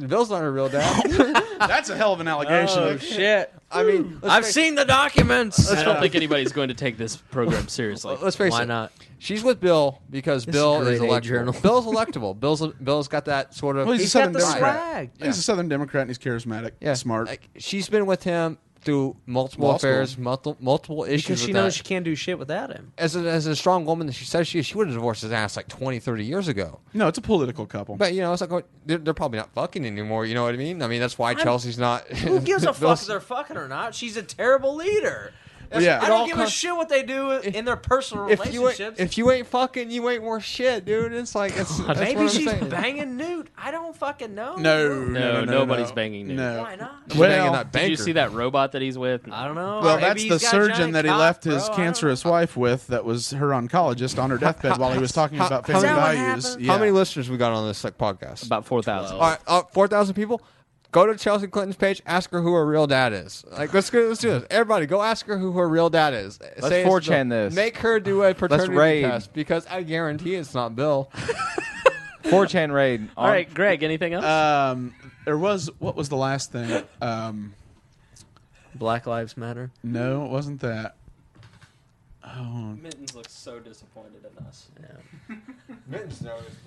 Bill's not her real dad. That's a hell of an allegation. Oh shit! I mean, I've seen the documents. I don't think anybody's going to take this program seriously. Let's face it. Why not? She's with Bill because Bill is grade A electable. journal. Bill's electable. Bill's got that sort of. Well, he's He's a got Southern the Democrat. swag. He's a Southern Democrat, and he's charismatic, smart. Like, she's been with him through multiple Law affairs, school. multiple issues. Because she with knows that. she can't do shit without him. As a strong woman that she says she is, she would have divorced his ass like 20, 30 years ago. No, it's a political couple. But, it's like, they're probably not fucking anymore, you know what I mean? I mean, that's why Chelsea's not... Who gives a fuck if they're fucking or not? She's a terrible leader. Yeah. I don't give a shit what they do in their personal relationships. If you ain't fucking, you ain't worth shit, dude. It's like... that's Maybe what I'm she's saying. banging Newt. I don't fucking know. No, nobody's banging Newt. No. Why not? She's banging Well, that Did you banker. see that robot that he's with? I don't know. Well, Maybe that's he's the got a surgeon giant that he cock, left bro. his I don't cancerous know. wife with. That was her oncologist on her deathbed while he was talking about how family is that what values. happened? Yeah. How many listeners we got on this podcast? About 4,000. All right, 4,000 people. Go to Chelsea Clinton's page. Ask her who her real dad is. Like, let's do this. Everybody, go ask her who her real dad is. Let's Say it's 4chan Bill. this. Make her do a paternity raid. test because I guarantee it's not Bill. 4chan raid. All right, Greg, anything else? There was what was the last thing? Black Lives Matter. No, it wasn't that. Oh, Mittens looks so disappointed in us. Yeah.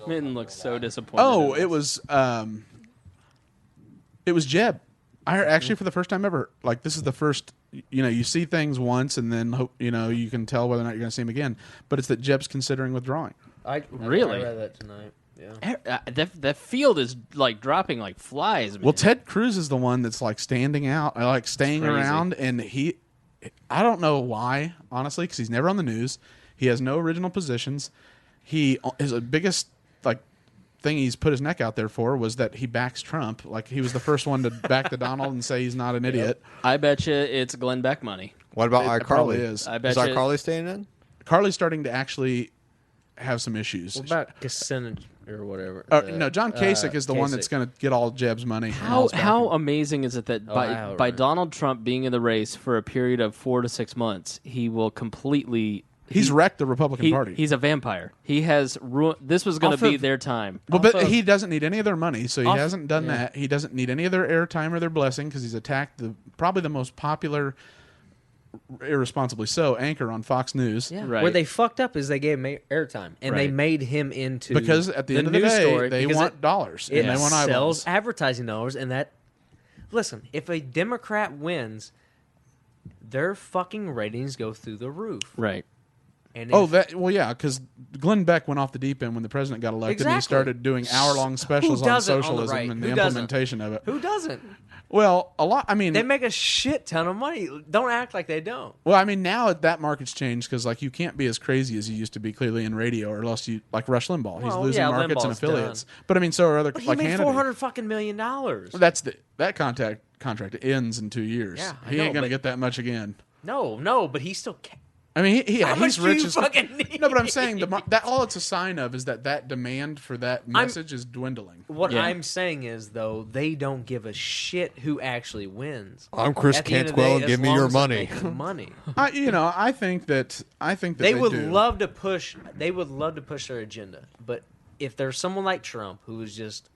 Mitten looks so disappointed. oh, in it us. was Jeb. I heard, actually for the first time ever. Like this is the first. You see things once, and then hope you can tell whether or not you're going to see him again. But it's that Jeb's considering withdrawing. I Really? read that tonight. Yeah. That field is like dropping like flies. Man. Well, Ted Cruz is the one that's like standing out, like staying around, and I don't know why, honestly, because he's never on the news. He has no original positions. His biggest thing he's put his neck out there for was that he backs Trump. Like he was the first one to back the Donald and say he's not an idiot. I bet you it's Glenn Beck money. What about It probably is. I bet Is iCarly staying in? Carly's starting to actually have some issues. What about Kucinich or whatever? No, John Kasich is the one that's going to get all Jeb's money. How amazing is it that by right. Donald Trump being in the race for a period of 4 to 6 months, he will completely... He's wrecked the Republican Party. He's a vampire. He has this was going to be their time. Well, but he doesn't need any of their money, so he hasn't done that. He doesn't need any of their airtime or their blessing because he's attacked probably the most popular, irresponsibly so, anchor on Fox News. Yeah. Right. Where they fucked up is they gave him airtime, and they made him into because at the end of the news day, story they want dollars and they want eyeballs. Sells advertising dollars, and that. Listen, if a Democrat wins, their fucking ratings go through the roof. Right. And because Glenn Beck went off the deep end when the president got elected. Exactly. And he started doing hour-long specials on socialism right? and the Who doesn't? implementation of it. Who doesn't? Well, a lot. I mean, They make a shit ton of money. Don't act like they don't. well, I mean, now that market's changed because you can't be as crazy as you used to be clearly in radio, or else you like Rush Limbaugh. He's Well, losing yeah, markets and Limbaugh's affiliates. done. But I mean, so are other But he like made Hannity. $400 million. That contract ends in 2 years. Yeah, I he know, ain't gonna but- get that much again. No, but he still. I mean, How much he's do rich you as fucking need? No, but I'm saying that all it's a sign of is that demand for that message is dwindling. What I'm saying is, though, they don't give a shit who actually wins. I'm Chris At the end of the Cantwell, day, give as me long your as they're money. making money. I think that They would do. love to push. They would love to push their agenda, but if there's someone like Trump who is just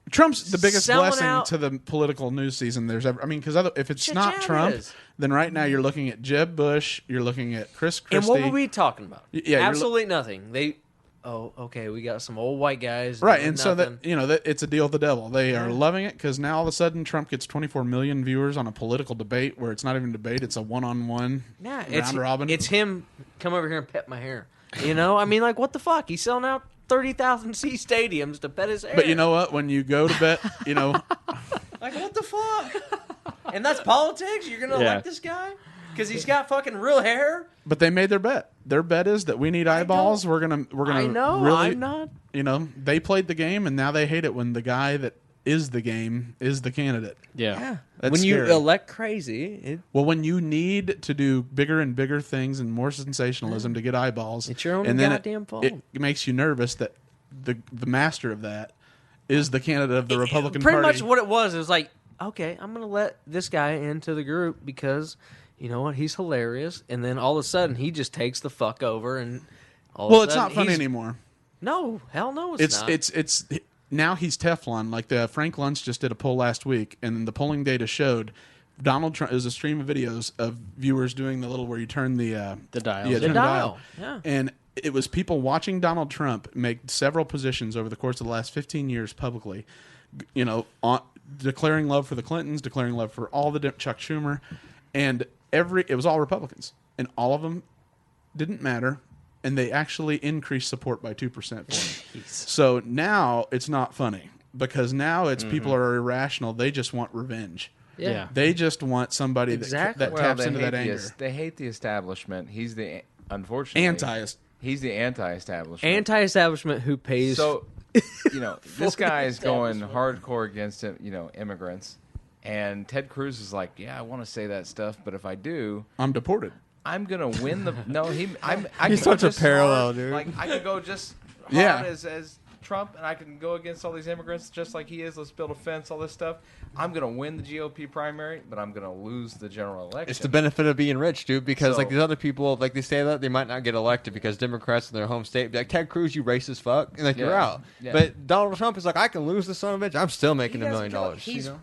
Trump's the biggest selling blessing out- to the political news season there's ever. I mean, because if it's Shit, not yeah, it Trump, is. then right now you're looking at Jeb Bush, you're looking at Chris Christie. and what were we talking about? Yeah, you're absolutely nothing. Okay, we got some old white guys, right, doing and so nothing. that it's a deal with the devil. They are loving it because now all of a sudden Trump gets 24 million viewers on a political debate where it's not even a debate; it's a one-on-one round robin. It's him. Come over here and pet my hair. I mean, like, what the fuck? He's selling out 30,000 seat stadiums to pet his hair. But you know what? When you go to bet, like, what the fuck? And that's politics. You're gonna elect this guy because he's got fucking real hair. But they made their bet. Their bet is that we need eyeballs. We're gonna. I know. Really, I'm not. They played the game, and now they hate it when the guy that is the game is the candidate. Yeah. That's when scary. you elect crazy, Well, when you need to do bigger and bigger things and more sensationalism to get eyeballs, it's your own and then goddamn fault. It makes you nervous that the master of that is the candidate of the Republican Pretty Party. much what it was. It was like, okay, I'm gonna let this guy into the group because you know what? He's hilarious, and then all of a sudden he just takes the fuck over, and it's not funny anymore. No, hell no, it's not. It's now he's Teflon. Like Frank Luntz just did a poll last week, and the polling data showed Donald Trump. It was a stream of videos of viewers doing the little where you turn the dial. Yeah, the turn dial. Yeah. And it was people watching Donald Trump make several positions over the course of the last 15 years publicly, declaring love for the Clintons, declaring love for all the Chuck Schumer, and it was all Republicans, and all of them didn't matter, and they actually increased support by 2% for him. So now it's not funny because now it's people are irrational. They just want revenge. Yeah. They just want somebody Exactly. that taps into that anger. They hate the establishment. He's unfortunately He's the anti-establishment. Anti-establishment who pays. So, this guy is going hardcore against immigrants, and Ted Cruz is like, yeah, I want to say that stuff, but if I do, I'm deported. I'm gonna win the. No, He's such a parallel, dude. Like I could go just hard Yeah. as Trump, and I can go against all these immigrants just like he is. Let's build a fence, all this stuff. I'm gonna win the GOP primary, but I'm gonna lose the general election. It's the benefit of being rich, dude, because So- these other people, they say that they might not get elected because Democrats in their home state be like, Ted Cruz, you racist fuck, and you're out. Yeah. But Donald Trump is like, I can lose this son of a bitch, I'm still making $1 million.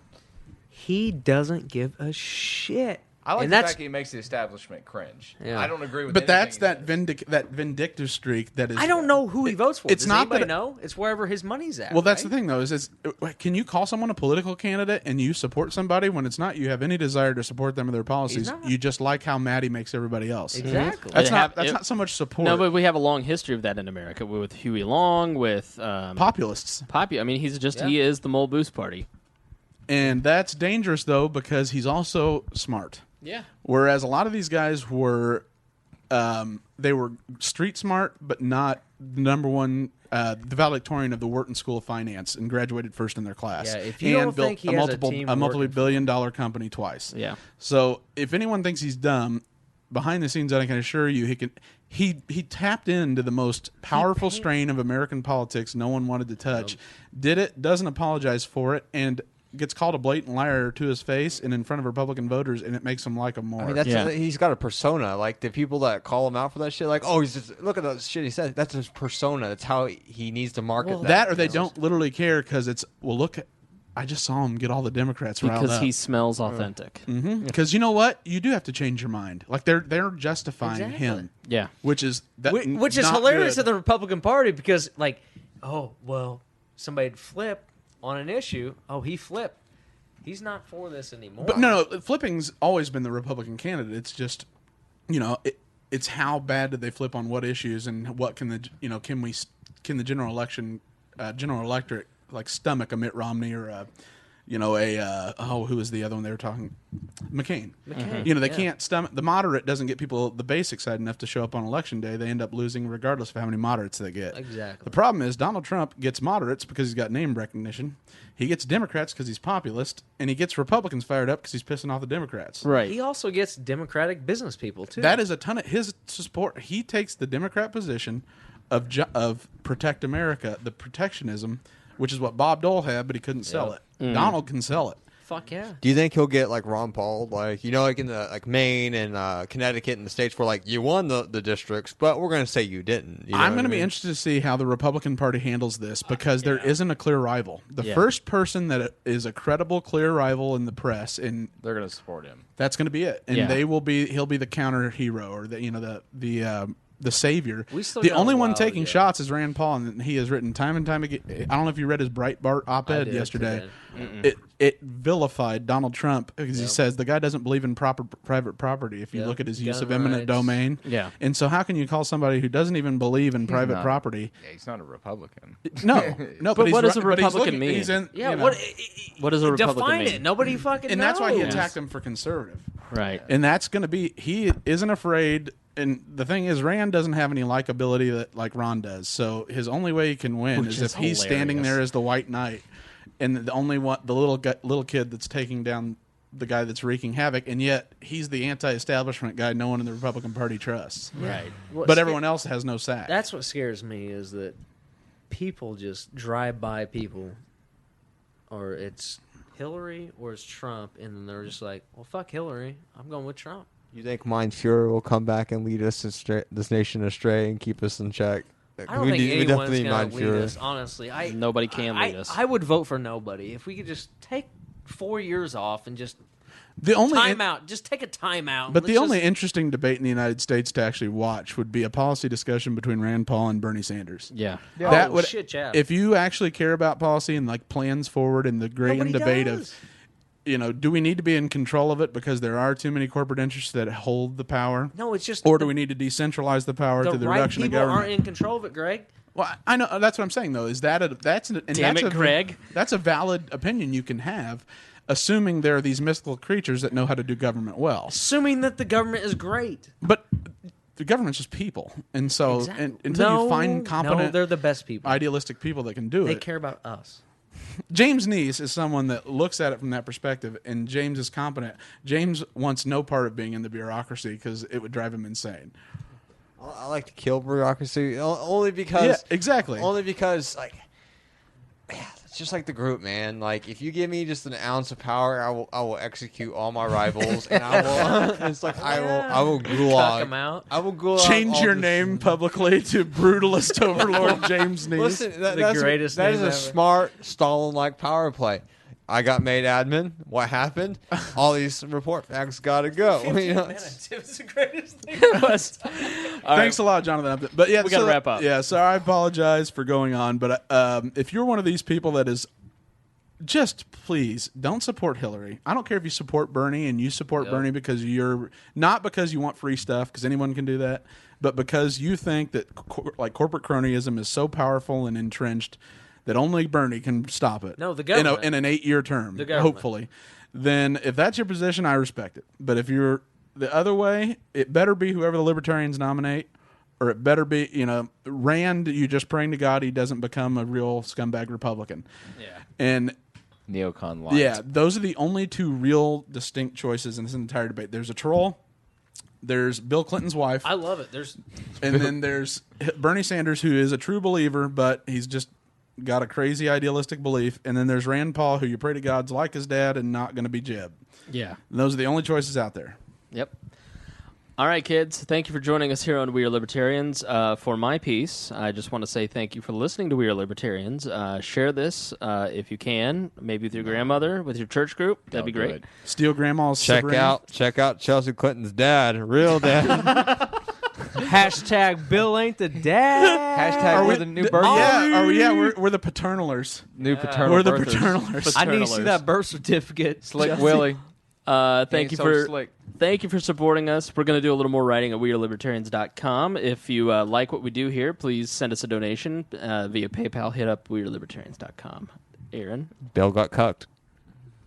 he doesn't give a shit. I like and the fact that he makes the establishment cringe. Yeah. I don't agree with But that's anything that vindictive streak that is. I don't know who he votes for. It's Does not anybody that- know? It's wherever his money's at. Well, that's the right? thing, though. Is can you call someone a political candidate and you support somebody when it's not you have any desire to support them or their policies? not. You just like how mad he makes everybody else. Exactly. That's It not so much support. No, but we have a long history of that in America with Huey Long, with Populists. I mean, he is the Mole Boost Party. And that's dangerous, though, because he's also smart. Yeah. Whereas a lot of these guys were, they were street smart, but not the number one, the valedictorian of the Wharton School of Finance and graduated first in their class. Yeah, if you and don't built think he has a team a working multi-billion-dollar company twice. Yeah. So if anyone thinks he's dumb, behind the scenes, I can assure you, he tapped into the most powerful strain of American politics no one wanted to touch. Did it, doesn't apologize for it, and gets called a blatant liar to his face and in front of Republican voters, and it makes him like him more. I mean, he's got a persona. Like the people that call him out for that shit, like, oh, he's just look at the shit he says. That's his persona. That's how he needs to market that. Or they don't literally care because it's look. I just saw him get all the Democrats riled up because he smells authentic. Because you know what, you do have to change your mind. Like they're justifying him. Yeah, which is hilarious to the Republican Party because like, oh well, somebody'd flip on an issue. Oh, he flipped. He's not for this anymore. But no, flipping's always been the Republican candidate. It's just, it's how bad did they flip on what issues and what can the general election, general electorate like stomach a Mitt Romney or who was the other one they were talking? McCain. They can't stomach the moderate. Doesn't get people the base excited enough to show up on election day. They end up losing regardless of how many moderates they get. Exactly. The problem is Donald Trump gets moderates because he's got name recognition. He gets Democrats because he's populist, and he gets Republicans fired up because he's pissing off the Democrats. right. He also gets Democratic business people too. That is a ton of his support. He takes the Democrat position of protect America, the protectionism, which is what Bob Dole had, but he couldn't sell it. Donald can sell it. Fuck yeah. Do you think he'll get like Ron Paul, like like in the Maine and Connecticut and the states where like you won the districts, but we're going to say you didn't? I'm going to be interested to see how the Republican Party handles this because there isn't a clear rival. The first person that is a credible, clear rival in the press, and they're going to support him. That's going to be it, and he'll be the counter hero or the savior. The only one taking shots is Rand Paul, and he has written time and time again. I don't know if you read his Breitbart op-ed yesterday. It vilified Donald Trump because he says the guy doesn't believe in private property if you look at his use of eminent domain. Yeah. And so how can you call somebody who doesn't even believe in private property? Yeah, he's not a Republican. No. But what does a Republican mean? What does a Republican define mean? it? Nobody fucking and knows. that's why he attacked him for conservative. Right. And that's going to be, he isn't afraid. And the thing is, Rand doesn't have any likability that like Ron does. So his only way he can win is if he's standing there as the white knight, and the only one, the little kid that's taking down the guy that's wreaking havoc, and yet he's the anti-establishment guy no one in the Republican Party trusts. Right. But everyone else has no sack. That's what scares me is that people just drive by people, or it's Hillary or it's Trump, and then they're just like, well, fuck Hillary. I'm going with Trump. You think Mein Fuhrer will come back and lead us this nation astray and keep us in check? I don't think anyone's going to lead us, honestly. Nobody can lead us. I would vote for nobody. If we could just take 4 years off and just just take a timeout. But the only interesting debate in the United States to actually watch would be a policy discussion between Rand Paul and Bernie Sanders. Yeah. That would, if you actually care about policy and like plans forward and the great debate of, do we need to be in control of it because there are too many corporate interests that hold the power? No, it's just... Or do we need to decentralize the power to the reduction of government? The right people aren't in control of it, Greg. Well, I know. That's what I'm saying, though. Is Greg. That's a valid opinion you can have, assuming there are these mystical creatures that know how to do government well. Assuming that the government is great. But the government's just people. And so until you find competent... they're the best people. Idealistic people that can do it. They care about us. James Nease is someone that looks at it from that perspective, and James is competent. James wants no part of being in the bureaucracy because it would drive him insane. I like to kill bureaucracy only because... Yeah, exactly. Only because, it's just like the group, man. Like, if you give me just an ounce of power, I will execute all my rivals, and I will... It's like, I will gulag. Them out. I will gulag. Change your name publicly to Brutalist Overlord James Nease. Listen, that is a smart Stalin-like power play. I got made admin. What happened? All these report facts got to go. You know? Minutes. It was the greatest thing. It was. Thanks a lot, Jonathan. But yeah, We gotta wrap up. Yeah, so I apologize for going on, but if you're one of these people that is, just please don't support Hillary. I don't care if you support Bernie and you support Bernie because you're not because you want free stuff, because anyone can do that, but because you think that corporate cronyism is so powerful and entrenched that only Bernie can stop it. No, the government. In an 8-year term, hopefully. Then if that's your position, I respect it. But if you're the other way, it better be whoever the Libertarians nominate, or it better be, Rand, you just praying to God he doesn't become a real scumbag Republican. Yeah. And neocon light. yeah, those are the only two real distinct choices in this entire debate. There's a troll. There's Bill Clinton's wife. I love it. And then there's Bernie Sanders, who is a true believer, but he's just got a crazy idealistic belief. And then there's Rand Paul, who you pray to God's like his dad and not going to be Jeb. Yeah. And those are the only choices out there. Yep. All right, kids. Thank you for joining us here on We Are Libertarians. For my piece, I just want to say thank you for listening to We Are Libertarians. Share this if you can, maybe with your grandmother, with your church group. That'd be great. Steal grandma's Check out Chelsea Clinton's dad, real dad. Hashtag Bill ain't the dad. Hashtag we're the new birth. We're the paternalers. New paternal. We're the birthers. paternalers. I need to see that birth certificate. Slick Chelsea. Willie. Thank you so slick. Thank you for supporting us. We're going to do a little more writing at wearelibertarians.com. If you like what we do here, please send us a donation via PayPal. Hit up wearelibertarians.com. Aaron? Bill got cucked.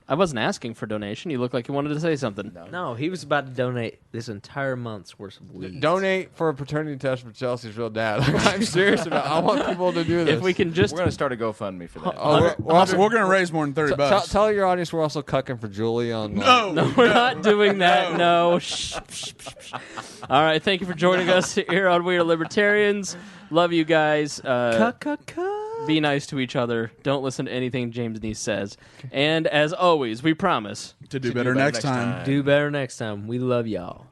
I wasn't asking for donation. You look like you wanted to say something. No, he was about to donate this entire month's worth of weed. Donate for a paternity test for Chelsea's real dad. I'm serious about it. I want people to do this. If we can just... We're going to start a GoFundMe for that. We're going to raise more than $30. Tell your audience we're also cucking for Julie on... No, we're not doing that. No. Shh. All right, thank you for joining us here on We Are Libertarians. Love you guys. Be nice to each other. Don't listen to anything James Nease says. And as always, we promise to do better next time. Do better next time. We love y'all.